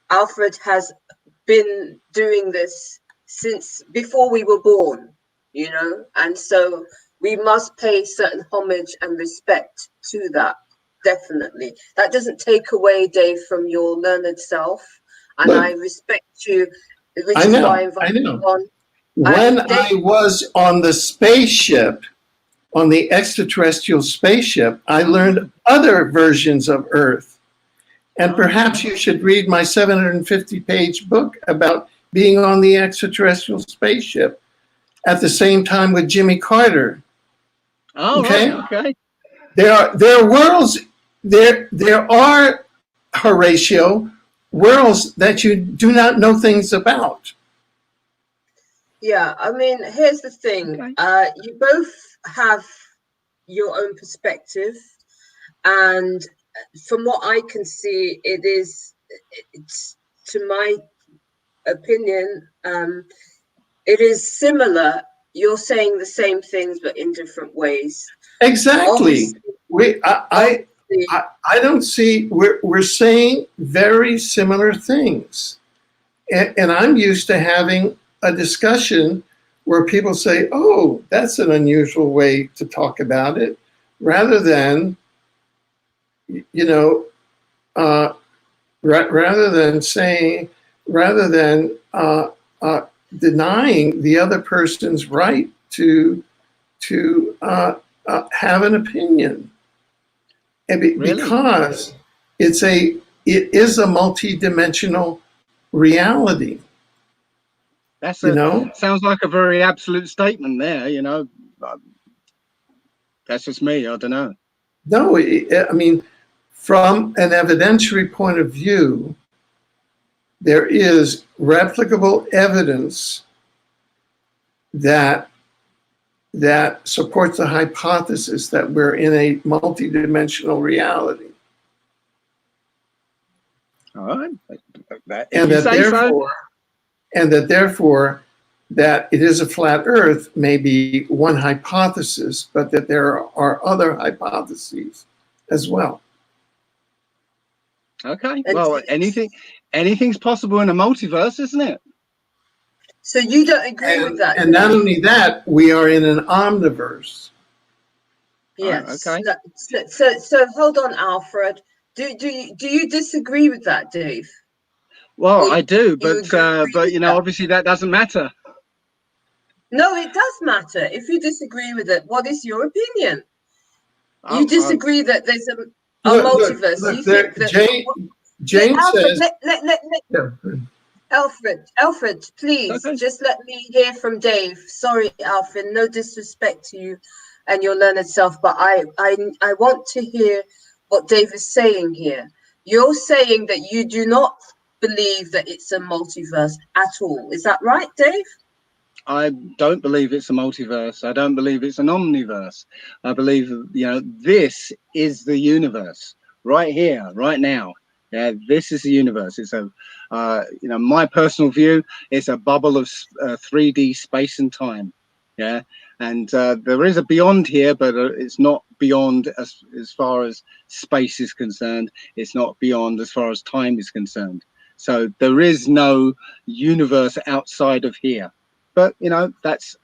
B: Alfred has been doing this since before we were born, and so we must pay certain homage and respect to that. Definitely. That doesn't take away, Dave, from your learned self. And I respect you, which is why I invited you on.
A: When I was on the spaceship, on the extraterrestrial spaceship, I learned other versions of Earth. And perhaps you should read my 750-page book about being on the extraterrestrial spaceship at the same time with Jimmy Carter.
D: Oh, okay. Right, okay.
A: There are worlds. There are, Horatio, worlds that you do not know things about.
B: Yeah, I mean, here's the thing. Okay. You both have your own perspective, and from what I can see, it's to my opinion, it is similar. You're saying the same things, but in different ways.
A: Exactly. I don't see, we're saying very similar things. And I'm used to having a discussion where people say, oh, that's an unusual way to talk about it, rather than, denying the other person's right to have an opinion. And because it is a multi-dimensional reality.
D: Sounds like a very absolute statement there, That's just me, I don't know.
A: No, I mean, from an evidentiary point of view, there is replicable evidence that supports the hypothesis that we're in a multidimensional reality.
D: All right.
A: And that therefore that it is a flat Earth may be one hypothesis, but that there are other hypotheses as well.
D: Okay. Well, anything's possible in a multiverse, isn't it?
B: So you don't agree with that?
A: And not only that, we are in an omniverse.
B: Yes.
D: Okay.
B: So hold on, Alfred. Do you disagree with that, Dave?
D: Well, I do, but obviously that doesn't matter.
B: No, it does matter. If you disagree with it, what is your opinion? You disagree that there's a multiverse.
A: Look,
B: you think that
A: James
B: Alfred,
A: says,
B: Alfred, please just let me hear from Dave. Sorry, Alfred, no disrespect to you and your learned self, but I want to hear what Dave is saying here. You're saying that you do not believe that it's a multiverse at all. Is that right, Dave?
D: I don't believe it's a multiverse. I don't believe it's an omniverse. I believe, you know, this is the universe right here, right now. Yeah, this is the universe. It's a, you know, my personal view, it's a bubble of 3D space and time. Yeah, and there is a beyond here, but it's not beyond as far as space is concerned. It's not beyond as far as time is concerned. So there is no universe outside of here. But you know, that's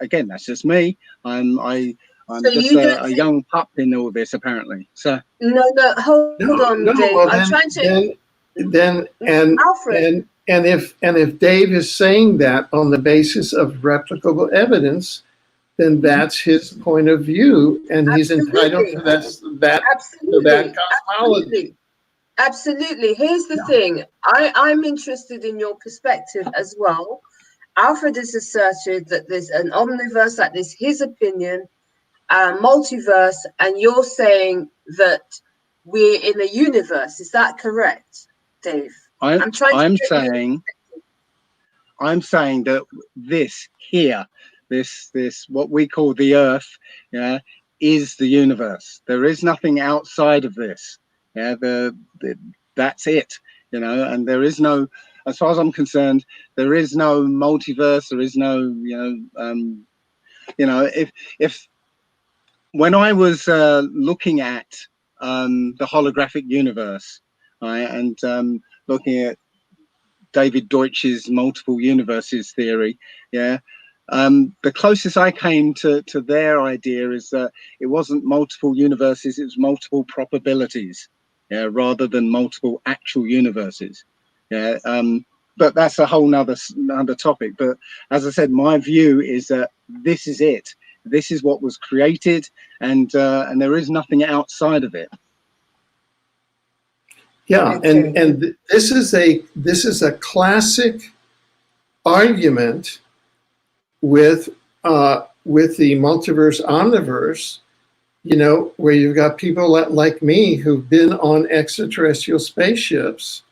D: just me. I'm
B: So
D: just
B: you don't
D: a
B: think,
D: young pup in all this, apparently. So
B: no, hold on,
A: No,
B: Dave.
A: well
B: I'm trying to,
A: then
B: Alfred.
A: and if Dave is saying that on the basis of replicable evidence, then that's his point of view, and he's entitled to that
B: Absolutely,
A: cosmology.
B: absolutely. Here's the thing. I'm interested in your perspective as well. Alfred has asserted that there's an omniverse, that is his opinion, multiverse, and you're saying that we're in a universe. Is that correct, Dave? I'm trying to get you.
D: I'm saying that this here, this what we call the Earth, yeah, is the universe. There is nothing outside of this. Yeah, that's it. You know, and there is no, as far as I'm concerned, there is no multiverse. There is no, if when I was looking at the holographic universe, right, and looking at David Deutsch's multiple universes theory, yeah, the closest I came to their idea is that it wasn't multiple universes, it was multiple probabilities, yeah, rather than multiple actual universes. Yeah, but that's a whole nother topic. But as I said, my view is that this is it. This is what was created, and there is nothing outside of it.
A: Yeah, and this is a classic argument with the multiverse omniverse, you know, where you've got people like me who've been on extraterrestrial spaceships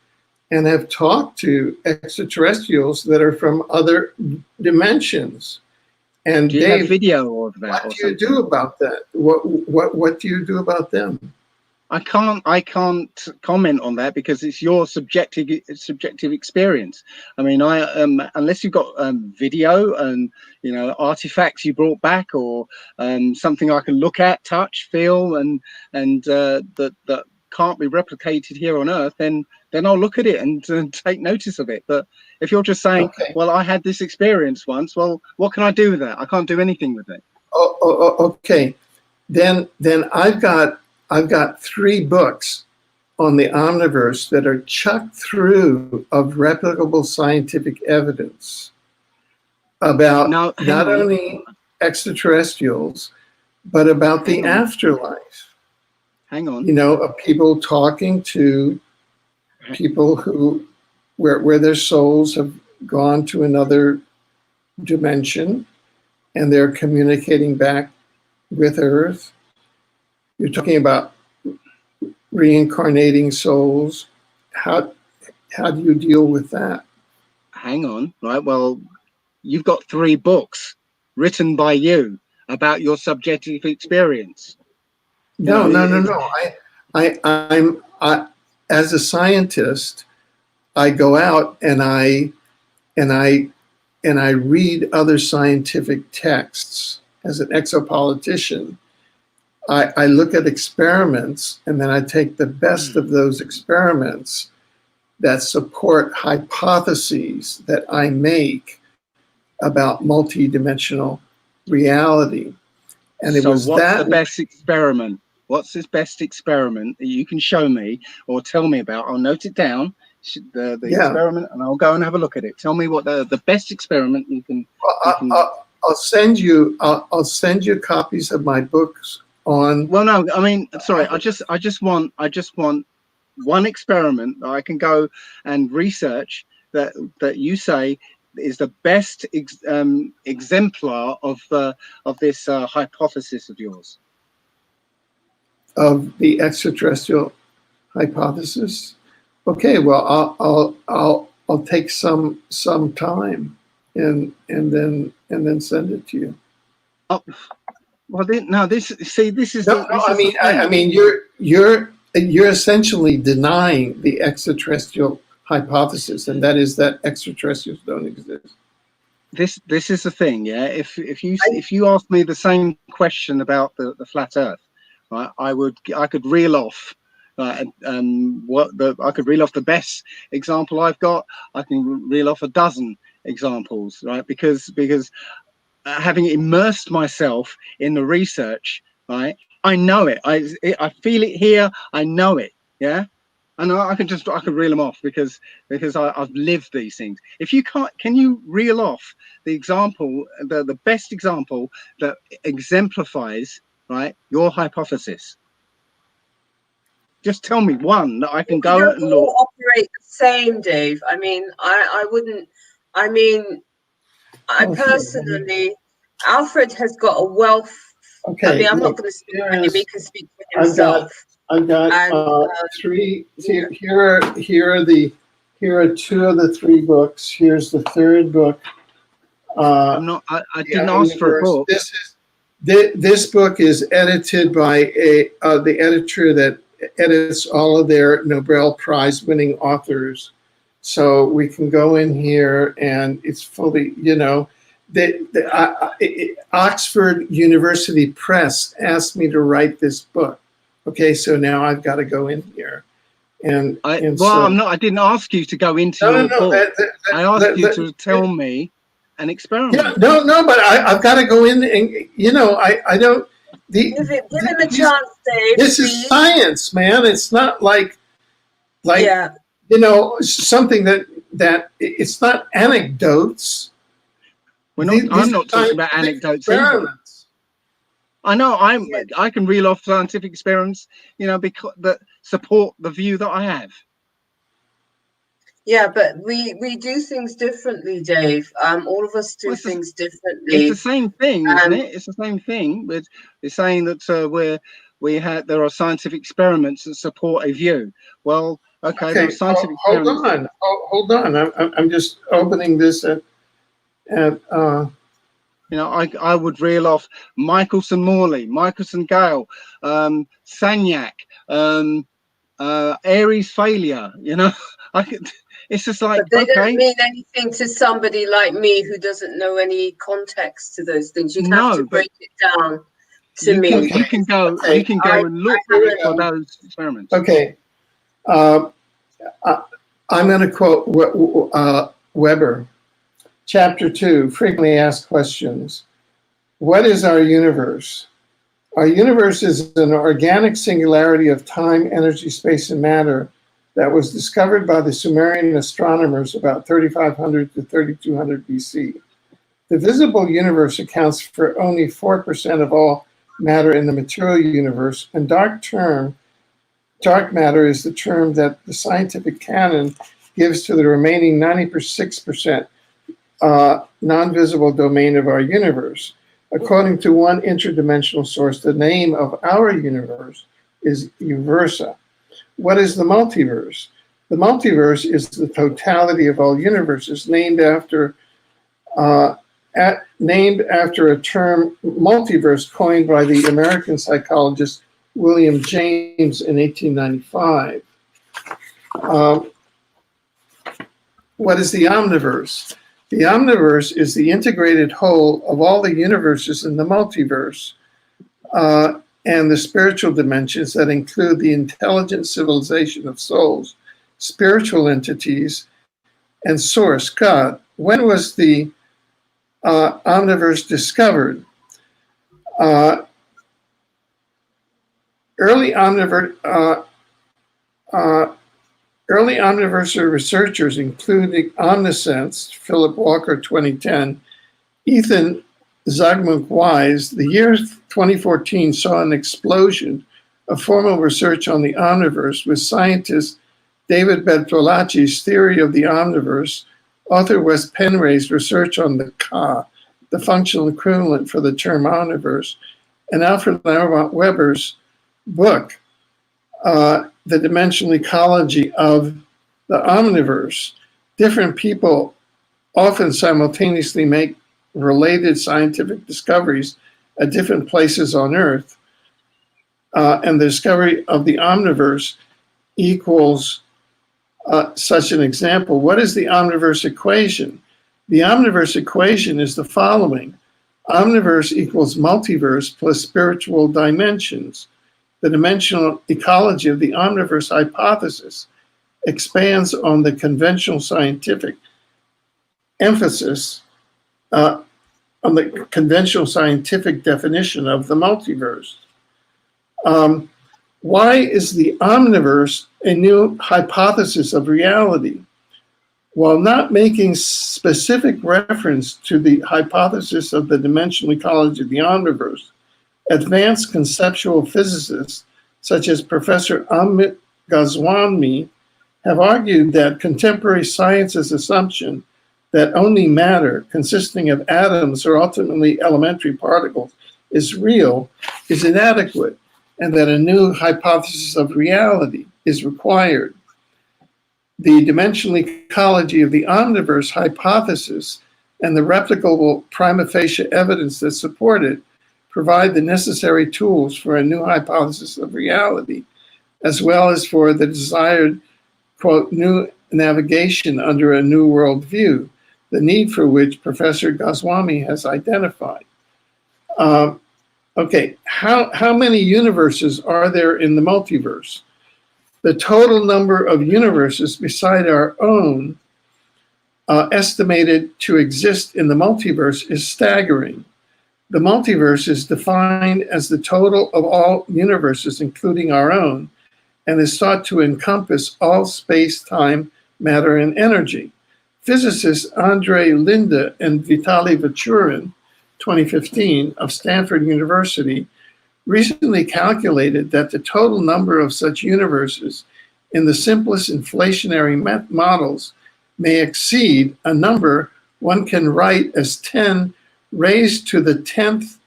A: and have talked to extraterrestrials that are from other dimensions. And
D: do you
A: Dave,
D: have video of that?
A: What do you do about that? What do you do about them?
D: I can't comment on that because it's your subjective experience. I mean, unless you've got video and, you know, artifacts you brought back, or something I can look at, touch, feel, and that can't be replicated here on Earth, then I'll look at it and take notice of it. But if you're just saying,
A: Okay.
D: well, I had this experience once, well, what can I do with that? I can't do anything with it.
A: Okay. Then I've got 3 books on the Omniverse that are chucked through of replicable scientific evidence about not only extraterrestrials, but about the afterlife.
D: Hang on.
A: You know, of people talking to people where their souls have gone to another dimension and they're communicating back with Earth. You're talking about reincarnating souls. How do you deal with that?
D: Hang on, right? Well, you've got 3 books written by you about your subjective experience.
A: No. I'm as a scientist, I go out and I read other scientific texts. As an exopolitician, I look at experiments and then I take the best of those experiments that support hypotheses that I make about multidimensional reality. And it was
D: what's
A: that
D: the best experiment? What's this best experiment that you can show me or tell me about? I'll note it down, the experiment, and I'll go and have a look at it. Tell me what the best experiment you can.
A: I'll send you copies of my books on.
D: Well, no, I mean, sorry, I just want one experiment that I can go and research that you say is the best exemplar of this hypothesis of yours.
A: Of the extraterrestrial hypothesis. Okay, well, I'll take some time. and then send it to you.
D: Oh, well, no. This is
A: No, I mean, you're essentially denying the extraterrestrial hypothesis, and that is that extraterrestrials don't exist.
D: This is the thing, yeah. If you ask me the same question about the flat Earth, right, I could reel off. I could reel off the best example I've got. I can reel off a dozen examples, right? Because having immersed myself in the research, right, I know it. I feel it here. I know it. Yeah, and I could reel them off because I've lived these things. If you can't, can you reel off the example, the best example that exemplifies, right, your hypothesis? Just tell me one that I can go and look.
B: All operate the same, Dave. I mean, I wouldn't. I mean, I personally, Alfred has got a wealth.
A: Okay.
B: I mean, I'm not going to speak for him. He can speak for himself.
A: I've got three. Here are two of the three books. Here's the third book.
D: I'm not. I didn't ask for a book.
A: This book is edited by the editor that edits all of their Nobel Prize winning authors. So we can go in here and it's fully, you know, Oxford University Press asked me to write this book. Okay, so now I've got to go in here.
D: I'm not. I didn't ask you to go into your book. I asked you to tell me an experiment.
A: Yeah, no, but I've got to go in and, you know, I don't.
B: Give him a chance, Dave.
A: This is science, man. It's not like
B: yeah.
A: You know, something that it's not anecdotes.
D: I'm not talking about anecdotes either. I know I can reel off scientific experiments, you know, because that support the view that I have.
B: Yeah, but we do things differently, Dave. All of us do things differently.
D: It's the same thing, isn't it? It's the same thing. But it's saying that there are scientific experiments that support a view. Well, okay. There are scientific experiments.
A: Hold on. I'm just opening this at
D: you know, I would reel off Michelson Morley, Michelson Gale, Sagnac, Aries failure. You know, it's just like,
B: but they don't mean anything to somebody like me who doesn't know any context to those things. You'd have to break it down to me.
D: You can go and look for those experiments.
A: Okay. I'm going to quote Weber. Chapter 2, frequently asked questions. What is our universe? Our universe is an organic singularity of time, energy, space, and matter that was discovered by the Sumerian astronomers about 3500 to 3200 BC. The visible universe accounts for only 4% of all matter in the material universe, and dark matter is the term that the scientific canon gives to the remaining 96% non-visible domain of our universe. According to one interdimensional source, the name of our universe is Uversa. What is the multiverse? The multiverse is the totality of all universes, named after a term multiverse coined by the American psychologist William James in 1895. What is the Omniverse? The Omniverse is the integrated whole of all the universes in the multiverse and the spiritual dimensions that include the intelligent civilization of souls, spiritual entities, and Source, God. When was the Omniverse discovered? Early Omniverse researchers, including Omnisense, Philip Walker, 2010, Ethan Zygmunt-Wise, the year 2014 saw an explosion of formal research on the Omniverse with scientist David Bertolacci's theory of the Omniverse, author Wes Penray's research on the Ka, the functional equivalent for the term Omniverse, and Alfred Lermont Weber's book, The Dimensional Ecology of the Omniverse. Different people often simultaneously make related scientific discoveries at different places on Earth, and the discovery of the Omniverse equals such an example. What is the Omniverse equation? The Omniverse equation is the following. Omniverse equals multiverse plus spiritual dimensions. The dimensional ecology of the Omniverse hypothesis expands on the conventional scientific emphasis on the conventional scientific definition of the multiverse. Why is the Omniverse a new hypothesis of reality? While not making specific reference to the hypothesis of the dimensional ecology of the Omniverse, advanced conceptual physicists such as Professor Amit Goswami have argued that contemporary science's assumption that only matter consisting of atoms or ultimately elementary particles is real is inadequate, and that a new hypothesis of reality is required. The dimensional ecology of the Omniverse hypothesis and the replicable prima facie evidence that support it provide the necessary tools for a new hypothesis of reality, as well as for the desired, quote, new navigation under a new worldview, the need for which Professor Goswami has identified. Okay, how many universes are there in the multiverse? The total number of universes beside our own estimated to exist in the multiverse is staggering. The multiverse is defined as the total of all universes, including our own, and is thought to encompass all space, time, matter, and energy. Physicists Andrei Linde and Vitaly Vachurin, 2015, of Stanford University, recently calculated that the total number of such universes in the simplest inflationary models may exceed a number one can write as 10 raised to the 10th,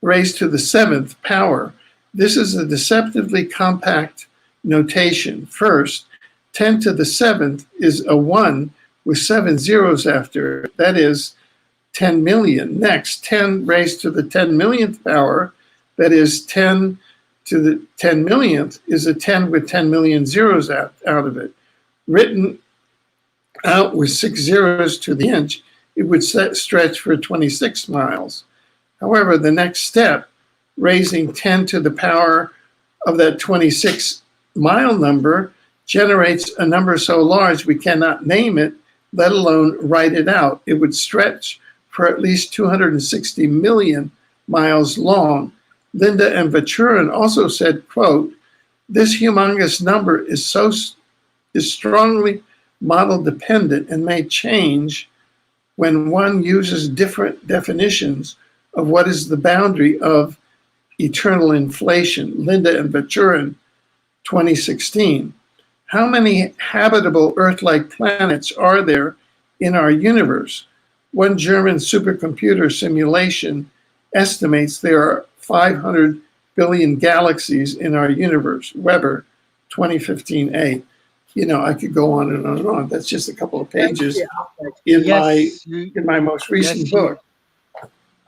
A: raised to the 7th power. This is a deceptively compact notation. First, 10 to the 7th is a 1 with 7 zeros after it. That is 10 million. Next, 10 raised to the 10 millionth power, that is 10 to the 10 millionth, is a 10 with 10 million zeros out of it. Written out with 6 zeros to the inch, it would stretch for 26 miles. However, the next step, raising 10 to the power of that 26 mile number, generates a number so large we cannot name it, let alone write it out. It would stretch for at least 260 million miles long. Linde and Vachurin also said, quote, this humongous number is strongly model dependent and may change when one uses different definitions of what is the boundary of eternal inflation. Linde and Vachurin, 2016. How many habitable Earth-like planets are there in our universe? One German supercomputer simulation estimates there are 500 billion galaxies in our universe. Weber, 2015a. You know, I could go on and on and on. That's just a couple of pages in my most recent book.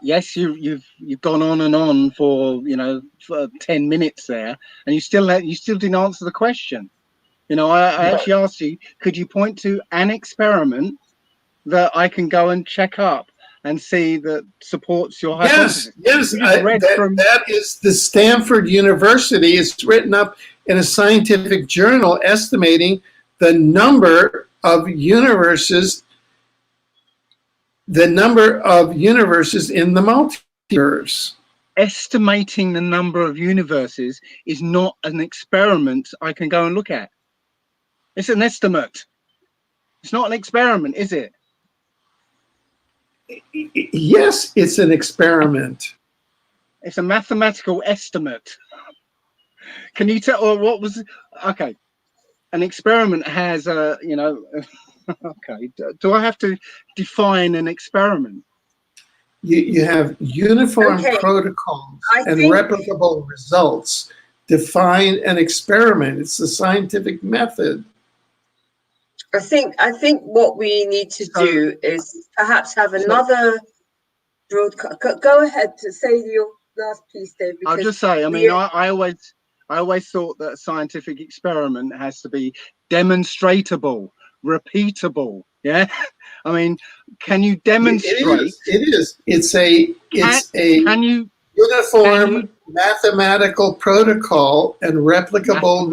D: Yes, you've gone on and on for, you know, for 10 minutes there, and you still didn't answer the question. You know, I actually asked you, could you point to an experiment that I can go and check up and see that supports your hypothesis?
A: Yes, that is the Stanford University. It's written up in a scientific journal estimating the number of universes, in the multiverse.
D: Estimating the number of universes is not an experiment I can go and look at. It's an estimate. It's not an experiment, is it?
A: Yes, it's an experiment.
D: It's a mathematical estimate. Can you tell, or what was, okay, an experiment has a, you know, okay, do I have to define an experiment?
A: You have uniform protocols and replicable results. Define an experiment. It's the scientific method.
B: I think what we need to do is perhaps have another broadcast. Go ahead to say your last piece, Dave.
D: I'll just say, I mean, I always thought that a scientific experiment has to be demonstratable, repeatable. Yeah, I mean, can you demonstrate?
A: It is. It's a uniform mathematical protocol and replicable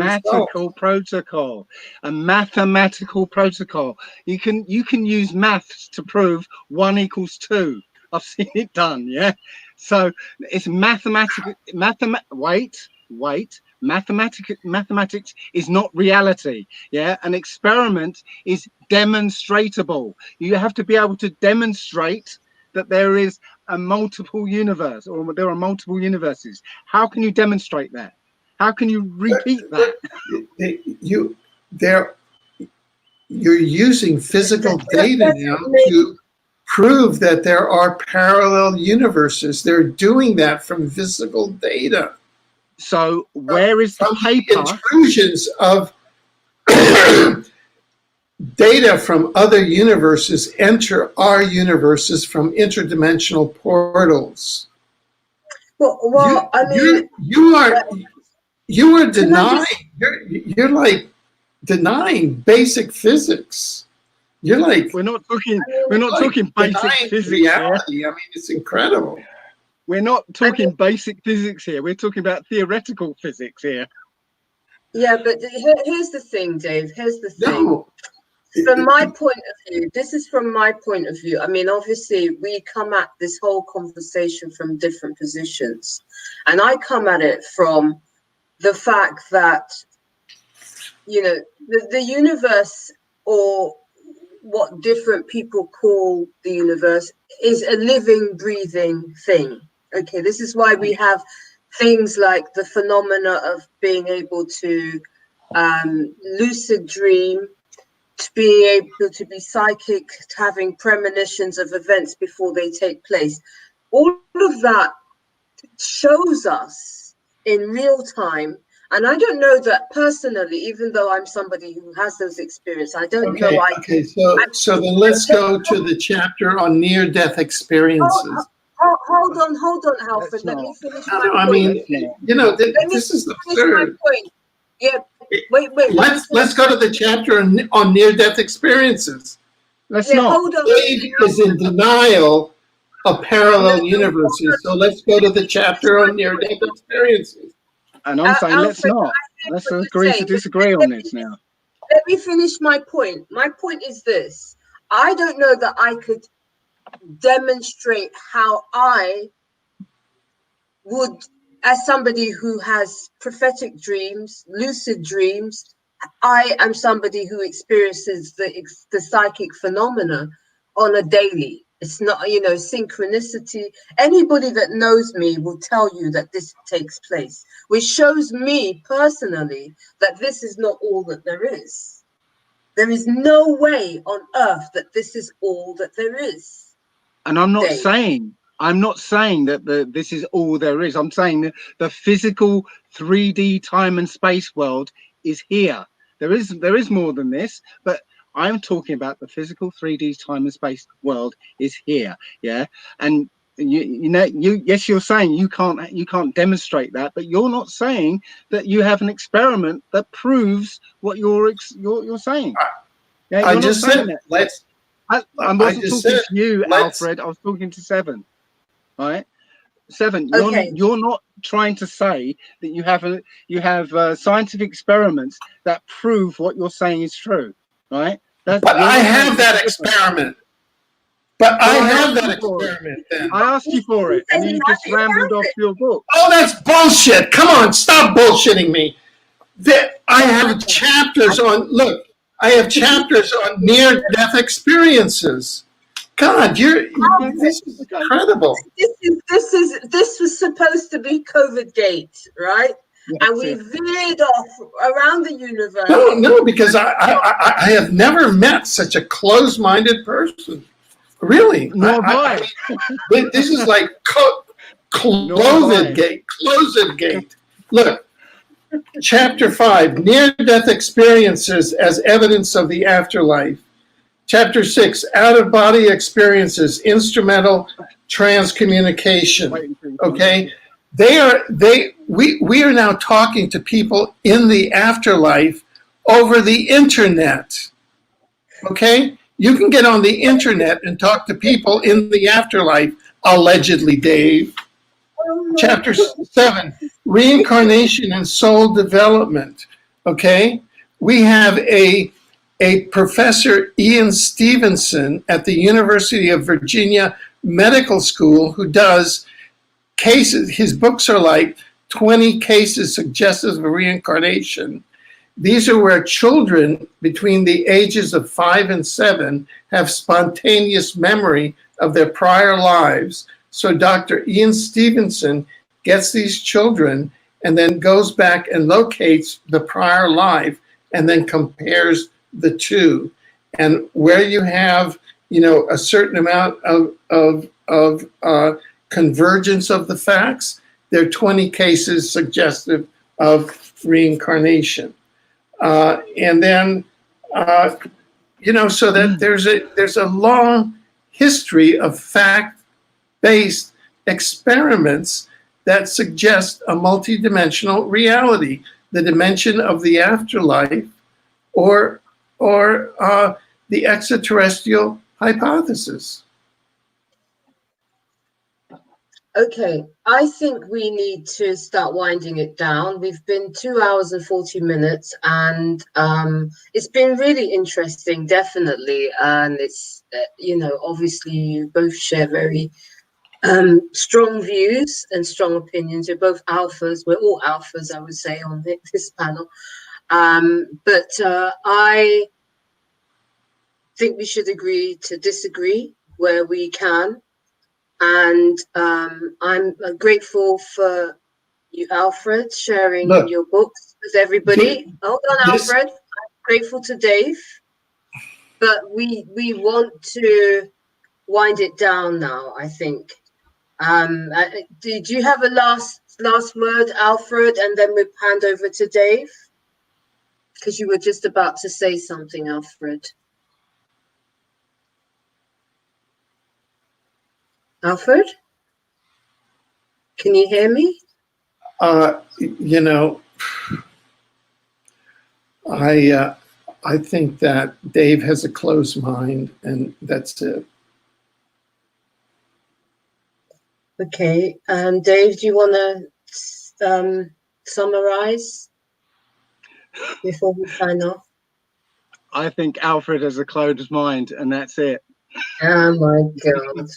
D: protocol. A mathematical protocol. You can use maths to prove 1 = 2. I've seen it done. Yeah. So it's mathematical. Mathematics is not reality. Yeah. An experiment is demonstratable. You have to be able to demonstrate that there is a multiple universe, or there are multiple universes. How can you demonstrate that? How can you repeat that?
A: You're using physical data now to prove that there are parallel universes. They're doing that from physical data.
D: So where is the paper?
A: Intrusions of data from other universes enter our universes from interdimensional portals.
B: Well, I mean,
A: you are denying. You're like denying basic physics. You're like,
D: we're not talking basic physics
A: reality. Here. I mean, it's incredible.
D: We're not talking basic physics here. We're talking about theoretical physics here.
B: Yeah, but here's the thing, Dave. Here's the thing. No. From my point of view, this is from my point of view. I mean, obviously, we come at this whole conversation from different positions. And I come at it from the fact that, you know, the universe, or what different people call the universe, is a living, breathing thing. Okay, this is why we have things like the phenomena of being able to lucid dream, to be able to be psychic, having premonitions of events before they take place. All of that shows us in real time. And I don't know that personally, even though I'm somebody who has those experiences, I don't know.
A: So then let's go to the chapter on near-death experiences.
B: Hold on, Alfred. Let me finish my point.
A: I mean, you know, this is absurd.
B: Yeah, wait.
A: Let's go to the chapter on near-death experiences.
B: Hold on.
A: Dave is in denial of parallel universes. So let's go to the chapter on near-death experiences.
D: And I'm saying let's agree to disagree on this now.
B: Let me finish my point. My point is this. I don't know that I could demonstrate how I would, as somebody who has prophetic dreams, lucid dreams, I am somebody who experiences the psychic phenomena on a daily. It's not, you know, synchronicity. Anybody that knows me will tell you that this takes place, which shows me personally that this is not all that there is. There is no way on earth that this is all that there is.
D: And I'm not saying that this is all there is. I'm saying that the physical 3D time and space world is here. There is more than this, but I'm talking about the physical 3D time and space world is here. Yeah. And yes, you're saying you can't demonstrate that, but you're not saying that you have an experiment that proves what you're saying. Yeah,
A: I just said that.
D: I wasn't talking to you, Alfred. I was talking to Seven. Right, Seven. You're not trying to say that you have scientific experiments that prove what you're saying is true. Right.
A: But I have that experiment. Then.
D: I asked you for it, and you just rambled off your book.
A: Oh, that's bullshit. Come on, stop bullshitting me. I have chapters on, near-death experiences. God, this is incredible.
B: This was supposed to be COVIDGATE, right? And we veered off around the universe.
A: No, because I have never met such a close-minded person. Really. This is like COVIDGATE. Look, Chapter 5, near-death experiences as evidence of the afterlife. Chapter 6, out-of-body experiences, instrumental transcommunication. Okay, we are now talking to people in the afterlife over the internet. Okay, you can get on the internet and talk to people in the afterlife, allegedly, Dave. Chapter 7, reincarnation and soul development. Okay, we have a Professor Ian Stevenson at the University of Virginia Medical School who does cases. His books are like 20 cases suggestive of reincarnation. These are where children between the ages of 5 and 7 have spontaneous memory of their prior lives. So Dr. Ian Stevenson gets these children and then goes back and locates the prior life and then compares the two. And where you have, a certain amount of convergence of the facts, there are 20 cases suggestive of reincarnation. And then, so that there's a long history of fact-based experiments that suggest a multidimensional reality, the dimension of the afterlife, or the extraterrestrial hypothesis.
B: Okay, I think we need to start winding it down. We've been 2 hours and 40 minutes, and it's been really interesting, definitely. And it's, obviously you both share very strong views and strong opinions. You're both alphas. We're all alphas, I would say, on this panel. But I think we should agree to disagree where we can. And I'm grateful for you, Alfred, sharing your books with everybody. Hold on, Alfred. I'm grateful to Dave. But we want to wind it down now, I think. Did you have a last word, Alfred, and then we'll hand over to Dave? Because you were just about to say something, Alfred. Alfred? Can you hear me?
A: I think that Dave has a closed mind, and that's it.
B: Okay, Dave, do you want to summarize before we sign off?
D: I think Alfred has a closed mind, and that's it.
B: Oh my God!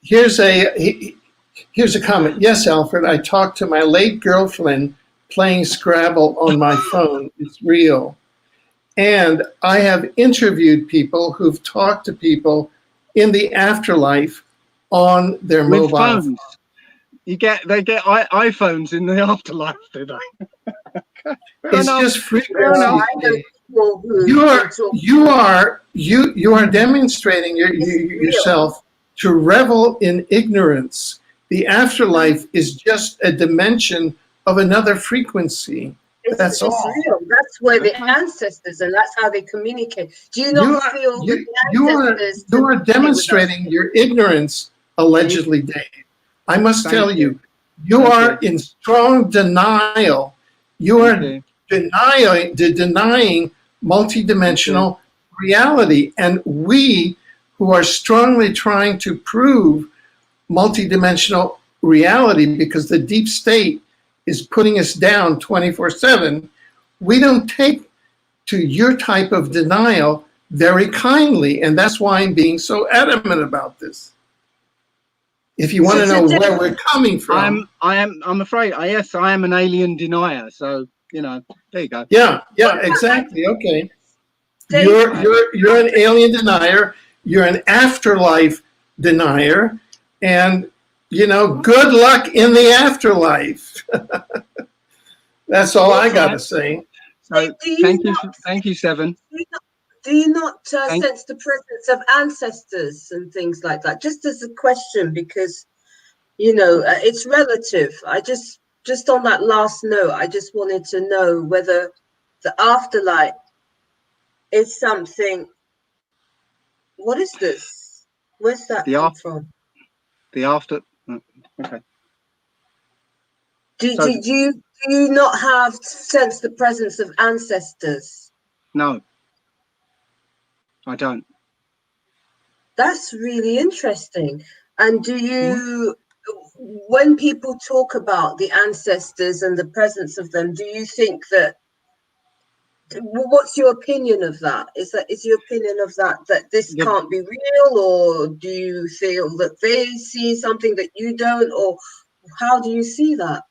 A: Here's a comment. Yes, Alfred, I talked to my late girlfriend playing Scrabble on my phone. It's real. And I have interviewed people who've talked to people in the afterlife on their
D: With
A: mobile
D: phones. They get iPhones in the afterlife, do they?
A: It's just frequency.
B: You
A: You are demonstrating yourself to revel in ignorance. The afterlife is just a dimension of another frequency. That's all.
B: Real. That's where the ancestors, and that's how they communicate. Do you not feel that the ancestors?
A: You are demonstrating your ignorance, allegedly, Dave. I must tell you, you are in strong denial. You are denying multidimensional reality. And we, who are strongly trying to prove multidimensional reality because the deep state is putting us down 24/7, we don't take to your type of denial very kindly. And that's why I'm being so adamant about this. If you want to know where we're coming from.
D: I'm afraid, yes, I am an alien denier. So, there you go.
A: Yeah, exactly. Okay. You're an alien denier. You're an afterlife denier. And, good luck in the afterlife. That's all I got to say.
D: So, thank you, Seven.
B: Do you not sense the presence of ancestors and things like that? Just as a question, because, it's relative. just on that last note, I just wanted to know whether the afterlife is something. What is this? Where's that come from?
D: The after. Okay.
B: Do
D: So
B: you not have sense the presence of ancestors?
D: no, I don't.
B: That's really interesting. And do you, when people talk about the ancestors and the presence of them, do you think that, what's your opinion of that? Is your opinion of that this can't be real, or do you feel that they see something that you don't, or how do you see that?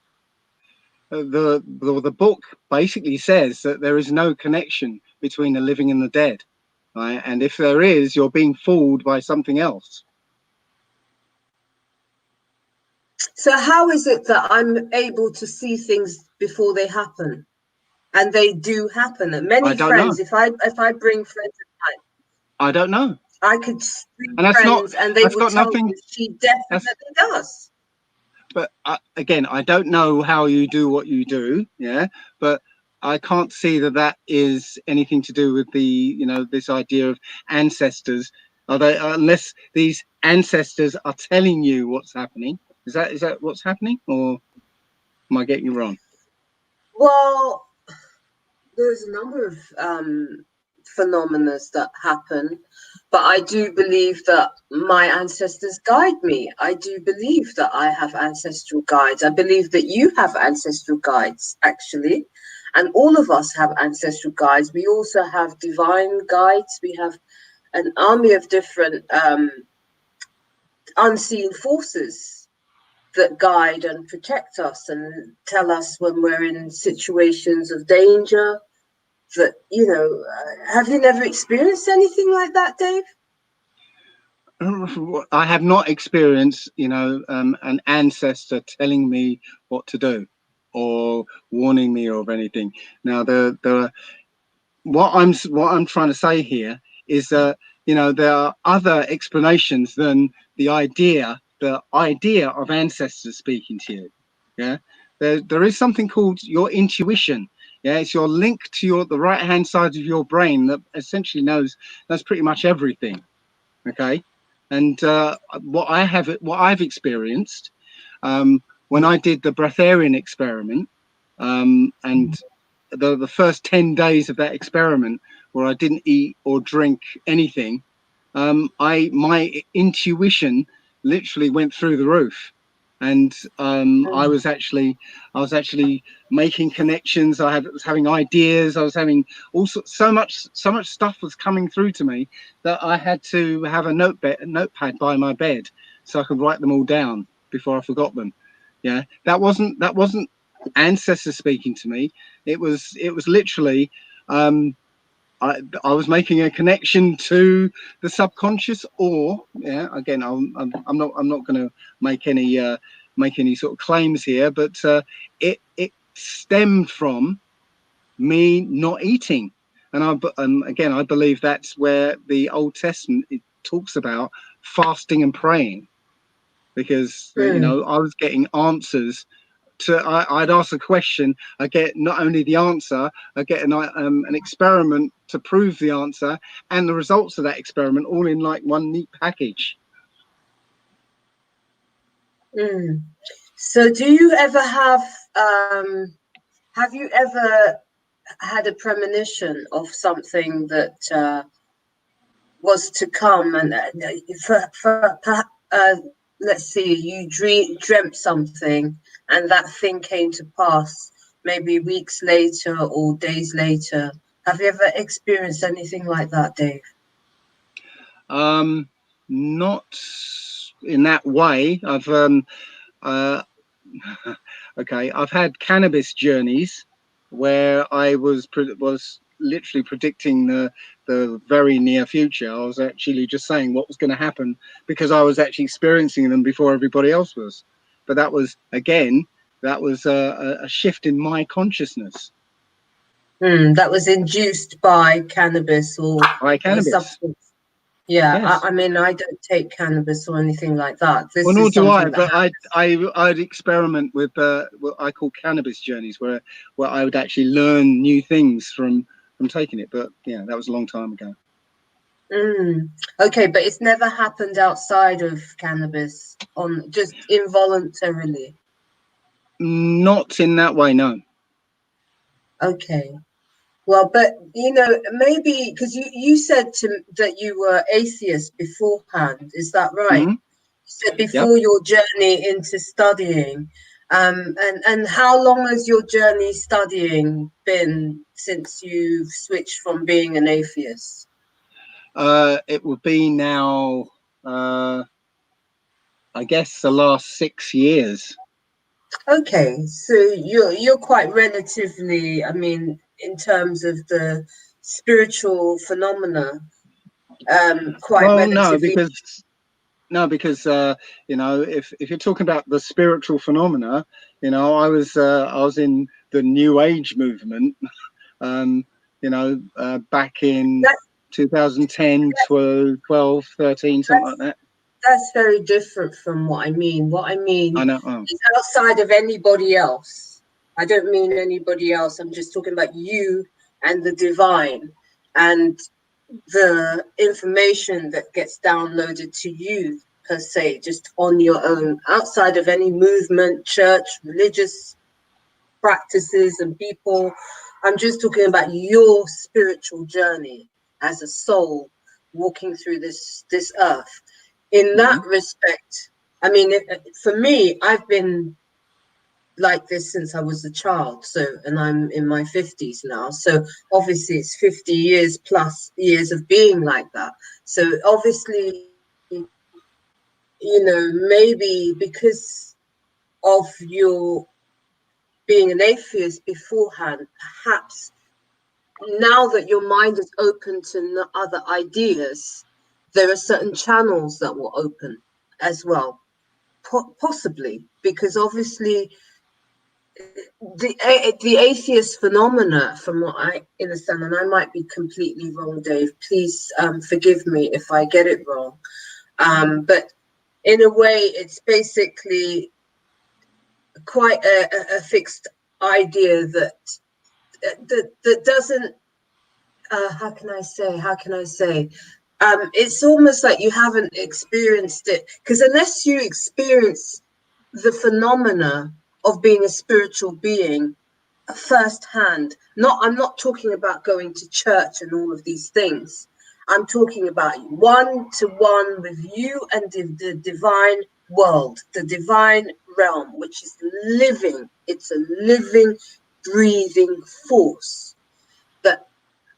D: The book basically says that there is no connection between the living and the dead, right? And if there is, you're being fooled by something else.
B: So how is it that I'm able to see things before they happen? And they do happen. And many friends, if I bring friends of mine,
D: I don't know.
B: I could bring
D: And
B: friends and they would tell me she definitely does.
D: But again, I don't know how you do what you do, yeah. But I can't see that is anything to do with the, this idea of ancestors. Are they, unless these ancestors are telling you what's happening? Is that what's happening, or am I getting it wrong?
B: Well, there's a number of phenomena that happen, but I do believe that my ancestors guide me. I do believe that I have ancestral guides. I believe that you have ancestral guides, actually, and all of us have ancestral guides. We also have divine guides. We have an army of different unseen forces that guide and protect us and tell us when we're in situations of danger. That, have you never experienced anything like that, Dave?
D: I have not experienced, an ancestor telling me what to do or warning me of anything. Now, what I'm trying to say here is that, there are other explanations than the idea of ancestors speaking to you. Yeah, there is something called your intuition. Yeah, it's your link to the right hand side of your brain that essentially knows pretty much everything. Okay, and what I've experienced when I did the breatharian experiment, and the first 10 days of that experiment, where I didn't eat or drink anything, my intuition literally went through the roof. And I was actually making connections. Was having ideas. I was having so much stuff was coming through to me that I had to have a notepad by my bed so I could write them all down before I forgot them. Yeah, that wasn't ancestors speaking to me. It was literally I was making a connection to the subconscious, or again, I'm not going to make any sort of claims here, but it stemmed from me not eating, and again, I believe that's where the Old Testament it talks about fasting and praying, because I was getting answers. I'd ask a question, I get not only the answer, I get an experiment to prove the answer and the results of that experiment all in like one neat package.
B: So do you ever have you ever had a premonition of something that was to come, and let's see, you dreamt something and that thing came to pass maybe weeks later or days later? Have you ever experienced anything like that, Dave?
D: Not in that way. I've okay, I've had cannabis journeys where I was literally predicting the very near future. I was actually just saying what was going to happen because I was actually experiencing them before everybody else was. But that was, again, a shift in my consciousness.
B: That was induced by cannabis or
D: by cannabis.
B: Substance. Yeah,
D: Yes.
B: I mean, I don't take cannabis or anything like that. This
D: Well, nor
B: is
D: do I,
B: something that
D: but I'd experiment with what I call cannabis journeys, where I would actually learn new things from taking it. But yeah, that was a long time ago.
B: Okay, but it's never happened outside of cannabis, on just involuntarily.
D: Not in that way, no.
B: Okay. Well, but you know, maybe because you said that you were atheist beforehand. Is that right?
D: Mm-hmm.
B: You said
D: Yep.
B: before your journey into studying. And how long has your journey studying been since you've switched from being an atheist?
D: It would be now, I guess, the last 6 years.
B: Okay, so you're quite relatively, I mean, in terms of the spiritual phenomena, quite
D: Well,
B: relatively.
D: no, because you know, if you're talking about the spiritual phenomena, you know, I was in the New Age movement, you know, back in
B: That,
D: 2010, 12, 13, something like that.
B: that's very different from what I mean. What I
D: I
B: mean
D: know. Oh.
B: is outside of anybody else. I don't mean anybody else. I'm just talking about you and the divine and the information that gets downloaded to you per se, just on your own, outside of any movement, church, religious practices and people. I'm just talking about your spiritual journey as a soul walking through this earth. In that respect, I mean, for me, I've been like this since I was a child. So, and I'm in my 50s now. So obviously it's 50 years plus years of being like that. So obviously, you know, maybe because of your being an atheist beforehand, perhaps now that your mind is open to other ideas, there are certain channels that will open as well. Possibly, because obviously the atheist phenomena, from what I understand, and I might be completely wrong, Dave, please forgive me if I get it wrong, but in a way it's basically quite a fixed idea that doesn't how can I say it's almost like you haven't experienced it, because unless you experience the phenomena of being a spiritual being firsthand, I'm not talking about going to church and all of these things. I'm talking about one-to-one with you and the divine world, the divine realm, which is living. It's a living, breathing force that,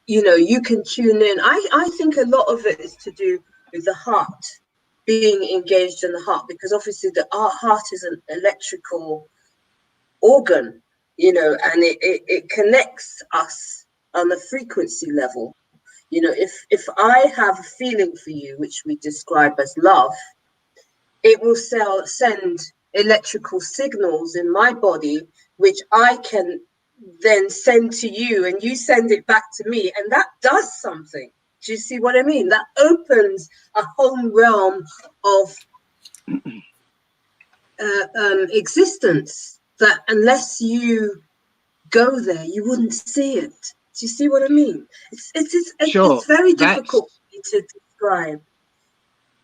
B: you know, you can tune in. I think a lot of it is to do with the heart, being engaged in the heart, because obviously our heart is an electrical organ, you know, and it connects us on a frequency level. You know, if I have a feeling for you, which we describe as love, it will send electrical signals in my body, which I can then send to you, and you send it back to me, and that does something. Do you see what I mean? That opens a whole realm of existence that unless you go there, you wouldn't see it. Do you see what I mean?
D: Sure.
B: It's very
D: That's,
B: difficult to describe.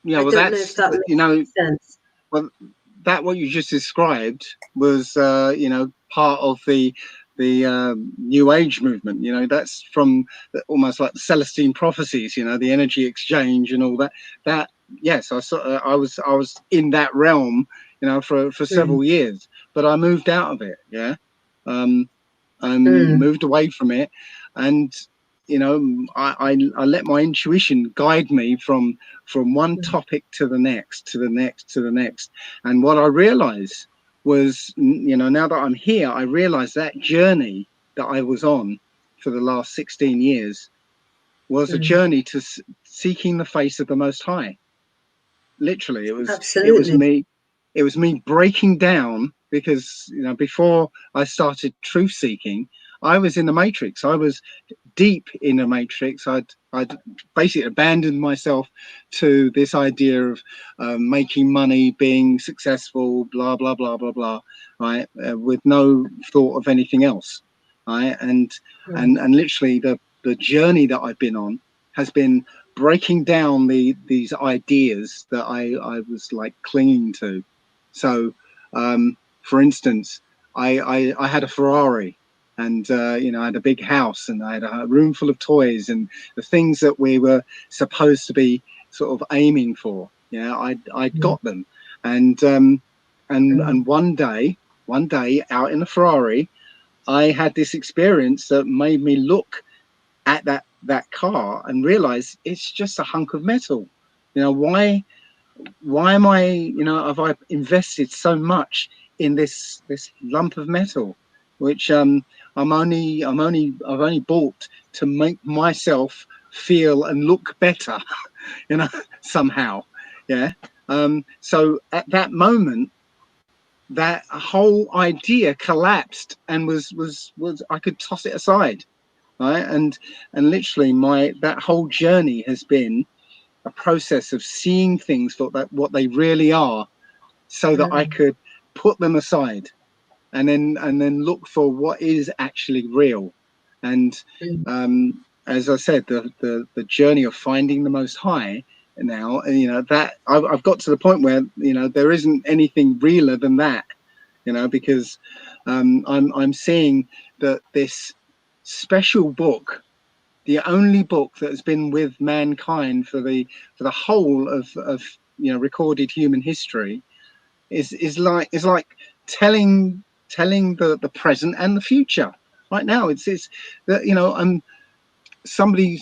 D: yeah.
B: I
D: Well,
B: don't know if
D: that's,
B: that
D: you
B: makes
D: know,
B: sense.
D: well, that what you just described was, you know, part of the New Age movement. You know, that's from almost like the Celestine prophecies. You know, the energy exchange and all that. That, yes, I was in that realm. You know, for several years, but I moved out of it. Yeah, I moved away from it, and you know, I let my intuition guide me from one topic to the next, to the next, to the next. And what I realized was, you know, now that I'm here, I realized that journey that I was on for the last 16 years was a journey to seeking the face of the Most High. Literally,
B: Absolutely.
D: it was me breaking down, because, you know, before I started truth seeking, I was in the matrix. I was deep in the matrix. I'd basically abandoned myself to this idea of making money, being successful, blah blah blah blah blah, right? With no thought of anything else, right? And literally the journey that I've been on has been breaking down these ideas that I was like clinging to. So, for instance, I had a Ferrari, and you know, I had a big house, and I had a room full of toys, and the things that we were supposed to be sort of aiming for. Yeah, I'd got them, and one day out in the Ferrari, I had this experience that made me look at that car and realize it's just a hunk of metal. You know, why am I, you know, have I invested so much in this lump of metal, which I've only bought to make myself feel and look better, you know, somehow. Yeah. So at that moment, that whole idea collapsed and was I could toss it aside, right? And literally that whole journey has been a process of seeing things for what they really are, so that I could put them aside and then look for what is actually real. And as I said, the journey of finding the Most High now, you know, that I've got to the point where, you know, there isn't anything realer than that, you know, because I'm seeing that this special book, the only book that has been with mankind for the whole of you know, recorded human history, is like telling the present and the future right now. It's that, you know, somebody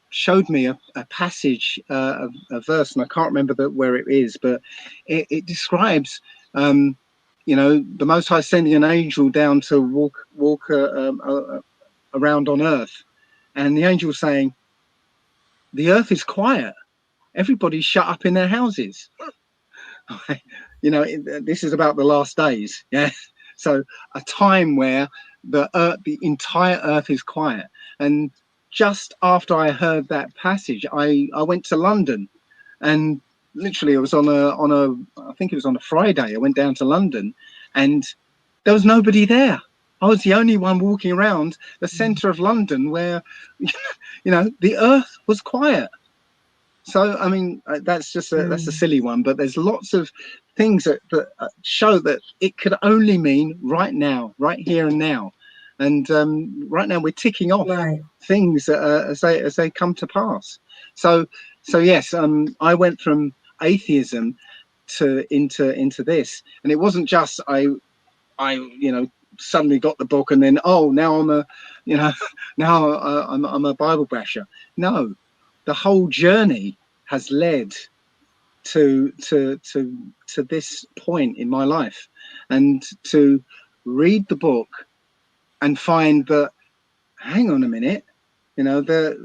D: showed me a passage, a verse, and I can't remember where it is, but it describes you know, the Most High sending an angel down to walk around on earth, and the angel saying, the earth is quiet, everybody's shut up in their houses. You know, this is about the last days. Yeah. So a time where the entire earth is quiet. And just after I heard that passage, I went to London, and literally it was on I think it was on a Friday. I went down to London, and there was nobody there. I was the only one walking around the centre of London where, you know, the earth was quiet. So, I mean, that's just that's a silly one, but there's lots of things that show that it could only mean right now, right here and now. And right now we're ticking off things as they come to pass. So yes, I went from atheism into this, and it wasn't just I you know, suddenly got the book and then, oh, now I'm a, you know, now I'm a Bible basher. No, the whole journey has led to this point in my life, and to read the book and find that, hang on a minute, you know, there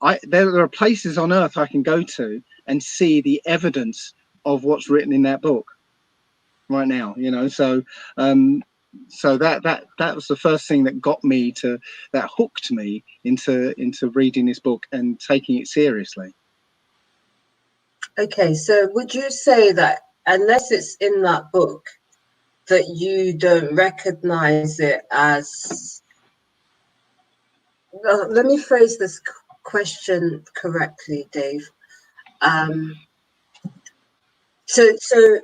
D: are places on earth I can go to and see the evidence of what's written in that book right now, you know. So so that was the first thing that got me to, that hooked me into reading this book and taking it seriously.
B: Okay, so would you say that unless it's in that book, that you don't recognize it as, let me phrase this question correctly, Dave. So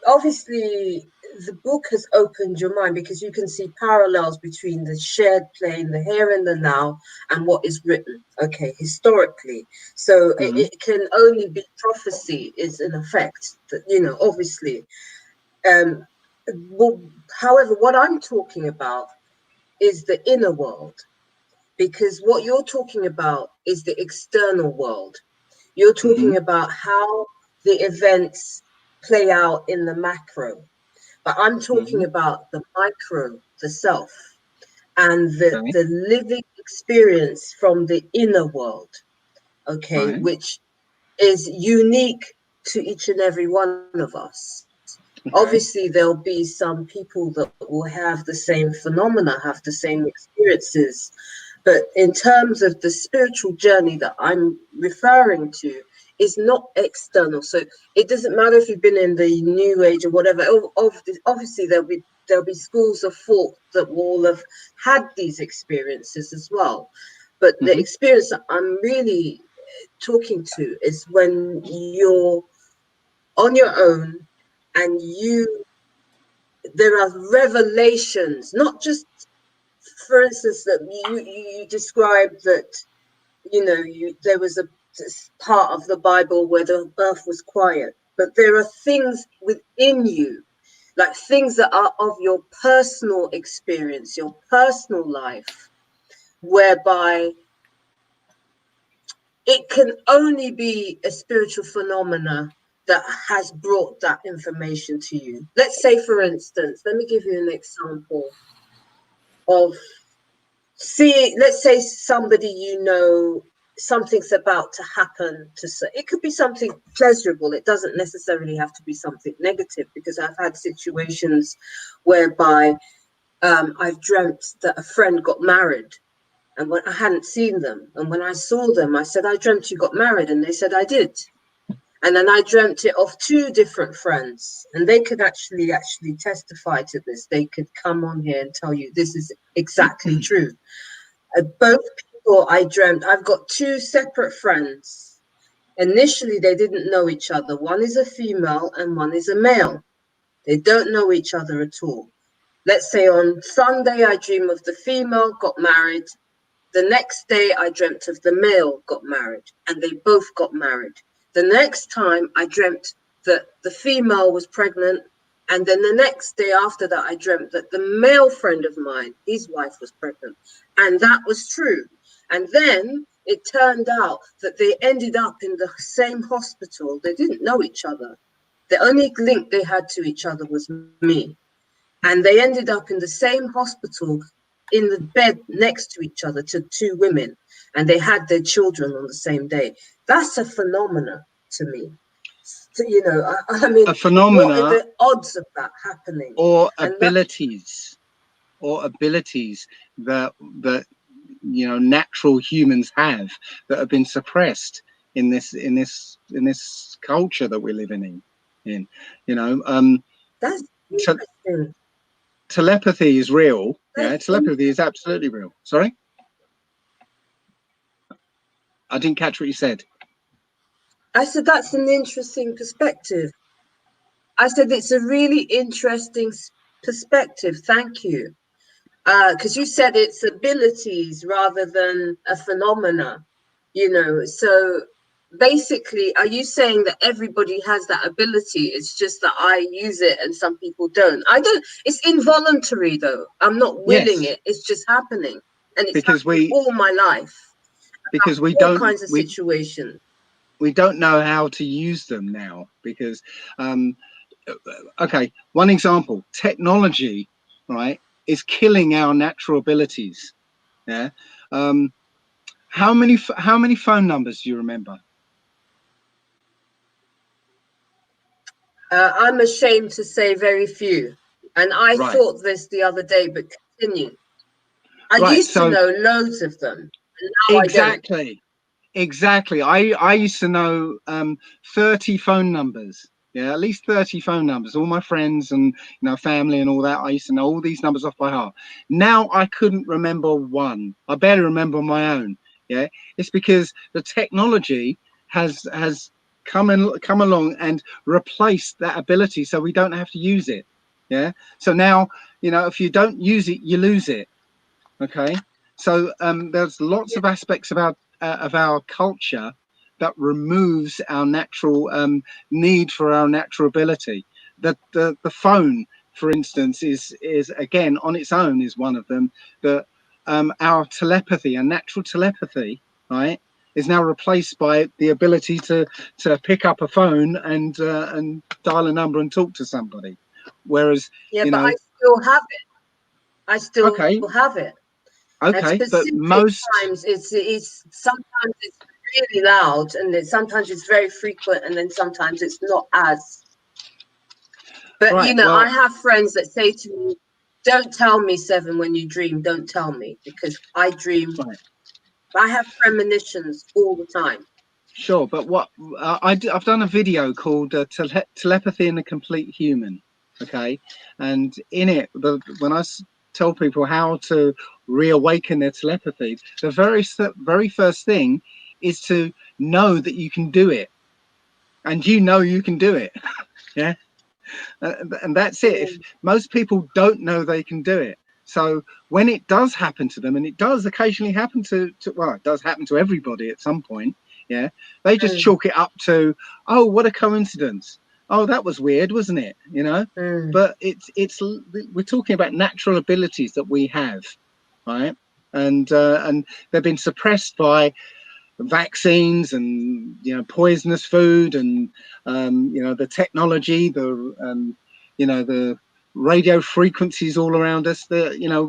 B: obviously the book has opened your mind, because you can see parallels between the shared plane, the here and the now, and what is written, okay, historically. So it can only be prophecy is in effect, that, you know, obviously. Well, however, what I'm talking about is the inner world, because what you're talking about is the external world. You're talking about how the events play out in the macro, but I'm talking about the micro, the self, and the living experience from the inner world, okay, which is unique to each and every one of us. Obviously, there'll be some people that will have the same phenomena, have the same experiences. But in terms of the spiritual journey that I'm referring to, is not external. So it doesn't matter if you've been in the New Age or whatever. Obviously, there'll be schools of thought that will have had these experiences as well. But the experience that I'm really talking to is when you're on your own and there are revelations, not just, for instance, that you described that, there was a part of the Bible where the earth was quiet, but there are things within you, like things that are of your personal experience, your personal life, whereby it can only be a spiritual phenomena that has brought that information to you. Let's say, for instance, let me give you an example of, let's say somebody, something's about to happen to say. It could be something pleasurable. It doesn't necessarily have to be something negative, because I've had situations whereby I've dreamt that a friend got married, and when I hadn't seen them, and when I saw them, I said, I dreamt you got married, and they said I did. And then I dreamt it of two different friends, and they could actually testify to this. They could come on here and tell you this is exactly true. Both people I dreamt, I've got two separate friends. Initially, they didn't know each other. One is a female and one is a male. They don't know each other at all. Let's say on Sunday, I dream of the female got married. The next day, I dreamt of the male got married, and they both got married. The next time, I dreamt that the female was pregnant, and then the next day after that, I dreamt that the male friend of mine, his wife, was pregnant, and that was true. And then it turned out that they ended up in the same hospital. They didn't know each other. The only link they had to each other was me. And they ended up in the same hospital, in the bed next to each other, to two women, and they had their children on the same day. That's a phenomena to me. So, I mean,
D: a phenomena,
B: what are the odds of that happening?
D: Or abilities that natural humans have that have been suppressed in this culture that we're living in.
B: That's interesting.
D: Telepathy is real. Telepathy is absolutely real. Sorry, I didn't catch what you said.
B: I said that's an interesting perspective. I said it's a really interesting perspective. Thank you. Because you said it's abilities rather than a phenomena, So basically, are you saying that everybody has that ability? It's just that I use it and some people don't. I don't. It's involuntary, though. I'm not willing it. It's just happening, and it's
D: because
B: happening all my life.
D: Because we
B: all
D: don't
B: kinds of situations.
D: We don't know how to use them now because. Okay, one example: technology, right, is killing our natural abilities. Yeah. How many phone numbers do you remember?
B: I'm ashamed to say very few. And I thought this the other day, but continue. I used to know loads of them. And now
D: exactly. I used to know 30 phone numbers. Yeah, at least 30 phone numbers. All my friends and family and all that. I used to know all these numbers off by heart. Now I couldn't remember one. I barely remember my own. Yeah, it's because the technology has come along and replaced that ability, so we don't have to use it. Yeah. So now if you don't use it, you lose it. Okay. So there's lots of aspects of our culture that removes our natural need for our natural ability. The phone, for instance, is again on its own is one of them. That our telepathy, our natural telepathy, right, is now replaced by the ability to pick up a phone and dial a number and talk to somebody. Whereas
B: but I still have it. I still have it.
D: Okay,
B: but
D: most
B: times it's sometimes it's really loud, and sometimes it's very frequent, and then sometimes it's not as. But
D: Right,
B: you know,
D: well-
B: I have friends that say to me, "Don't tell me, Seven, when you dream. Don't tell me, because I dream.
D: Right.
B: I have premonitions all the time."
D: Sure, but what I've done a video called Telepathy in the Complete Human, okay? And in it, when I tell people how to reawaken their telepathy, the very first thing is to know that you can do it, and you know you can do it. Yeah, and that's it. If most people don't know they can do it, so when it does happen to them, and it does occasionally happen to well, it does happen to everybody at some point. Yeah, they just chalk it up to, oh, what a coincidence. Oh, that was weird, wasn't it? You know, but it's we're talking about natural abilities that we have, right? And they've been suppressed by vaccines and, you know, poisonous food and, you know, the technology, the you know, the radio frequencies all around us. You know,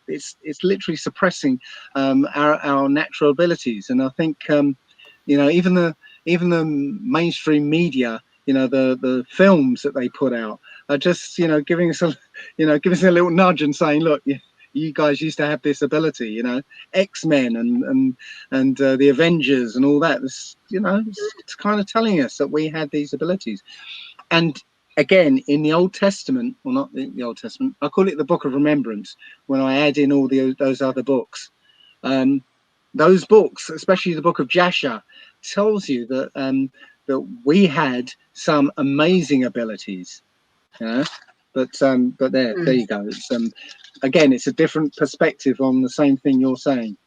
D: it's literally suppressing our natural abilities. And I think you know, even the mainstream media, you know, the films that they put out are just, you know, giving us a little nudge and saying, look, you guys used to have this ability, you know, X-Men and the Avengers and all that. You know, it's kind of telling us that we had these abilities. And again, in the Old Testament, well, not the Old Testament, I call it the Book of Remembrance when I add in all those other books. Those books, especially the Book of Jasher, tells you that that we had some amazing abilities. You know? But there you go. It's again, it's a different perspective on the same thing you're saying.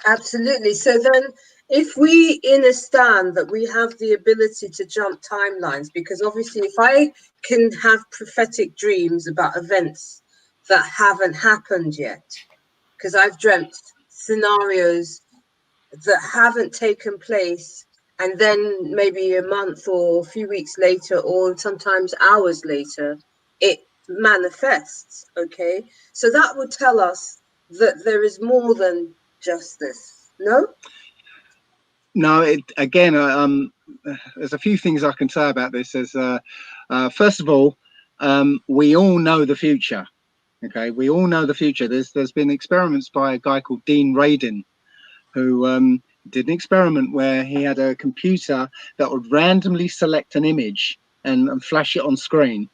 B: Absolutely. So then, if we understand that we have the ability to jump timelines, because obviously if I can have prophetic dreams about events that haven't happened yet, because I've dreamt scenarios that haven't taken place, and then maybe a month or a few weeks later, or sometimes hours later, it manifests. Okay, so that would tell us that there is more than just this. No?
D: No, again, there's a few things I can say about this. First of all, we all know the future. Okay, we all know the future. There's been experiments by a guy called Dean Radin, who did an experiment where he had a computer that would randomly select an image and flash it on screen,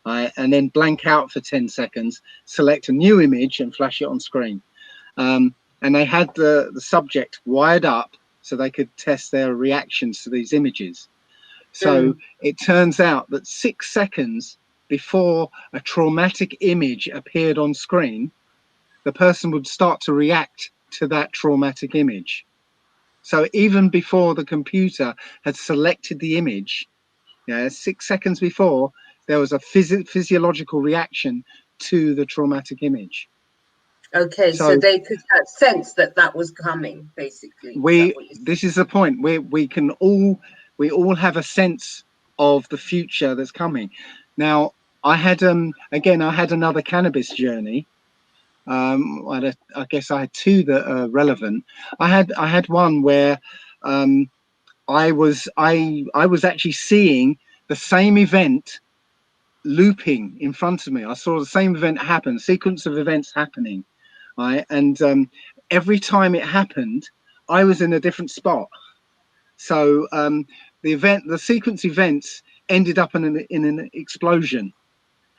D: and then blank out for 10 seconds, select a new image and flash it on screen. And they had the subject wired up so they could test their reactions to these images. So it turns out that 6 seconds before a traumatic image appeared on screen, the person would start to react to that traumatic image. So even before the computer had selected the image, 6 seconds before, there was a physiological reaction to the traumatic image.
B: Okay, so they could have sense that was coming, basically.
D: This is the point. We all have a sense of the future that's coming. Now, I had another cannabis journey. I guess I had two that are relevant. I had one where I was actually seeing the same event looping in front of me. I saw the same event happen, sequence of events happening, right? And every time it happened, I was in a different spot. So the sequence events ended up in an explosion.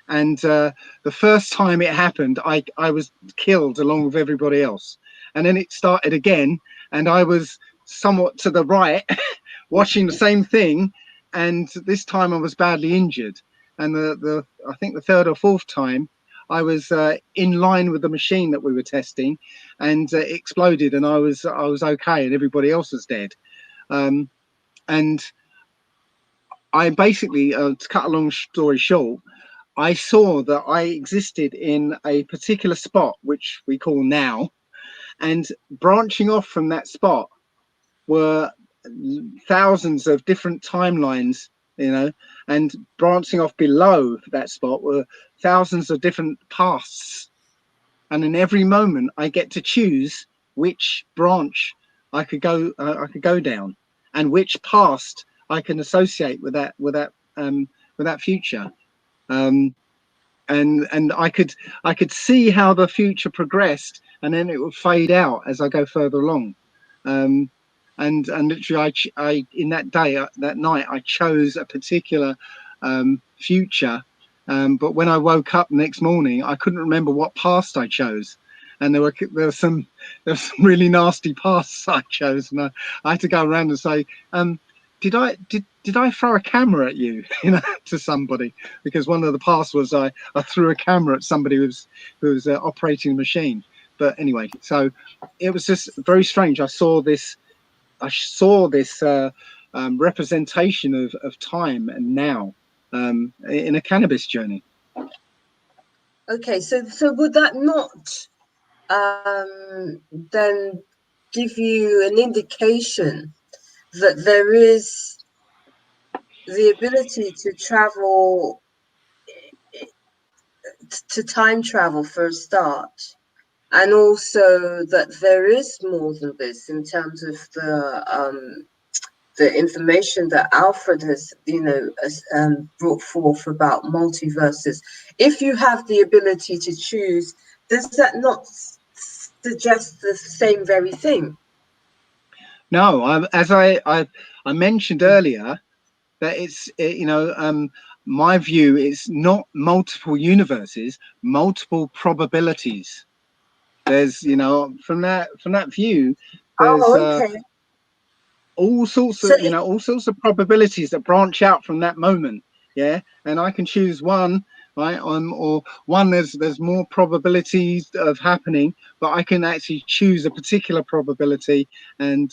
D: And the first time it happened, I was killed along with everybody else. And then it started again, and I was somewhat to the right, watching the same thing. And this time I was badly injured. And I think the third or fourth time, I was in line with the machine that we were testing, and it exploded, and I was okay, and everybody else was dead. And I basically, to cut a long story short, I saw that I existed in a particular spot, which we call now, and branching off from that spot were thousands of different timelines, you know, and branching off below that spot were thousands of different paths. And in every moment, I get to choose which branch I could go down, and which past I can associate with that future. And I could see how the future progressed, and then it would fade out as I go further along. And literally, I in that day, that night, I chose a particular future. But when I woke up the next morning, I couldn't remember what past I chose, and there were some really nasty pasts I chose, and I had to go around and say, did I throw a camera at you, to somebody? Because one of the pasts was I threw a camera at somebody who was operating the machine. But anyway, so it was just very strange. I saw this representation of time and now in a cannabis journey.
B: Okay, so would that not then give you an indication that there is the ability to travel, to time travel for a start, and also that there is more than this in terms of the information that Alfred has, brought forth about multiverses? If you have the ability to choose, does that not suggest the same very thing?
D: No, as I mentioned earlier, that my view is not multiple universes, multiple probabilities. There's, from that view, there's
B: Okay.
D: all sorts
B: So
D: of probabilities that branch out from that moment. Yeah, and I can choose one, right? Or one, there's more probabilities of happening, but I can actually choose a particular probability, and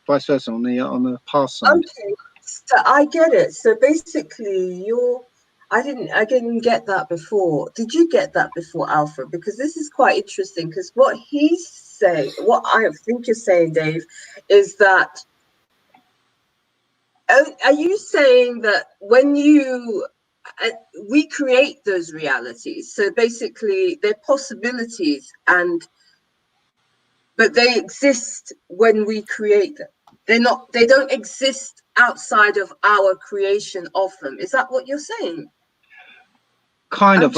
D: vice versa on the past side.
B: okay, so I get it. So basically, I didn't get that before. Did you get that before, Alfred? Because this is quite interesting. Because what he's saying, what I think you're saying, Dave, is that, are you saying that when we create those realities? So basically, they're possibilities, but they exist when we create them. They don't exist outside of our creation of them. Is that what you're saying?
D: Kind of.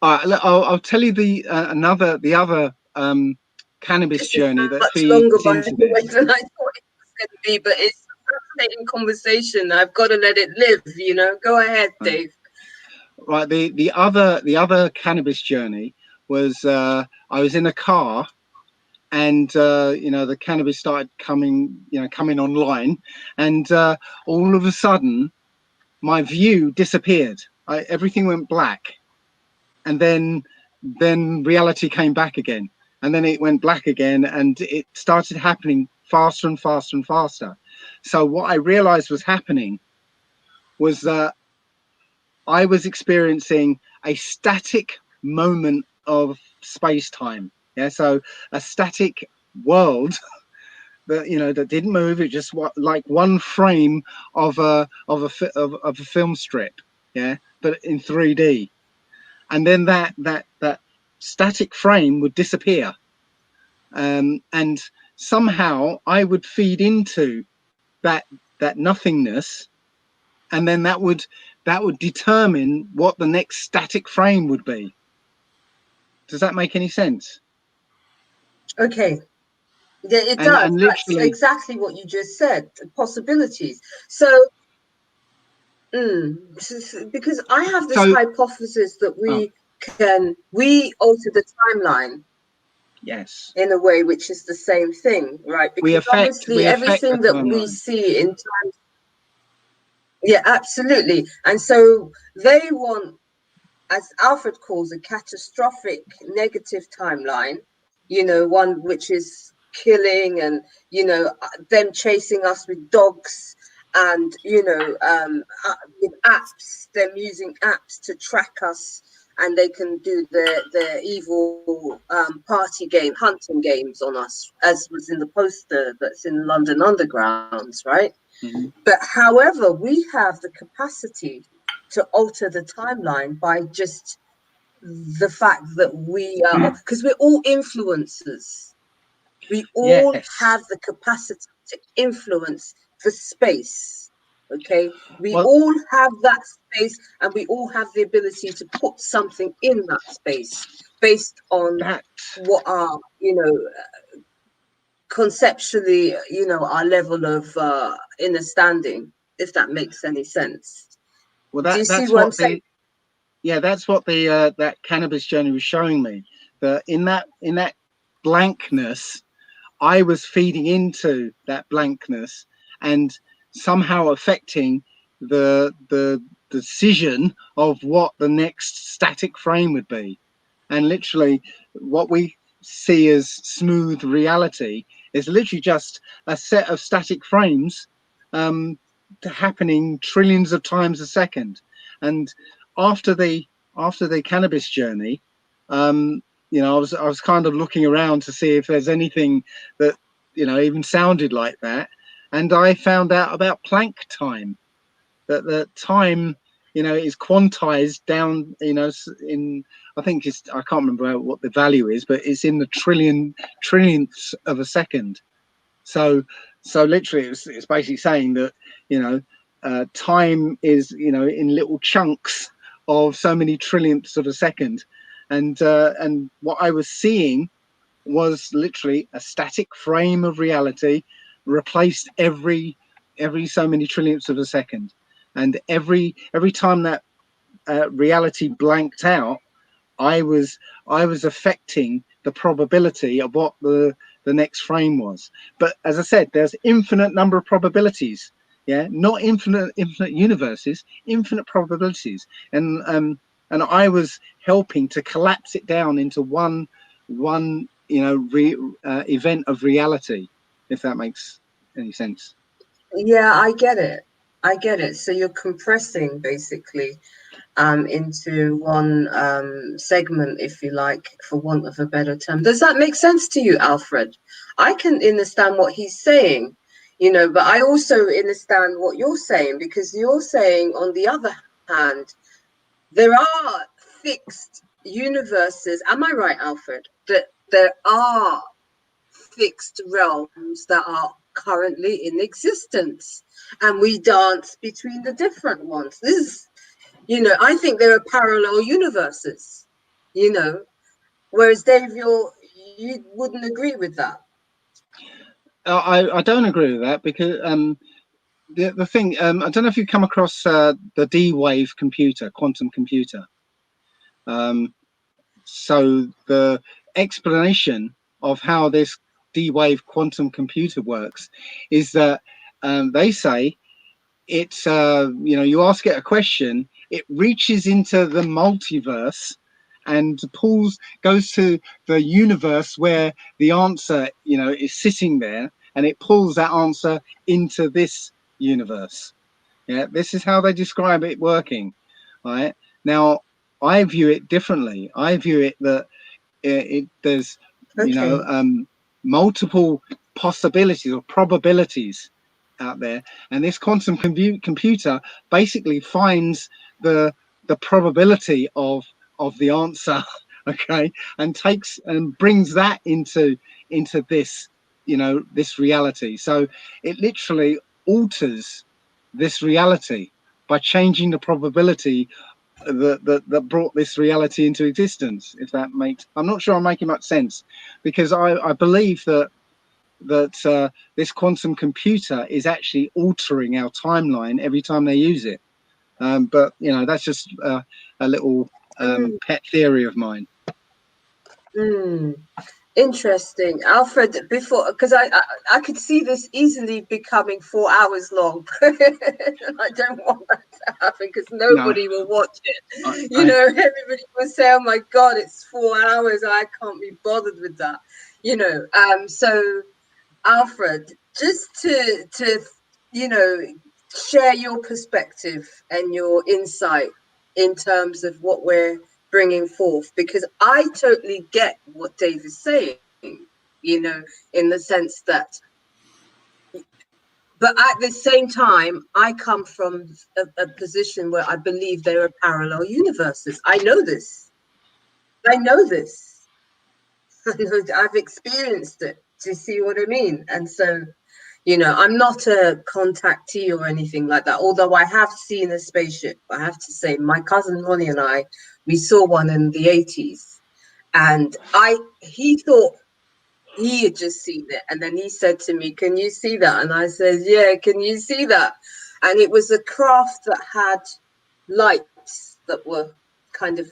D: I'll tell you the other cannabis journey that
B: much
D: feeds
B: longer, by
D: into
B: the way,
D: this.
B: than I thought it was going to be, but it's a fascinating conversation. I've got to let it live. Go ahead, Dave.
D: Right. The other cannabis journey was I was in a car, and the cannabis started coming online, and all of a sudden my view disappeared. Everything went black, and then reality came back again, and then it went black again, and it started happening faster and faster and faster. So what I realized was happening was that I was experiencing a static moment of space-time. Yeah, so a static world that didn't move. It just like one frame of a film strip. Yeah, but in 3D. And then that static frame would disappear, and somehow I would feed into that nothingness, and then that would determine what the next static frame would be. Does that make any sense?
B: Okay. Yeah, it
D: And
B: does. That's
D: literally
B: exactly what you just said. Possibilities. So, because I have this hypothesis that we alter the timeline.
D: Yes.
B: In a way, which is the same thing, right? Because obviously everything that we see in time. Yeah, absolutely. And so they want, as Alfred calls, a catastrophic negative timeline, one which is killing and, them chasing us with dogs and, with apps, them using apps to track us, and they can do the evil hunting games on us, as was in the poster that's in London Undergrounds, right?
D: Mm-hmm.
B: But however, we have the capacity to alter the timeline by just the fact that we are, because we're all influencers. We all have the capacity to influence the space. Okay, we
D: Well,
B: all have that space, and we all have the ability to put something in that space based on
D: that
B: what our, conceptually, our level of understanding, if that makes any sense.
D: well
B: Do you see
D: that's
B: what I'm
D: what
B: saying?
D: that's what the that cannabis journey was showing me. That in that blankness, I was feeding into that blankness and somehow affecting the decision of what the next static frame would be. And literally, what we see as smooth reality is literally just a set of static frames um, happening trillions of times a second. And after the cannabis journey, um, I was kind of looking around to see if there's anything that even sounded like that, and I found out about Planck time. That the time is quantized down in, I think it's, I can't remember what the value is, but it's in the trillionths of a second. So literally it's basically saying that time is in little chunks of so many trillionths of a second. And what I was seeing was literally a static frame of reality replaced every so many trillionths of a second. And every time that reality blanked out, I was affecting the probability of what the next frame was. But as I said, there's infinite number of probabilities. Yeah, not infinite universes, infinite probabilities. And I was helping to collapse it down into one event of reality, if that makes any sense.
B: Yeah, I get it. I get it. So you're compressing basically into one segment, if you like, for want of a better term. Does that make sense to you, Alfred? I can understand what he's saying, but I also understand what you're saying, because you're saying, on the other hand, there are fixed universes. Am I right, Alfred? That there are fixed realms that are currently in existence, and we dance between the different ones. This is, I think there are parallel universes, whereas Dave, you wouldn't agree with that.
D: I don't agree with that, because the thing, I don't know if you've come across the D-Wave computer, quantum computer. So the explanation of how this D-Wave quantum computer works is that they say it's, you ask it a question, it reaches into the multiverse and goes to the universe where the answer, is sitting there, and it pulls that answer into this universe. Yeah, this is how they describe it working. Right now, I view it differently. I view it that there's
B: Okay.
D: multiple possibilities or probabilities out there, and this quantum computer basically finds the probability of the answer, okay, and takes and brings that into this this reality. So it literally alters this reality by changing the probability that brought this reality into existence. If that makes, I'm not sure I'm making much sense, because I believe that this quantum computer is actually altering our timeline every time they use it. But that's just a little pet theory of mine.
B: Interesting, Alfred. Before, because I could see this easily becoming 4 hours long. I don't want that to happen, because nobody will watch it. Everybody will say, "Oh my God, it's 4 hours. I can't be bothered with that." So Alfred, just to share your perspective and your insight in terms of what we're bringing forth, because I totally get what Dave is saying, in the sense that, but at the same time, I come from a position where I believe there are parallel universes. I know this. I've experienced it. Do you see what I mean? And so, You know, I'm not a contactee or anything like that, although I have seen a spaceship. I have to say, my cousin Ronnie and I, we saw one in the 80s, and he thought he had just seen it, and then he said to me, "Can you see that?" And I said, "Yeah, can you see that?" And it was a craft that had lights that were kind of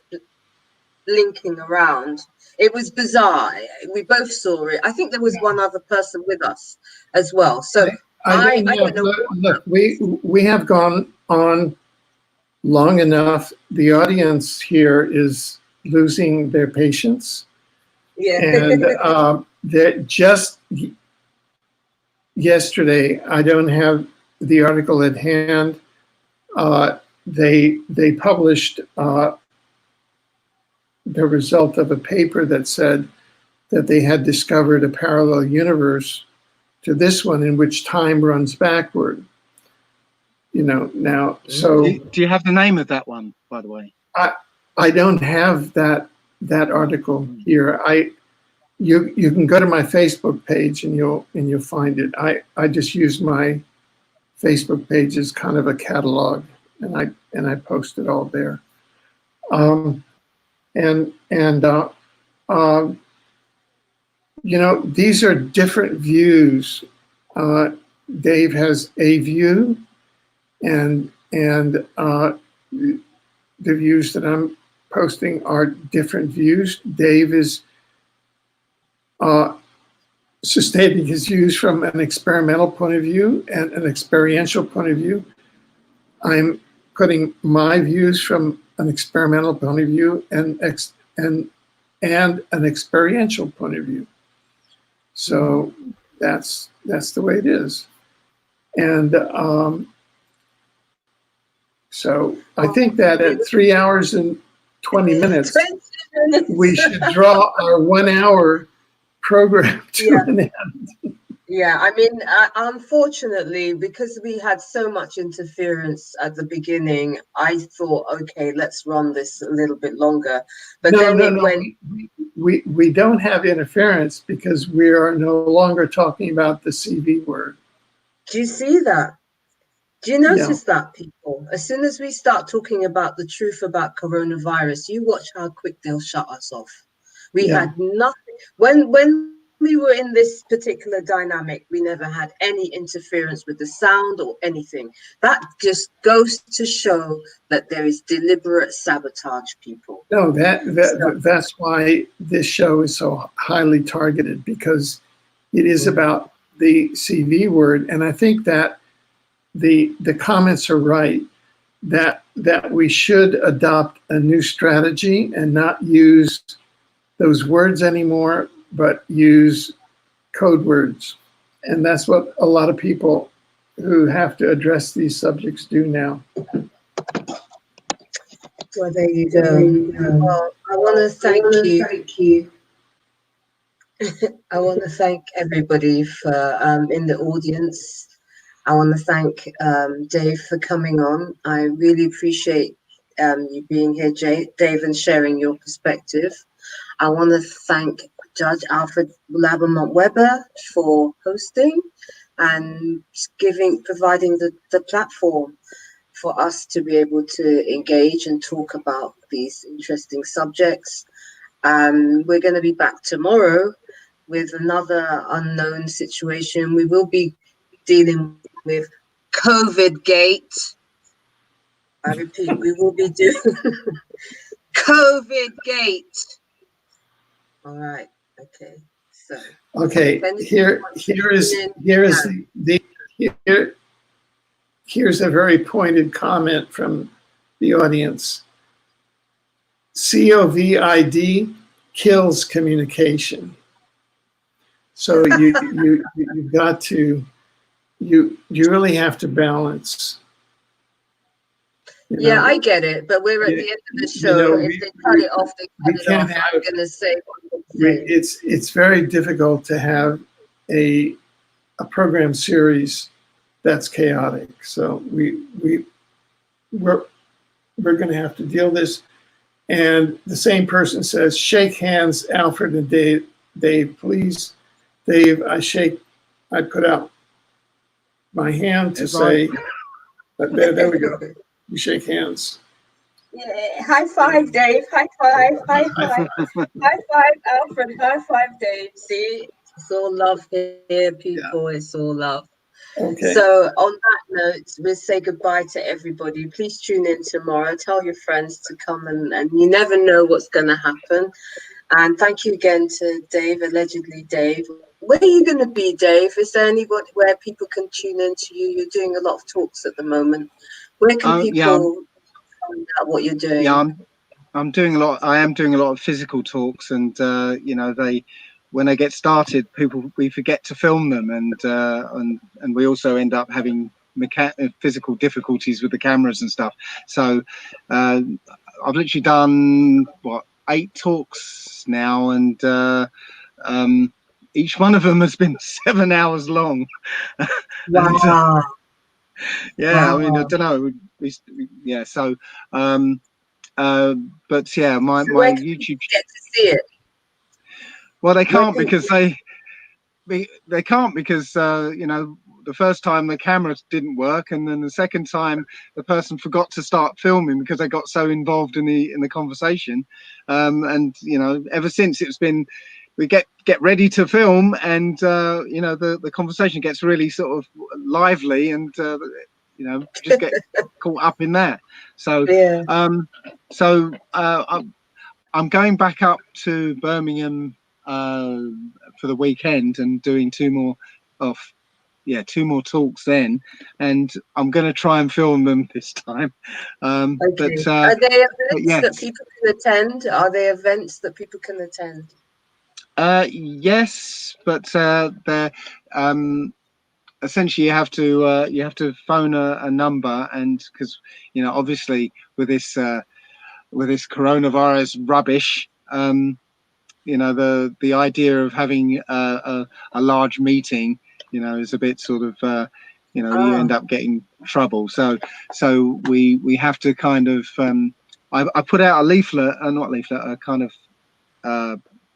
B: blinking around. It was bizarre. We both saw it. I think there was one other person with us as well. So I don't know.
A: Look, we have gone on long enough. The audience here is losing their patience.
B: Yeah.
A: And that just yesterday, I don't have the article at hand. They published the result of a paper that said that they had discovered a parallel universe to this one in which time runs backward. You know, now, so
D: do you have the name of that one, by the way?
A: I don't have that article here. You can go to my Facebook page and you'll find it. I just use my Facebook page as kind of a catalog, and I post it all there. You know, these are different views. Dave has a view, and the views that I'm posting are different views. Dave is sustaining his views from an experimental point of view and an experiential point of view. I'm putting my views from an experimental point of view and an experiential point of view. So that's the way it is. And so I think that at 3 hours and 20 minutes, we should draw our 1 hour program to an end.
B: Yeah, I mean, unfortunately, because we had so much interference at the beginning, I thought, okay, let's run this a little bit longer. But
A: we don't have interference because we are no longer talking about the CV word.
B: Do you see that? Do you notice that, people? As soon as we start talking about the truth about coronavirus, you watch how quick they'll shut us off. We had nothing. When we were in this particular dynamic, we never had any interference with the sound or anything. That just goes to show that there is deliberate sabotage, people.
A: No, that's why this show is so highly targeted, because it is about the CV word. And I think that the comments are right, that we should adopt a new strategy and not use those words anymore, but use code words. And that's what a lot of people who have to address these subjects do now.
B: Well, there you go. Well, I want to thank you. I want to thank everybody for in the audience. I want to thank Dave for coming on. I really appreciate you being here, Dave, and sharing your perspective. I want to thank Judge Alfred Labermont Weber for hosting and providing the platform for us to be able to engage and talk about these interesting subjects. We're going to be back tomorrow with another unknown situation. We will be dealing with COVIDGATE. I repeat, we will be doing COVIDGATE. All right. Okay. So.
A: Okay. Here's a very pointed comment from the audience. COVID kills communication. So you've got to you really have to balance.
B: Yeah, I get it, but we're at the end of the show. If they cut it off, they cut it off. I'm going to say what I'm saying.
A: It's very difficult to have a program series that's chaotic. So we're going to have to deal with this. And the same person says, shake hands, Alfred and Dave, please. Dave, I put out my hand to
D: That's right.
A: say, there we go. You shake hands.
B: Yeah, high five, Dave. High five. High five. High five, Alfred. High five, Dave. See, it's all love here, people. It's all love.
A: Okay.
B: So on that note, we'll say goodbye to everybody. Please tune in tomorrow. Tell your friends to come, and you never know what's going to happen. And thank you again to Dave, allegedly Dave. Where are you going to be, Dave? Is there anybody where people can tune in to you? You're doing a lot of talks at the moment. Where can people find out what you're doing?
D: Yeah, I'm doing a lot. I am doing a lot of physical talks, and you know, when they get started, we forget to film them, and we also end up having physical difficulties with the cameras and stuff. So I've literally done 8 talks now, and each one of them has been 7 hours long.
B: Wow.
D: Yeah,
B: wow.
D: I mean, I don't know. Yeah, so. But yeah, my YouTube
B: get to see it.
D: Well, they can't because they can't because you know, the first time the camera didn't work, and then the second time the person forgot to start filming because they got so involved in the conversation, and you know, ever since it's been, we get ready to film, and you know, the conversation gets really sort of lively, and you know, just get caught up in that. So
B: yeah.
D: I'm going back up to Birmingham for the weekend and doing 2 more talks then, and I'm going to try and film them this time.
B: Okay.
D: But
B: Are there events
D: yes.
B: that people can attend? Are there events that people can attend?
D: Yes, but they're essentially you have to phone a number, and because you know, obviously with this coronavirus rubbish, you know, the idea of having a large meeting, you know, is a bit sort of you know, you end up getting trouble. So we have to kind of I put out a leaflet, not leaflet, a kind of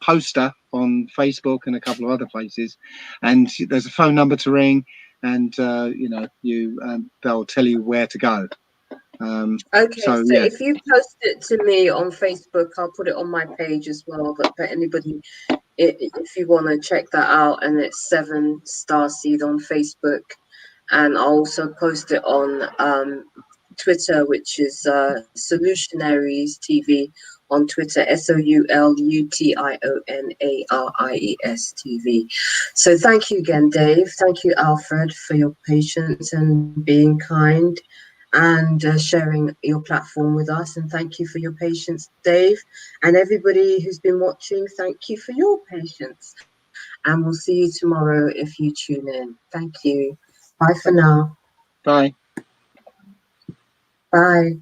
D: poster on Facebook and a couple of other places, and there's a phone number to ring, and you know, they'll tell you where to go.
B: Okay, so
D: yeah.
B: if you post it to me on Facebook, I'll put it on my page as well. But for anybody, if you want to check that out, and it's 7 Starseed on Facebook, and I'll also post it on Twitter, which is Solutionaries TV on Twitter, SOULUTIONARIES TV. So thank you again, Dave. Thank you, Alfred, for your patience and being kind and sharing your platform with us. And thank you for your patience, Dave. And everybody who's been watching, thank you for your patience. And we'll see you tomorrow if you tune in. Thank you. Bye for now.
D: Bye.
B: Bye.